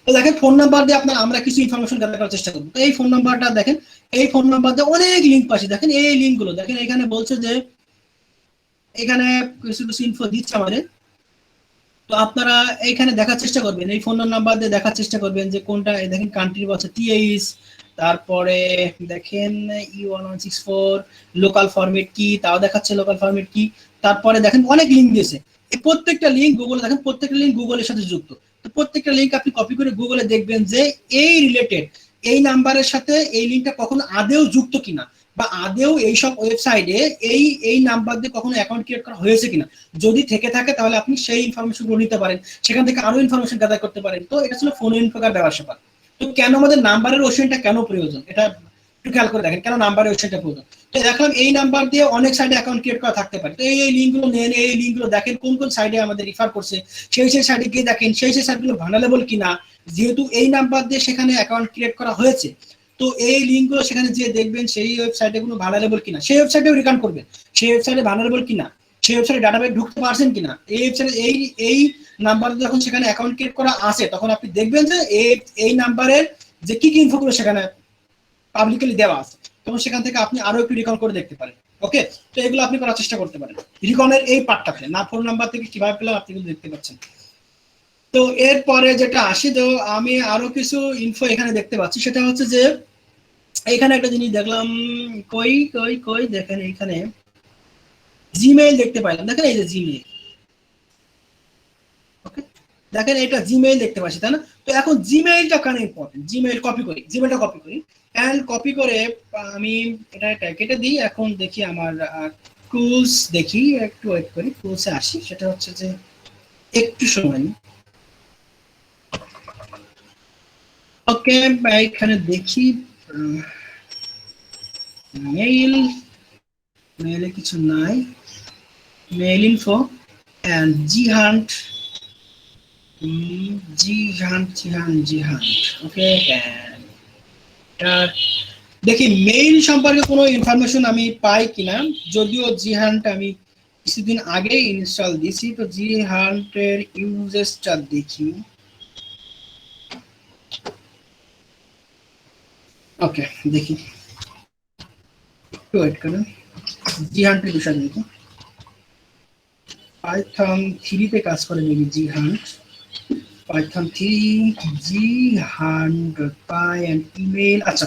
তো দেখেন ফোন নাম্বার দিয়ে আমরা কিছু ইনফরমেশন গ্যাদার করার চেষ্টা করবো। তো এই ফোন নাম্বারটা দেখেন, এই ফোন নাম্বার দিয়ে অনেক লিঙ্ক পাচ্ছি। দেখেন এই লিঙ্কগুলো দেখেন, এখানে বলছে যে এখানে কিছু কিছু ইনফো দিচ্ছে আমাদের। তো আপনারা এইখানে দেখার চেষ্টা করবেন, এই ফোন নাম্বার দিয়ে দেখার চেষ্টা করবেন যে কোনটা। দেখেন কান্ট্রি বলছে টিএইচ, তারপরে দেখেন E1164 লোকাল ফরম্যাট কি, তাও দেখাচ্ছে লোকাল ফরম্যাট কি। তারপরে দেখেন অনেক লিঙ্ক দিয়েছে, এই প্রত্যেকটা লিঙ্ক গুগলে দেখেন, প্রত্যেকটা লিঙ্ক গুগলের সাথে যুক্ত। তো প্রত্যেকটা লিঙ্ক আপনি কপি করে গুগলে দেখবেন যে এই রিলেটেড এই নাম্বারের সাথে এই লিঙ্কটা কখনো আদেও যুক্ত কিনা, বা আদেও এইসব ওয়েবসাইটে এই নাম্বার দিয়ে কখনো অ্যাকাউন্ট ক্রিয়েট করা হয়েছে কিনা। যদি থেকে থাকে তাহলে আপনি সেই ইনফরমেশন গুলো নিতে পারেন, সেখান থেকে আরো ইনফরমেশন গ্যাদার করতে পারেন। তো এটা ছিল ফোন ইনফোকার ব্যবসা। তো কেন আমাদের নাম্বারের ওয়েবসাইটটা কেন প্রয়োজন, এটা একটু খেয়াল করে দেখেন, কেন নাম্বারের ওয়েবসাইটটা প্রয়োজন। তো দেখলাম এই নাম্বার দিয়ে অনেক সাইটে অ্যাকাউন্ট ক্রিয়েট করা থাকতে পারে। তো এই লিঙ্কগুলো নেন, এই লিঙ্কগুলো দেখেন কোন কোন সাইটে আমাদের রিফার করছে, সেই সাইটে গিয়ে দেখেন সেই সাইটগুলো ভার্নারেবল কিনা। যেহেতু এই নাম্বার দিয়ে সেখানে অ্যাকাউন্ট ক্রিয়েট করা হয়েছে, তো এই লিঙ্কগুলো সেখানে যে দেখবেন সেই ওয়েবসাইটে কোনো ভার্নারেবল কিনা, সেই ওয়েবসাইটেও রিটার্ন করবেন, সেই ওয়েবসাইটে ভার্নারেবল কিনা, সেই ওয়েবসাইটে ডাটাবেস ঢুকতে পারছেন কিনা। এই ওয়েবসাইটে এই নাম্বার যখন সেখানে অ্যাকাউন্ট ক্রিয়েট করা আছে, তখন আপনি দেখবেন যে এই নাম্বারের যে কি কি ইনফোগুলো সেখানে পাবলিকলি দেওয়া আছে, তখন সেখান থেকে আপনি আরো একটু রিকন করে দেখতে পারেন। ওকে, তো এগুলো আপনি করার চেষ্টা করতে পারেন রিকনের এই পার্টটাতে। না ফোন নাম্বার থেকে কিভাবে পেলাম আপনি কিন্তু দেখতে পাচ্ছেন। তো এরপরে যেটা আসি, তো আমি আরো কিছু ইনফো এখানে দেখতে পাচ্ছি, সেটা হচ্ছে যে এখানে একটা জিনিস দেখলাম, কই কই কই দেখেন এখানে জিমেইল দেখতে পাইলাম। দেখেন এই যে জিমেইল, ওকে দেখেন এটা জিমেইল দেখতে পাচ্ছি, তাই না? তো এখন জিমেইলটা কেন ইম্পর্টেন্ট, জিমেইল কপি করি, জিমেইলটা কপি করি, এন্ড কপি করে আমি এটা কেটে দিই। এখন দেখি আমার টুলস, দেখি একটু ওয়েট করি, টুলসে আসি। সেটা হচ্ছে যে একটু সময় নিই। ওকে, এখানে দেখি মেইলে কিছু নাই, মেইল ইনফো এন্ড জিহান্ট, ওকে। দেখি মেইল সম্পর্কে কোনো ইনফরমেশন আমি পাই কিনা, যদিও জিহান্ট আমি কিছুদিন আগে ইনস্টল দিয়েছি। তো জিহান্টের ইউজেসটা দেখি। ওকে, দেখি ওয়েট করুন, জিহান্টের বিষয় দেখি। পাইথন 3 তে কাজ করে maybe GHunt, Python 3 GHunt py and email. আচ্ছা,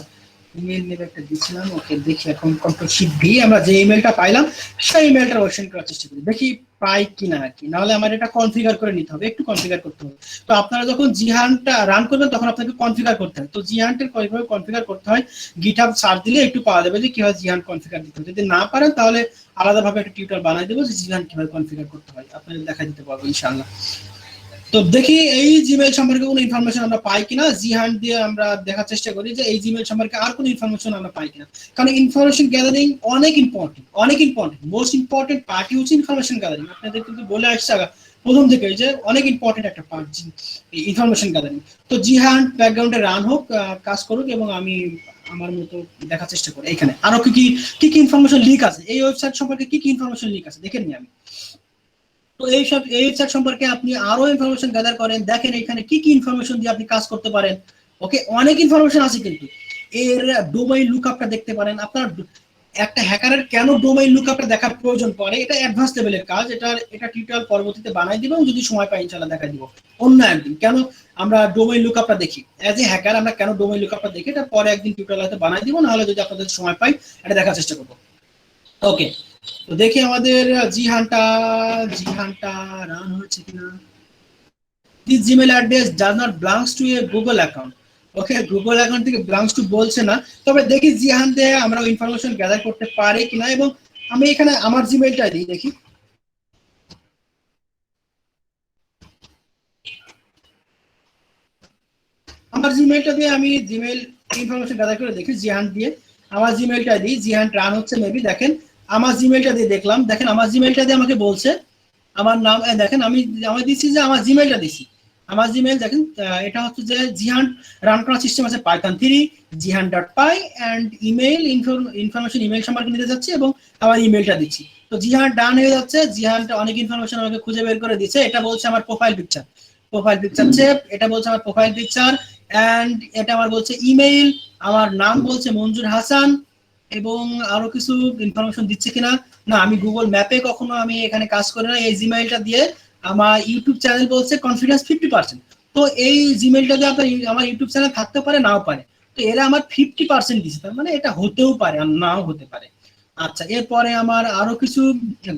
ইমেল নেবে একটা দিছিলাম। ওকে, দেখি এখন কন্ট্রোল শিফট ভি, আমরা যে ইমেলটা পাইলাম সেই ইমেলটা ওয়েবসাইট করার চেষ্টা করি, দেখি পাই কিনা আর কি। নাহলে আমার এটা কনফিগার করে নিতে হবে, একটু কনফিগার করতে হবে। তো আপনারা যখন জিহান্টটা রান করবেন তখন আপনাকে কনফিগার করতে হয়। তো জিহান্টের কিভাবে কনফিগার করতে হয় গিটহাব সার্চ দিলে একটু পাওয়া যাবে যে কিভাবে জিহান্ট কনফিগার দিতে হয়। যদি না পারেন তাহলে আলাদাভাবে একটা টিউটোরিয়াল বানাই দেবো যে জিহান্ট কিভাবে কনফিগার করতে হয়, আপনাদের দেখাই দিতে পারবো ইনশাআল্লাহ। তো দেখি এই জিমেইল সম্পর্কে কোনো ইনফরমেশন আমরা পাই কিনা। জিহান্ট দিয়ে আমরা দেখার চেষ্টা করি যে এই জিমেইল সম্পর্কে আর কোনো ইনফরমেশন আমরা পাই কিনা। কারণ ইনফরমেশন গ্যাদারিং অনেক ইম্পর্টেন্ট, মোস্ট ইম্পর্টেন্ট পার্টি হচ্ছে ইনফরমেশন গ্যাদারিং। আপনাদের কিন্তু বলে আসছে প্রথম থেকে যে অনেক ইম্পর্টেন্ট একটা পার্ট ইনফরমেশন গ্যাদারিং। তো জিহান্ট ব্যাকগ্রাউন্ডে রান হোক, কাজ করুক, এবং আমি আমার মতো দেখার চেষ্টা করি এখানে আরো কি কি ইনফরমেশন লিক আছে, এই ওয়েবসাইট সম্পর্কে কি ইনফরমেশন লিক আছে দেখে নিই আমি। তো এই ওয়েবসাইট সম্পর্কে আপনি আরো ইনফরমেশন গ্যাদার করেন, দেখেন এখানে কি ইনফরমেশন দিয়ে আপনি কাজ করতে পারেন। ওকে, অনেক ইনফরমেশন আছে, কিন্তু এর ডোমেইন লুকআপটা দেখতে পারেন। আপনার একটা হ্যাকারের কেন ডোমেইন লুকআপটা দেখার প্রয়োজন পড়ে, এটা অ্যাডভান্স লেভেলের কাজ। এটা টিউটোরিয়াল পরবর্তীতে বানাই দিব, যদি সময় পাই ইনশাআল্লাহ দেখাই দিব অন্য একদিন। কেন আমরা ডোমেইন লুকআপটা দেখি অ্যাজ এ হ্যাকার, আমরা কেন ডোমেইন লুকআপটা দেখি, এটা পরে একদিন টিউটোরিয়াল হয়তো বানাই দিব, নাহলে যদি আপনাদের সময় পাই এটা দেখার চেষ্টা করব। ওকে, তো দেখি আমাদের জিহান্টটা রান হচ্ছে কিনা। This Gmail address does not belongs to A Google account. Okay, Google account থেকে বিলংস টু বলছে না, তবে দেখি জিহান্টে আমরা ইনফরমেশন গ্যাদার করতে পারি কিনা। এবং আমি এখানে আমার জিমেইলটা দিই, দেখি আমার জিমেইলটা দিয়ে আমি জিমেইল ইনফরমেশন গ্যাদার করে দেখি। জিহান্ট দিয়ে আমার জিমেইলটা দিই, জিহান্ট রান হচ্ছে মেবি। দেখেন আমার জিমেইলটা দিয়ে দেখলাম, দেখেন আমার জিমেইলটা দিয়ে আমাকে বলছে আমার নাম দেখেন আমি দিচ্ছি যে আমার জিমেইলটা দিচ্ছি, আমার জিমেইল দেখেন এটা হচ্ছে যে জিহান রান করার সিস্টেম আছে Python 3 jihan.py and email information email সম্পর্কে নিতে যাচ্ছি এবং আমার ইমেইলটা দিচ্ছি। তো জিহান ডান হয়ে যাচ্ছে, জিহানটা অনেক ইনফরমেশন আমাকে খুঁজে বের করে দিচ্ছে। এটা বলছে আমার প্রোফাইল পিকচার সেভ, এটা বলছে আমার প্রোফাইল পিকচার এন্ড এটা আমার বলছে ইমেইল, আমার নাম বলছে মঞ্জুর হাসান এবং আরো কিছু ইনফরমেশন দিচ্ছে কিনা না। আমি গুগল ম্যাপে কখনো আমি এখানে কাজ করি না। এই জিমেইলটা দিয়ে আমার ইউটিউব চ্যানেল বলছে কনফিডেন্স 50%। তো এই জিমেইলটা দিয়ে আপনার আমার ইউটিউব চ্যানেল থাকতে পারে নাও পারে, তো এরা আমার 50% দিচ্ছে, তার মানে এটা হতেও পারে আর নাও হতে পারে। আচ্ছা, এরপরে আমার আরো কিছু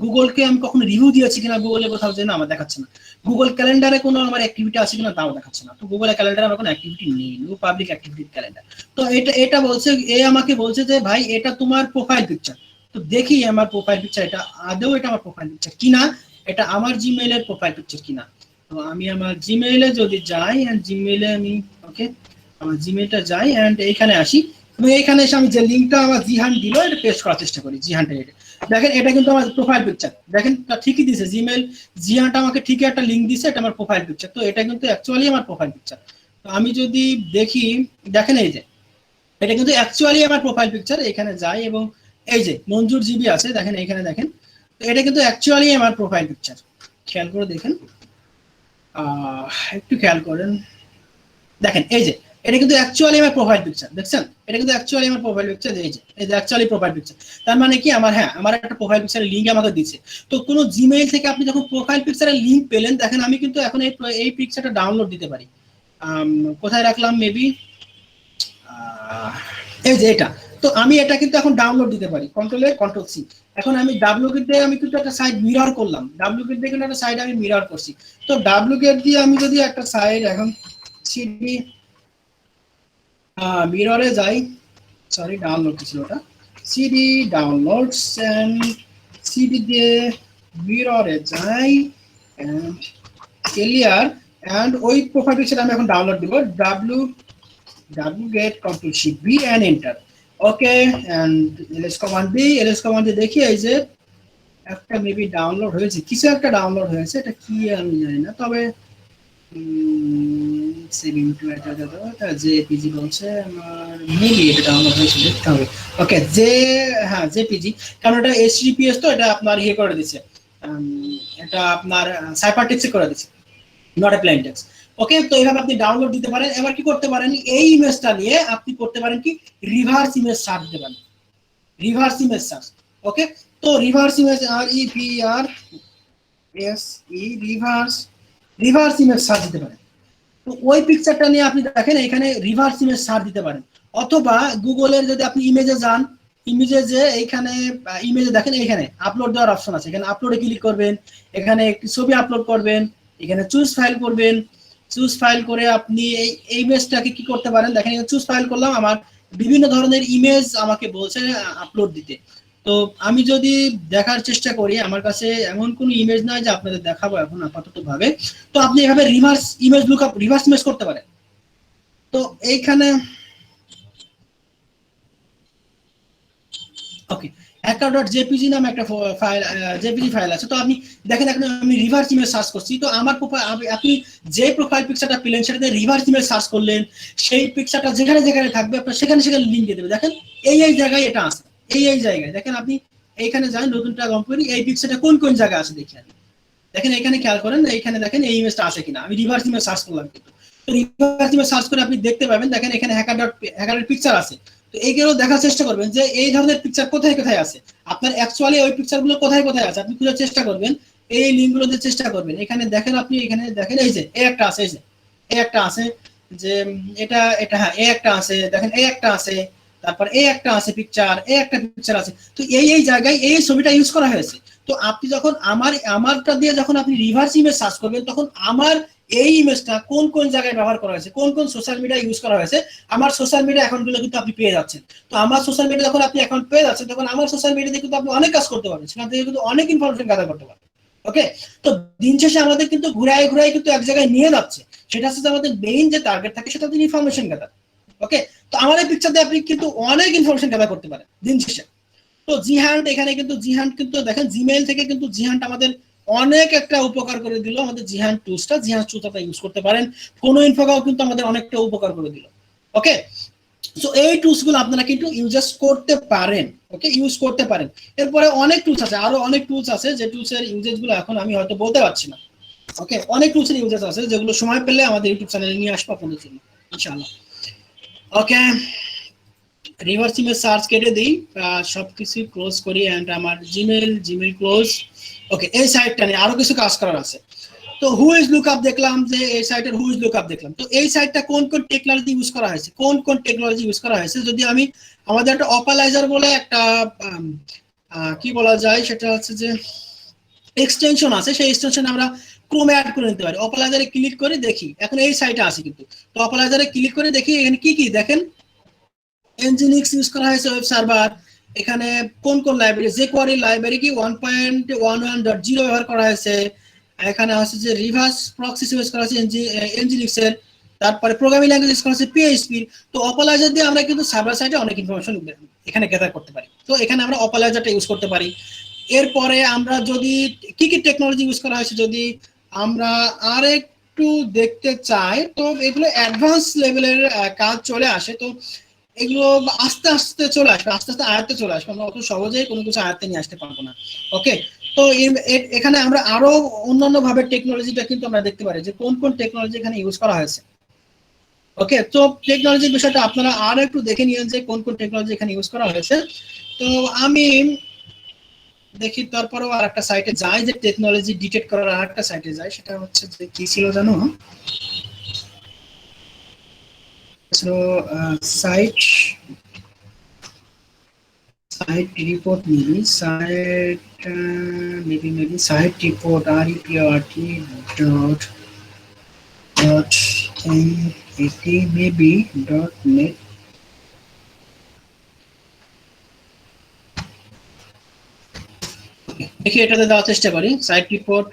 গুগলকে আমি কখনো রিভিউ দিয়েছি কিনা গুগলে কোথাও যে না আমার দেখাচ্ছে না। গুগল ক্যালেন্ডারে কোনো আমার অ্যাক্টিভিটি আছে কিনা তাও দেখাচ্ছে না। তো গুগল ক্যালেন্ডারে আমার কোনো অ্যাক্টিভিটি নেই, নো পাবলিক অ্যাক্টিভিটি ক্যালেন্ডার। তো এটা বলছে, এ আমাকে বলছে যে ভাই এটা তোমার প্রোফাইল পিকচার। তো দেখি আমার প্রোফাইল পিকচার এটা আদৌ এটা আমার প্রোফাইল পিকচার কিনা, এটা আমার জিমেইলের প্রোফাইল পিকচার কিনা। তো আমি আমার জিমেইলে যদি যাই এন্ড জিমেইলে আমি ওকে আমার জিমেইলটা যাই এন্ড এইখানে আসি এবং এইখানে এসে আমি যে লিংকটা আমার জিহান দিল এটা পেস্ট করার চেষ্টা করি। জিহানটা দেখেন এটা কিন্তু আমার প্রোফাইল পিকচার, দেখেন ঠিকই দিছে জিমেইল, জিহানটা আমাকে ঠিকই একটা লিংক দিছে, এটা আমার প্রোফাইল পিকচার। তো এটা কিন্তু অ্যাকচুয়ালি আমার প্রোফাইল পিকচার। তো আমি যদি দেখি দেখেন এই যে এটা কিন্তু অ্যাকচুয়ালি আমার প্রোফাইল পিকচার। এখানে যাই এবং এই যে মঞ্জুর জিবি আছে দেখেন এখানে দেখেন, তো এটা কিন্তু অ্যাকচুয়ালি আমার প্রোফাইল পিকচার। খেয়াল করে দেখেন, একটু খেয়াল করেন দেখেন এই যে এটা কিন্তু অ্যাকচুয়ালি আমার প্রোফাইল পিকচার, দেখছেন এটা কিন্তু অ্যাকচুয়ালি আমার প্রোফাইল পিকচার। এই যে এটা অ্যাকচুয়ালি প্রোফাইল পিকচার, তার মানে কি আমার আমার একটা প্রোফাইল পিকচারের লিংক আমাকে দিচ্ছে। তো কোনো জিমেইল থেকে আপনি যখন প্রোফাইল পিকচারের লিংক পেলেন, দেখেন আমি কিন্তু এখন এই পিকচারটা ডাউনলোড দিতে পারি। কোথায় রাখলাম মেবি এই যে এটা, তো আমি এটা কিন্তু এখন ডাউনলোড দিতে পারি কন্ট্রোল সি। এখন আমি ডাব্লিউগেট দিয়ে আমি কিন্তু একটা সাইট মিরর করলাম, ডাব্লিউগেট দিয়ে কিন্তু একটা সাইট আমি মিরর করছি। তো ডাব্লিউগেট দিয়ে আমি যদি একটা সাইট এখন সিডি মিররে যাই, সরি ডাউনলোড ছিল ওটা, সিডি ডাউনলোডস এন্ড সিডি দিয়ে মিররে যাই এন্ড ক্লিয়ার এন্ড ওই প্রোফাইল পিকচার আমি এখন ডাউনলোড দিব। wget control shift b and enter, okay and ls command দিয়ে দেখি এই যে একটা মেবি ডাউনলোড হয়েছে, কিছু একটা ডাউনলোড হয়েছে, এটা কি আমি জানি না, তবে সেভিং টু এটা জেপিজি বলছে আমার, মেবি এটা ডাউনলোড হয়েছে দেখতে হবে। ওকে জেপিজি, কারণ এটা এইচটিটিপিএস তো এটা আপনার ইয়ে করে দিচ্ছে, এটা আপনার সাইফারটেক্সে করে দিচ্ছে, নট এ প্লেন টেক্সট। ওকে, তো এইভাবে আপনি ডাউনলোড দিতে পারেন। এবার কি করতে পারেন, এই ইমেজটা নিয়ে আপনি করতে পারেন কি রিভার্স ইমেজ সার্চ দিতে পারেন, রিভার্স ইমেজ সার্চ। ওকে, তো reverse image reverse image search দিতে পারেন। তো ওই পিকচারটা নিয়ে আপনি দেখেন এখানে রিভার্স ইমেজ সার্চ দিতে পারেন, অথবা গুগলের যদি আপনি ইমেজে যান, ইমেজে যে এইখানে ইমেজে দেখেন এখানে আপলোড দেওয়ার অপশন আছে, এখানে আপলোডে ক্লিক করবেন, এখানে একটি ছবি আপলোড করবেন, এখানে চুজ ফাইল করবেন, চুজ ফাইল করে আপনি এই ইমেজটাকে কি করতে পারেন, দেখেন চুজ ফাইল করলাম, আমার বিভিন্ন ধরনের ইমেজ আমাকে বলছে আপলোড দিতে। তো আমি যদি দেখার চেষ্টা করি, আমার কাছে এমন কোনো ইমেজ নাই যে আপনাদের দেখাবো এখন আপাতত ভাবে। তো আপনি এভাবে reverse image lookup, reverse image করতে পারেন। তো এইখানে ওকে hacker.jpg নামে একটা ফাইল, জেপিজি ফাইল আছে। তো আপনি দেখেন এখন আমি রিভার্স ইমেজ সার্চ করছি, তো আমার আপনি যে প্রোফাইল পিকচারটা পেলেন সেটাতে রিভার্স ইমেজ সার্চ করলেন, সেই পিকচারটা যেখানে যেখানে থাকবে আপনার সেখানে সেখানে লিংক দিয়ে দেবে। দেখেন এই জায়গায় এটা আছে, এই জায়গায় দেখেন আপনি এইখানে যান, নতুন ট্যাগ অন করি, এই পিকচারটা কোন কোন জায়গায় আছে দেখেন, দেখেন এখানে খেয়াল করেন, এইখানে দেখেন এই ইমেজটা আছে কিনা। আমি রিভার্স ইমেজ সার্চ করলাম, কিন্তু তো রিভার্স ইমেজ সার্চ করে আপনি দেখতে পাবেন, দেখেন এখানে হ্যাকারের পিকচার আছে। তো এইগুলো দেখার চেষ্টা করবেন যে এই ধরনের পিকচার কোথায় কোথায় আছে, আপনার অ্যাকচুয়ালি ওই পিকচারগুলো কোথায় কোথায় আছে আপনি খোঁজার চেষ্টা করবেন, এই লিঙ্কগুলোতে চেষ্টা করবেন। এখানে দেখেন আপনি এখানে দেখেন এই যে এই একটা আছে, এই যে এই একটা আছে, যে এটা হ্যাঁ এই একটা আছে, দেখেন এই একটা আছে, তারপর এই একটা আছে পিকচার, এই একটা পিকচার আছে। তো এই জায়গায় এই ছবিটা ইউজ করা হয়েছে। তো আপনি যখন আমারটা দিয়ে যখন আপনি রিভার্স ইমেজ সার্চ করবেন, তখন আমার এই ইমেজটা কোন কোন জায়গায় ব্যবহার করা হয়েছে, কোন কোন সোশ্যাল মিডিয়া ইউজ করা হয়েছে, আমার সোশ্যাল মিডিয়া অ্যাকাউন্টগুলো কিন্তু আপনি পেয়ে যাচ্ছেন। তো আমার সোশ্যাল মিডিয়া যখন আপনি অ্যাকাউন্ট পেয়ে যাচ্ছেন, তখন আমার সোশ্যাল মিডিয়াতে কিন্তু আপনি অনেক কাজ করতে পারবেন, সেখান থেকে কিন্তু অনেক ইনফরমেশন গ্যাদার করতে পারবেন। ওকে, তো দিন শেষে আমাদের কিন্তু ঘুরায় কিন্তু এক জায়গায় নিয়ে যাচ্ছে, সেটা হচ্ছে আমাদের মেইন যে টার্গেট থাকে সেটা হচ্ছে ইনফরমেশন গ্যাদার। ওকে, তো আমার এই পিকচার দিয়ে আপনি কিন্তু অনেক ইনফরমেশন গ্যাদার করতে পারেন দিন শেষে। তো জিহান এখানে কিন্তু জিহান কিন্তু দেখেন জিমেইল থেকে কিন্তু জিহানটা আমাদের অনেক একটা উপকার করে দিল আমাদের জিহান টুলসটা। জিহান টুলসটা ইউজ করতে পারেন। কোনো ইনফোগাও কিন্তু আমাদের অনেকটা উপকার করে দিল। ওকে, সো এই টুলস গুলো আপনারা কিন্তু ইউজ করতে পারেন। ওকে, ইউজ করতে পারেন। এরপরে অনেক টুলস আছে, আরো অনেক টুলস আছে যে টুলসের ইউজেস গুলো এখন আমি হয়তো বলতে পারছি না। ওকে, অনেক টুলসের ইউজেস আছে যেগুলো সময় পেলে আমাদের ইউটিউব চ্যানেলে নিয়ে আসবো আপনাদের জন্য ইনশাআল্লাহ। ওকে, রিভার্স ইমেজ সার্চ কেটে দিই, সবকিছু ক্লোজ করি এন্ড আমার জিমেল ক্লোজ। ওকে, এই সাইটটা নিয়ে আরো কিছু কাজ করার আছে। তো হু ইজ লুকআপ দেখলাম, যে এই সাইটের হু ইজ লুকআপ দেখলাম। তো এই সাইটটা কোন কোন টেকনোলজি ইউজ করা হয়েছে, কোন টেকনোলজি ইউজ করা হয়েছে, যদি আমি আমাদের একটা অপালাইজার বলে একটা কি বলা যায় সেটা হচ্ছে যে এক্সটেনশন আছে, সেই এক্সটেনশন আমরা ক্রোমে অ্যাড করে নিতে পারি। অপালাইজারে ক্লিক করে দেখি, এখন এই সাইটে আছে কিন্তু। তো অপালাইজারে ক্লিক করে দেখি এখানে কি কি দেখেন, এনজিনিক্স ইউজ করা হয়েছে ওয়েব সার্ভার। এখানে কোন কোন লাইব্রেরি, jQuery লাইব্রেরি কি 1.11.0 ব্যবহার করা হয়েছে। এখানে আছে যে রিভার্স প্রক্সি ইউজ করা হয়েছে এনজিনিক্স এর। তারপরে প্রোগ্রামিং ল্যাঙ্গুয়েজ ইউজ করা হয়েছে PHP। তো অপালাইজার দিয়ে আমরা কিন্তু সার্ভার সাইডে অনেক ইনফরমেশন এখানে গ্যাদার করতে পারি। তো এখানে আমরা অপালাইজারটা ইউজ করতে পারি। এরপরে আমরা যদি কি কি টেকনোলজি ইউজ করা হয়েছে যদি আমরা আর একটু দেখতে চাই, তো এগুলো অ্যাডভান্স লেভেলের কাজ চলে আসে। তো এগুলো আস্তে আস্তে চলে আসবে, আস্তে আস্তে আয়ত্তে চলে আসবে। আমরা অত সহজেই কোনো কিছু আয়ত্তে নিয়ে আসতে পারবো না। ওকে, তো এখানে আমরা আরো অন্যান্য ভাবে টেকনোলজিটা কিন্তু আমরা দেখতে পারি যে কোন কোন টেকনোলজি এখানে ইউজ করা হয়েছে। ওকে, তো টেকনোলজির বিষয়টা আপনারা আরো একটু দেখে নিয়েন যে কোন কোন টেকনোলজি এখানে ইউজ করা হয়েছে। তো আমি দেখি তারপরেও আর একটা সাইটে যাই, যে টেকনোলজি ডিটেক্ট করার আর একটা সাইটে যাই। সেটা হচ্ছে যে কি ছিল জানো, site report maybe site report report dot net maybe .net দেখি এটাতে দেওয়ার চেষ্টা করি সাইট রিপোর্ট।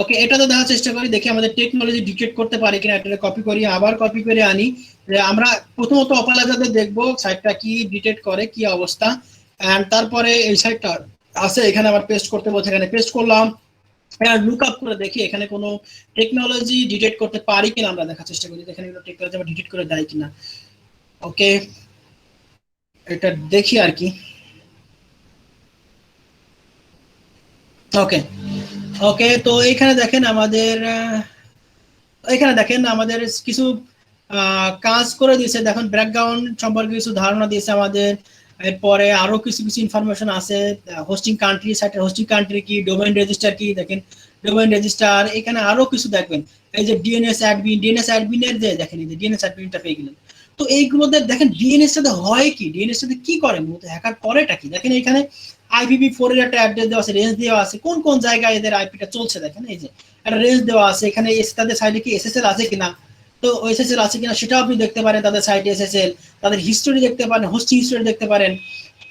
ওকে, এটাতে দেওয়ার চেষ্টা করি, দেখি আমাদের টেকনোলজি ডিটেক্ট করতে পারি কিনা। এটা কপি করি, আবার কপি করে আনি। আমরা প্রথমত অপালাইজারে দেখবো সাইটটা কি ডিটেক্ট করে, কি অবস্থা। এন্ড তারপরে এই সাইটটা আছে এখানে আবার পেস্ট করতে বলছে, এখানে পেস্ট করলাম। লুক আপ করে দেখি এখানে কোনো টেকনোলজি ডিটেক্ট করতে পারি কিনা আমরা দেখার চেষ্টা করি, এখানে কোনো টেকনোলজি আবার ডিটেক্ট করে দেয় কিনা। ওকে, এটা দেখি আর কি। ওকে ওকে, তো এখানে দেখেন আমাদের কিছু কাজ করে দিয়েছে। দেখুন ব্যাকগ্রাউন্ড সম্পর্কে কিছু ধারণা দিয়েছে আমাদের। এরপরে আরো কিছু কিছু ইনফরমেশন আছে, হোস্টিং কান্ট্রি, সাইটের হোস্টিং কান্ট্রি কি, ডোমেইন রেজিস্টার কি, দেখেন ডোমেইন রেজিস্টার। এখানে আরো কিছু দেখবেন, এই যে ডিএনএস অ্যাডমিনের যে দেখেন, এই যে ডিএনএস অ্যাডমিনটা পেয়ে গেলেন। তো এইগুলোতে দেখেন ডিএনএস সাথে হয় কি, ডিএনএস সাথে কি করে মূলত হ্যাকার করেটা কি, দেখেন এখানে IPv4 এর একটা অ্যাড্রেস দেওয়া আছে, রেঞ্জ দেওয়া আছে, কোন কোন জায়গায় এদের আইপিটা চলছে দেখেন, এই যে একটা রেঞ্জ দেওয়া আছে। এখানে তাদের সাইডে কি SSL আছে কিনা, তো SSL আছে কিনা সেটাও আপনি দেখতে পারেন তাদের সাইটে SSL। তাদের হিস্টোরি দেখতে পারেন, হোস্টিং হিস্টোরি দেখতে পারেন।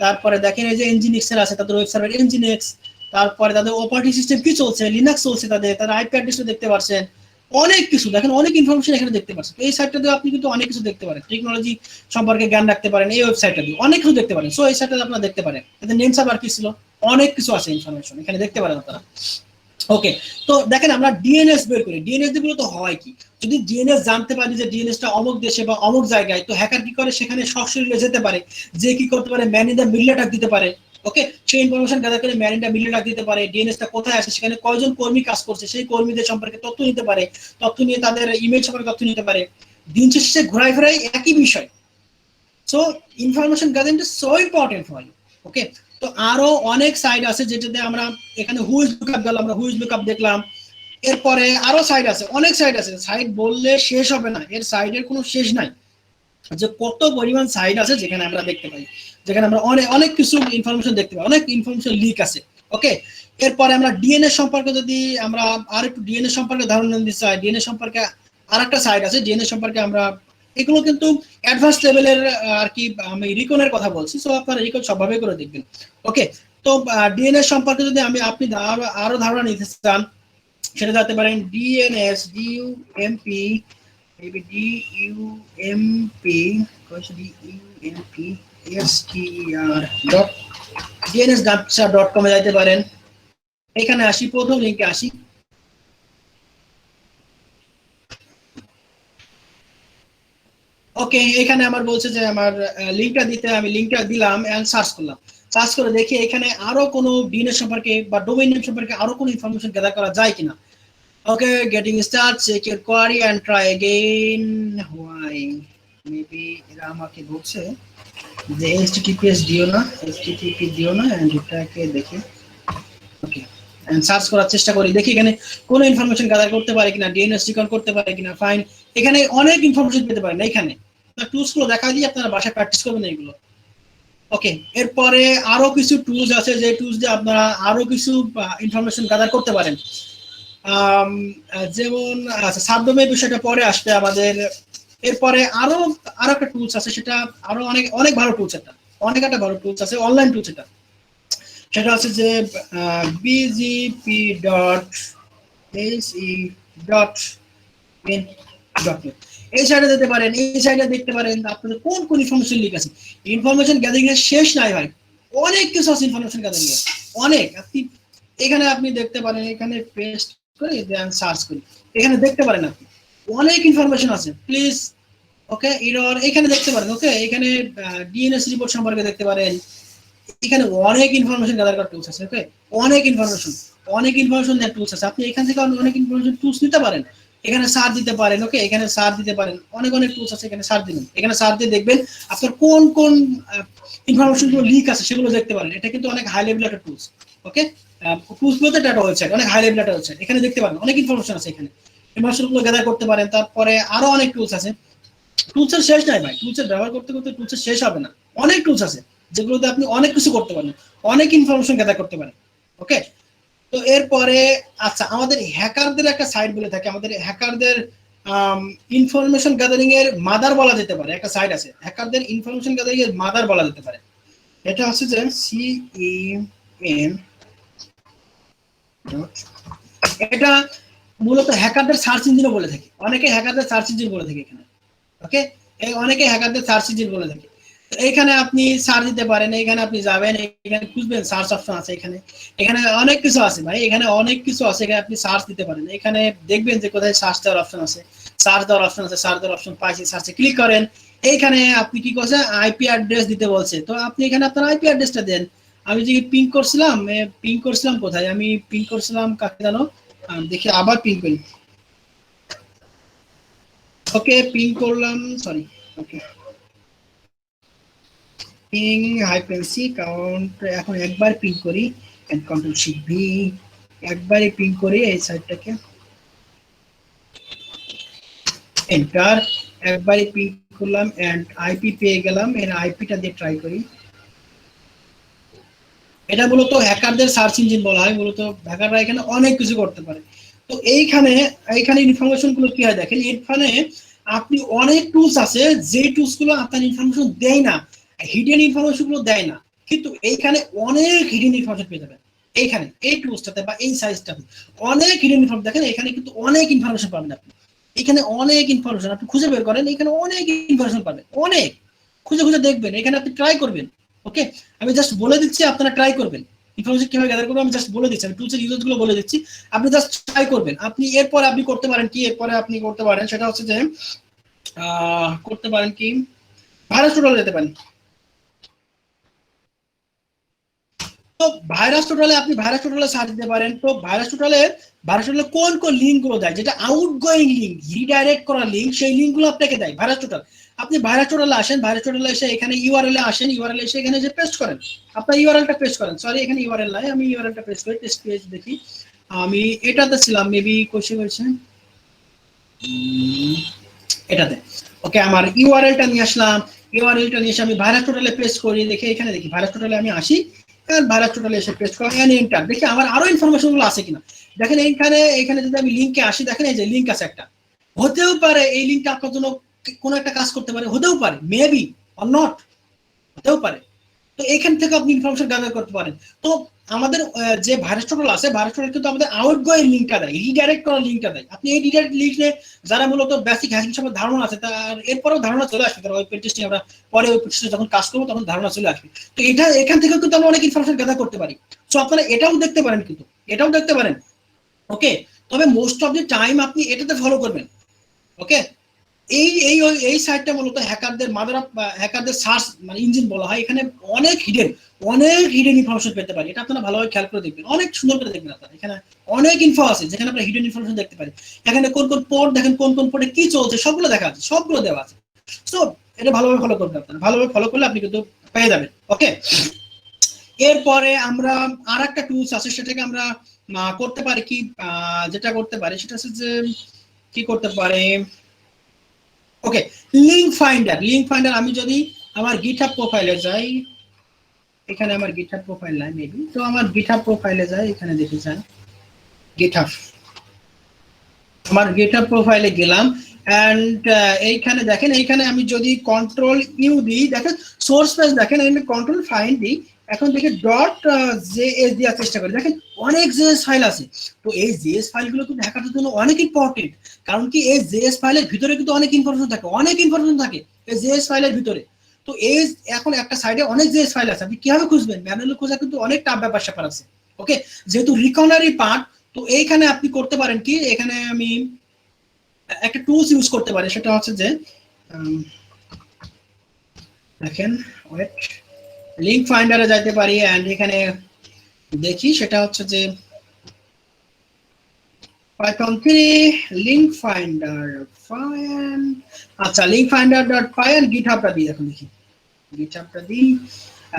তারপরে দেখেন এই যে এনজিনিক্স এর আছে, তাদের ওয়েব সার্ভার এনজিনিক্স। তারপরে তাদের অপারেটিং সিস্টেম কি চলছে, লিনাক্স চলছে তাদের আইপি অ্যাড্রেসও দেখতে পাচ্ছেন। অনেক কিছু দেখেন, অনেক ইনফরমেশন এখানে দেখতে পাচ্ছেন। এই সাইটটা দিয়ে আপনি কিন্তু অনেক কিছু দেখতে পারেন, টেকনোলজি সম্পর্কে জ্ঞান রাখতে পারেন। এই ওয়েবসাইটটা দিয়ে অনেক কিছু দেখতে পারেন। সো এই সাইটটা আপনারা দেখতে পারেন, এদের নেম সার্ভার কি ছিল, অনেক কিছু আছে ইনফরমেশন এখানে দেখতে পারেন আপনারা। ওকে, তো দেখেন আমরা ডিএনএস বের করি, ডিএনএস গুলো তো হয় কি, যদি ডিএনএস জানতে পারি যে ডিএনএসটা অমুক দেশে বা অমুক জায়গায়, তো হ্যাকার কি করে সেখানে সরাসরি যেতে পারে, যে কি করতে পারে man in the middle attack দিতে পারে। ওকে, সেই ইনফরমেশন গ্যাদার করে man in the middle attack দিতে পারে, ডিএনএসটা কোথায় আছে, সেখানে কয়জন কর্মী কাজ করছে সেই কর্মীদের সম্পর্কে তথ্য নিতে পারে, তথ্য নিয়ে তাদের ইমেল সম্পর্কে তথ্য নিতে পারে। দিন শেষে ঘোরাই ফেরাই একই বিষয়। So information gathering is so important for you. Okay, তো আরো অনেক সাইট আছে যেটাতে আমরা এখানে হুইজ লুকআপ গেলাম, আমরা হুইজ লুকআপ দেখলাম। এরপরে আরো সাইট আছে, অনেক সাইট আছে, সাইট বললে শেষ হবে না, এর সাইটের কোনো শেষ নাই, যে কত পরিমাণ সাইট আছে যেখানে আমরা দেখতে পাই, যেখানে আমরা অনেক অনেক কিছু ইনফরমেশন দেখতে পাই, অনেক ইনফরমেশন লিক আছে। ওকে, এরপরে আমরা ডিএনএস সম্পর্কে যদি আমরা আর একটু ডিএনএস সম্পর্কে ধারণা দিতে চাই, ডিএনএস সম্পর্কে আর একটা সাইট আছে, ডিএনএস সম্পর্কে আমরা এগুলো কিন্তু অ্যাডভান্স লেভেলের আর কি, আমি রিকনের কথা বলছি। সো আপনারা রিকন সবভাবে করে দেখবেন। ওকে, তো ডিএনএস সম্পর্কে যদি আপনি আরো ধারণা নিতে চান, সেটা জানতে পারেন ডিএনএস DUMP DNSGapture.com এ যাইতে পারেন। এখানে আসি, প্রথম লিঙ্কে আসি। ওকে, এখানে আমার বলছে যে আমার লিঙ্কটা দিতে, আমি লিঙ্কটা দিলাম এন্ড সার্চ করলাম। সার্চ করে দেখি এখানে আরো কোনো ডিএনএস সম্পর্কে বা ডোমেইন নেম সম্পর্কে আরো কোনো ইনফরমেশন গ্যাদার করা যায় কিনা। Okay, getting start, check your query and try again. Why maybe এরা আমাকে বলছে যে HTTPS দিও না, HTTP দিও না, এন্ড এটাকে দেখি। ওকে, এন্ড সার্চ করার চেষ্টা করি, দেখি এখানে কোনো ইনফরমেশন গ্যাদার করতে পারে কিনা, ডিএনএস রিকল করতে পারে কিনা। ফাইন, এখানে অনেক ইনফরমেশন পেতে পারেন। এখানে টুলস গুলো দেখা দিয়ে আপনারা বাসায় প্র্যাকটিস করবেন এগুলো। ওকে, এরপরে আরো কিছু টুলস আছে যে টুলস দিয়ে আপনারা আরো কিছু ইনফরমেশন গ্যাদার করতে পারেন। যেমন সাবডোমেইন বিষয়টা পরে আসবে আমাদের। এরপরে আরো একটা টুলস আছে, সেটা আরো অনেক ভালো টুলস, অনেক একটা ভালো টুলস আছে, অনলাইন টুলস। সেটা আছে যে bgp.se.in. এই সাইডে যেতে পারেন, এই সাইডে দেখতে পারেন আপনাদের কোন কোন ইনফরমেশন লিক আছে। ইনফরমেশন গ্যাদারিং এর শেষ নাই ভাই, অনেক কিছু আছে ইনফরমেশন গ্যাদারিং এর, অনেক। এখানে আপনি দেখতে পারেন, এখানে পেস্ট করে দেন সার্চ করি, এখানে দেখতে পারেন আপনি অনেক ইনফরমেশন আছে। প্লিজ ওকে, এরর এখানে দেখতে পারেন। ওকে, এখানে ডিএনএস রিপোর্ট সম্পর্কে দেখতে পারেন, এখানে অনেক ইনফরমেশন গ্যাদার করার টুলস আছে। ওকে, অনেক ইনফরমেশন দেওয়ার টুলস আছে। আপনি এখান থেকে অনেক ইনফরমেশন টুলস নিতে পারেন, এখানে সার্চ দিতে পারেন। ওকে, এখানে সার্চ দিতে পারেন, অনেক টুলস আছে, এখানে সার্চ দিবেন। এখানে সার্চ দিয়ে দেখবেন আপনার কোন কোন ইনফরমেশন গুলো লিক আছে সেগুলো দেখতে পারেন। এটা কিন্তু অনেক হাই লেভেল একটা টুলস। ওকে, টুলস বলতে ডাটা ওয়েবসাইট, অনেক হাই লেভেল একটা ওয়েবসাইট, এখানে দেখতে পারেন অনেক ইনফরমেশন আছে, এখানে ইনফরমেশন গুলো গ্যাদার করতে পারেন। তারপরে আরো অনেক টুলস আছে, টুলসের শেষ নাই ভাই, টুলসের ব্যবহার করতে করতে টুলসের শেষ হবে না। অনেক টুলস আছে যেগুলোতে আপনি অনেক কিছু করতে পারেন, অনেক ইনফরমেশন গ্যাদার করতে পারেন। ওকে, তো এরপরে আচ্ছা, আমাদের হ্যাকারদের একটা সাইট বলে থাকে, আমাদের হ্যাকারদের ইনফরমেশন গ্যাদারিং এর মাদার বলা যেতে পারে, একটা সাইট আছে হ্যাকারদের ইনফরমেশন গ্যাদারিং এর মাদার বলা যেতে পারে। এটা হচ্ছে যে CEN, এটা মূলত হ্যাকারদের সার্চ ইঞ্জিনও বলে থাকে, অনেকে হ্যাকারদের সার্চ ইঞ্জিন বলে থাকে এখানে। ওকে, অনেকে হ্যাকারদের সার্চ ইঞ্জিন বলে থাকে। এখানে আপনি সার্চ দিতে পারেন, এখানে আপনি যাবেন, এখানে খুঁজবেন, সার্চ অপশন আছে এখানে, এখানে অনেক কিছু আছে ভাই, এখানে অনেক কিছু আছে, এখানে আপনি সার্চ দিতে পারেন। এখানে দেখবেন যে কোথায় সার্চ দেওয়ার অপশন আছে, সার্চ দেওয়ার অপশন পাইছি, সার্চে ক্লিক করেন। এইখানে আপনি কি করছেন, আইপি অ্যাড্রেস দিতে বলছে, তো আপনি এখানে আপনার আইপি অ্যাড্রেসটা দেন। আমি যে পিং করছিলাম কোথায়, আমি পিং করছিলাম কাকে জানো, দেখি আবার পিং করি। ওকে, পিং করলাম, সরি। ওকে, পিং -c কাউন্ট, এখন একবার পিং করি এন্ড কন্ট্রোল শিফট ভি, একবারই পিং করি এই সাইটটাকে, এন্টার, একবারই পিং করলাম এন্ড আইপি পেয়ে গেলাম। এর আইপিটা দিয়ে ট্রাই করি। এটা মূলত হ্যাকারদের সার্চ ইঞ্জিন বলা হয়, মূলত হ্যাকাররা এখানে অনেক কিছু করতে পারে। তো এইখানে ইনফরমেশন গুলো কি হয় দেখেন, এখানে আপনি অনেক টুলস আছে যে টুলস গুলো আপনার ইনফরমেশন দেয় না, হিডেন ইনফরমেশন গুলো দেয় না, কিন্তু এইখানে অনেক হিডেন ইনফরমেশন পেয়ে যাবেন। এইখানে এই টুলসটাতে বা এই সাইজটাতে অনেক হিডেন ইনফরমেশন, দেখেন এখানে কিন্তু অনেক ইনফরমেশন পাবেন আপনি, এখানে অনেক ইনফরমেশন আপনি খুঁজে বের করেন, এখানে অনেক ইনফরমেশন পাবেন, অনেক খুঁজে দেখবেন, এখানে আপনি ট্রাই করবেন। ওকে, আমি জাস্ট বলে দিচ্ছি, আপনারা ট্রাই করবেন ইনফরমেশন কিভাবে গ্যাদার করবেন, আমি জাস্ট বলে দিচ্ছি, আমি টুলসের ইউজ গুলো বলে দিচ্ছি, আপনি জাস্ট ট্রাই করবেন। আপনি এরপরে আপনি করতে পারেন কি, সেটা হচ্ছে যে করতে পারেন কি, ভাইরাস টোটালে যেতে পারেন। তো ভাইরাস টোটালে আপনি সার্চ দিতে পারেন। তো ভাইরাস টোটালে কোন কোন লিঙ্ক গুলো দেয়, যেটা আউটগোয়িং লিঙ্ক, রিডাইরেক্ট করা লিঙ্ক, সেই লিঙ্ক গুলো আপনাকে দেয় ভাইরাস টোটাল। আপনি ভাইরাস টোটালে আসেন, ভাইরাস টোটালে এসে এখানে ইউআরএল এ আসেন, ইউআরএল এসে এখানে যে পেস্ট করেন, আপনার ইউআরএলটা পেস্ট করেন। সরি, এখানে ইউআরএল নাই, আমি ইউআরএলটা পেস্ট করি, টেস্ট পেজ দেখি। আমি এটাতে ছিলাম, মেবি কোশ্চেন হয়েছে এটাতে। ওকে, আমার ইউআরএলটা নিয়ে আসলাম, ইউআরএলটা নিয়ে এসে আমি ভাইরাস টোটালে পেস্ট করি, দেখি এখানে দেখি ভাইরাস টোটালে আমি আসি, ভাইরাস টোটালে এসে পেস্ট করি এন্ড এন্টার, দেখি আমার আরো ইনফরমেশন গুলো আছে কিনা। দেখেন এখানে যদি আমি লিংকে আসি, দেখেন এই যে লিংক আছে একটা, হতেও পারে এই লিংকটা আপনার জন্য কোনো একটা কাজ করতে পারে, হতেও পারে, মেবি অর নট, হতেও পারে। তো এখান থেকে আপনি ইনফরমেশন গ্যাদার করতে পারেন। তো আমাদের যে ভাইরাস টোটাল আছে, ভাইরাস টোটাল কিন্তু আমাদের আউটগোয়িং লিংকটা দেয়, রিডাইরেক্ট করা লিংকটা দেয়। আপনি এই রিডাইরেক্ট লিংকে যারা মূলত বেসিক হ্যাকিং সম্পর্কে ধারণা আছে, তার এরপরেও ধারণা চলে আসবে, কারণ ওই পেন টেস্টিং আমরা পরে ওই টেস্টে যখন কাজ করবো তখন ধারণা চলে আসবে। তো এখান থেকে কিন্তু আমরা অনেক ইনফরমেশন গ্যাদার করতে পারি। সো আপনারা এটাও দেখতে পারেন কিন্তু, এটাও দেখতে পারেন। ওকে, তবে মোস্ট অফ দ্য টাইম আপনি এটাতে ফলো করবেন। ওকে, এই এই এই সাইটটা মূলত হ্যাকারদের মাদার অফ হ্যাকারদের সার্চ মানে ইঞ্জিন বলা হয়। এখানে অনেক হিডেন ইনফরমেশন পেতে পারি, এটা আপনারা ভালোভাবে খেয়াল করে দেখবেন, অনেক সুন্দর করে দেখবেন আপনারা। এখানে অনেক ইনফো আছে যেখানে আপনারা হিডেন ইনফরমেশন দেখতে পারি। এখানে কোন কোন পোর্ট দেখেন, কোন কোন পোর্টে কি চলছে সবগুলো দেখা আছে, সবগুলো দেওয়া আছে। সো এটা ভালোভাবে ফলো করবেন আপনারা, ভালোভাবে ফলো করলে আপনি কিন্তু পেয়ে যাবেন। ওকে, এরপরে আমরা আর একটা টুলস আছে, সেটাকে আমরা করতে পারি কি, যেটা করতে পারি সেটা হচ্ছে যে কি করতে পারে, ওকে, লিঙ্ক ফাইন্ডার। আমি যদি আমার গিটহাব প্রোফাইলে যাই, এখানে আমার গিটহাব প্রোফাইল নাই মেবি, তো আমার গিটহাব প্রোফাইলে যাই, এখানে দেখে যান গিটহাব, আমার গিটহাব প্রোফাইলে গেলাম এন্ড এইখানে দেখেন, এইখানে আমি যদি কন্ট্রোল ইউ দিই, দেখেন সোর্স পেজ দেখেন, আমি কন্ট্রোল ফাইন্ড দিই, এখন দেখে ডট জেএস দেওয়ার চেষ্টা করি, দেখেন অনেক জেএস ফাইল আছে। তো এই জেএস ফাইলগুলো কিন্তু হ্যাকারদের জন্য অনেক ইম্পর্টেন্ট, কারণ কি এই জেএস ফাইলের ভিতরে কিন্তু অনেক ইনফরমেশন থাকে এই জেএস ফাইলের ভিতরে। তো এই এখন একটা সাইডে অনেক জেএস ফাইল আছে, আপনি কিভাবে খুঁজবেন, ম্যানুয়ালি খোঁজা কিন্তু অনেক টাফ ব্যাপার স্যাপার আছে। ওকে, যেহেতু রিকভারি পার্ট, তো এইখানে আপনি করতে পারেন কি, এখানে আমি একটা টুলস ইউজ করতে পারি, সেটা হচ্ছে যে দেখেন ওয়েট, লিঙ্ক ফাইন্ডারে যাইতে পারি এন্ড এখানে দেখি, সেটা হচ্ছে যে Python 3 লিঙ্ক ফাইন্ডার ফাইন্ড, আচ্ছা লিঙ্ক finder.py গিটহাবটা দিই, এখন দেখি গিটহাবটা দিই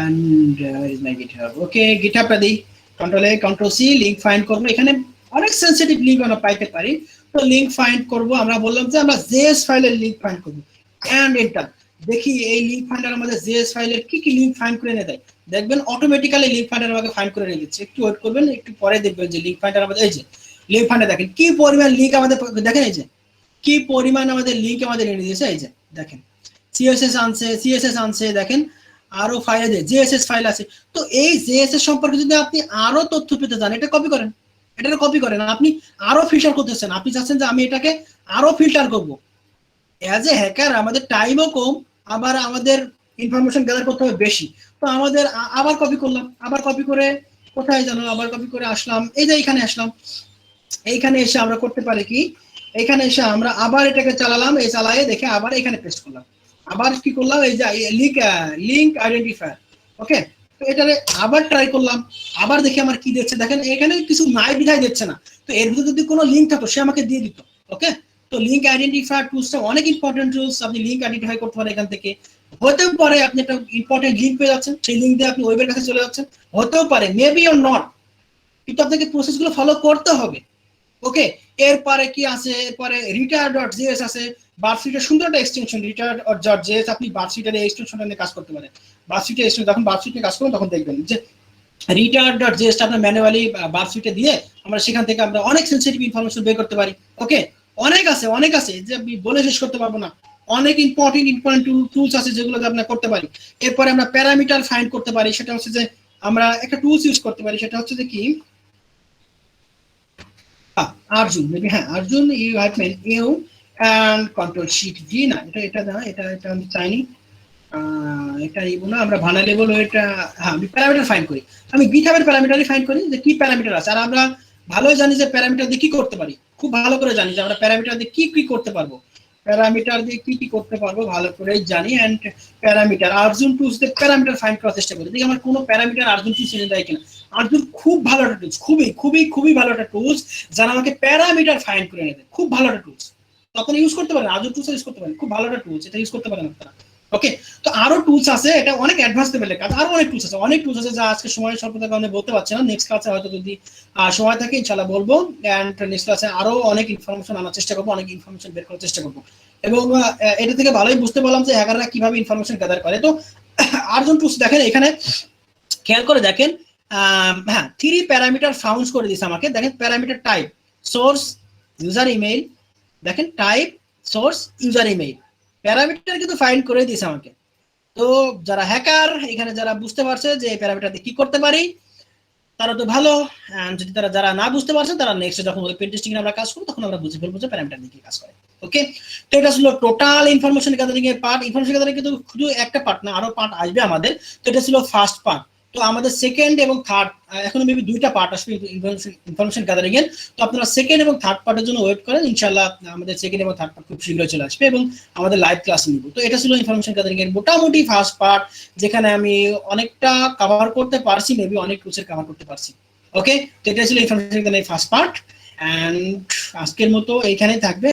এন্ড ইজ মাই গিটহাব। ওকে, গিটহাবটা দিই, control A control C, link find করব। এখানে অনেক সেনসিটিভ লিঙ্ক আমরা পাইতে পারি, তো লিঙ্ক ফাইন্ড করব, আমরা বললাম যে আমরা জেএস ফাইলের লিঙ্ক ফাইন্ড করব এন্ড এন্টার। দেখি এই লিঙ্ক ফাইন্ডার আমাদের জেএস ফাইলের কি কি লিঙ্ক ফাইন্ড করে এনে দেয়, দেখবেন অটোমেটিক্যালি লিঙ্ক ফাইন্ডার আমাকে ফাইন্ড করে এনে দিচ্ছে। একটু ওয়েট করবেন, একটু পরে দেখবেন যে লিঙ্ক ফাইন্ডার আমাদের, এই যে লিঙ্ক ফাইন্ডার দেখেন কি পরিমাণ লিঙ্ক আমাদের, দেখেন এই যে কি পরিমাণ আমাদের লিঙ্ক আমাদের এনে দিয়েছে, এই যে দেখেন সিএসএস আনছে দেখেন, আরো ফাইল জেএসএস ফাইল আছে। তো এই জেএসএস সম্পর্কে যদি আপনি আরো তথ্য পেতে চান, এটা কপি করেন, আপনি আরো ফিল্টার করতেছেন, আপনি চাচ্ছেন যে আমি এটাকে আরো ফিল্টার করব। অ্যাজ এ হ্যাকার আমাদের টাইমও কম, আবার আমাদের ইনফরমেশন গ্যাদার করতে হবে বেশি। তো আমাদের আবার কপি করলাম, আবার কপি করে কোথায় জানো, আবার কপি করে আসলাম, এই যে এইখানে আসলাম, এইখানে এসে আমরা করতে পারি কি, এইখানে এসে আমরা আবার এটাকে চালালাম, এই চালায়ে দেখে আবার এখানে পেস্ট করলাম, আবার কি করলাম, এই যে লিঙ্ক আইডেন্টিফায়ার। ওকে, তো এটারে আবার ট্রাই করলাম, আবার দেখি আমার কি দিচ্ছে, দেখেন এখানে কিছু নাই বিধায় দিচ্ছে না, তো এর ভিতরে যদি কোনো লিঙ্ক থাকতো সে আমাকে দিয়ে দিত। ওকে, তো লিঙ্ক আইডেন্টিফায়ার টুলসটা অনেক ইম্পর্টেন্ট টুলস, আপনি লিঙ্ক আইডেন্টিফাই করতে পারেন এখান থেকে। হতেও পারে আপনি একটা ইম্পর্টেন্ট লিঙ্ক পেয়ে যাচ্ছেন, সেই লিঙ্ক দিয়ে আপনি ওয়েবের কাছে চলে যাচ্ছেন, হতেও পারে মেবি অর নট, কিন্তু আপনাকে প্রসেসগুলো ফলো করতে হবে। ওকে, এরপরে কি আছে, এরপরে রিটার.js আছে, বার্ডসিটের সুন্দর একটা এক্সটেনশন রিটার.js, আপনি বার্ডসিটের এই এক্সটেনশনটা নিয়ে কাজ করতে পারেন। বার্ডসিটের এক্সটেনশন, যখন বার্ডসিট নিয়ে কাজ করবেন তখন দেখবেন যে রিটার.js টা আপনার ম্যানুয়ালি বার্ডসিটে দিয়ে আমরা সেখান থেকে আমরা অনেক সেনসিটিভ ইনফরমেশন বের করতে পারি। ওকে, অনেক আছে যে আমি বলে শেষ করতে পারবো না, অনেক ইম্পর্টেন্ট টুলস আছে যেগুলো আমরা করতে পারি। এরপরে আমরা প্যারামিটার ফাইন্ড করতে পারি, সেটা হচ্ছে যে আমরা একটা টুলস ইউজ করতে পারি, সেটা হচ্ছে যে কি আর্জুন, মেবি হ্যাঁ Arjun, you have menu and control sheet G, না এটা না, এটা আমি চাইনি, এটা এই বলো আমরা ভানালে বলো, এটা হ্যাঁ আমি প্যারামিটার ফাইন্ড করি, আমি গিটহাবের প্যারামিটারই ফাইন্ড করি যে কি প্যারামিটার আছে। আর আমরা ভালোই জানি যে প্যারামিটার দিয়ে কি করতে পারি, খুব ভালো করে জানি যে আমরা প্যারামিটার দিয়ে কি করতে পারবো, ভালো করেই জানি। এন্ড প্যারামিটার আর্জুন টুলস দিয়ে প্যারামিটার ফাইন্ড করার চেষ্টা করি, দেখি আমার কোনো প্যারামিটার আর্জুন টুলস এনে দেয় কিনা। আর্জুন খুব ভালো একটা টুলস, খুবই ভালো একটা টুলস, যারা আমাকে প্যারামিটার ফাইন্ড করে এনে দেয়, খুব ভালো একটা টুলস, তখন ইউজ করতে পারেন, আর্জুন টুলস ইউজ করতে পারেন, খুব ভালো একটা টুলস, এটা ইউজ করতে পারেন আপনারা। ওকে, তো আরো টুলস আছে, এটা অনেক অ্যাডভান্স লেভেলের কাজ, আরো অনেক টুলস আছে যা আজকে সময় স্বল্পতার কারণে বলতে পারছি না, নেক্সট ক্লাসে হয়তো যদি সময় থাকে ইনশাআল্লাহ বলবো। এন্ড নেক্সট ক্লাসে আরো অনেক ইনফরমেশন আনার চেষ্টা করবো, অনেক ইনফরমেশন বের করার চেষ্টা করবো, এবং এটা থেকে ভালোই বুঝতে পারলাম যে হ্যাকাররা কিভাবে ইনফরমেশন গ্যাদার করে। তো আর্জুন টুলস দেখেন, এখানে খেয়াল করে দেখেন, হ্যাঁ 3 প্যারামিটার ফাউন্ড করে দিয়েছে আমাকে, দেখেন parameter type, source, user email, দেখেন type, source, user email, parameter কিন্তু ফাইন্ড করে দিয়েছে আমাকে। তো যারা হ্যাকার এখানে যারা বুঝতে পারছে যে এই প্যারামিটার দিয়ে কি করতে পারি, তারা তো ভালো, যদি যারা না বুঝতে পারছে তারা নেক্সট যখন পেন টেস্টিং এ আমরা কাজ করব তখন আমরা বুঝে ফেলবো যে প্যারামিটার দিয়ে কি কাজ করে। ওকে, তো এটা ছিল টোটাল ইনফরমেশন গ্যাদারিং এর পার্ট। ইনফরমেশন গ্যাদারিং কিন্তু শুধু একটা পার্ট না, আরো পার্ট আসবে আমাদের, তো এটা ছিল ফার্স্ট পার্ট। তো আমাদের সেকেন্ড এবং থার্ড এখন মেবি দুইটা পার্ট আসবে ইনফরমেশন গ্যাদারিং এর। তো আপনারা সেকেন্ড এবং থার্ড পার্টের জন্য ওয়েট করেন, ইনশাআল্লাহ আমাদের সেকেন্ড এবং থার্ড পার্ট খুব শীঘ্রই চলে আসবে এবং আমাদের লাইভ ক্লাস নিব। তো এটা ছিল ইনফরমেশন গ্যাদারিং এর মোটামুটি ফার্স্ট পার্ট, যেখানে আমি অনেকটা কভার করতে পারছি, মেবি অনেক কোর্সের কভার করতে পারছি। ওকে, তো এটা ছিল information gathering first part, and আজকের মতো এইখানেই থাকবে।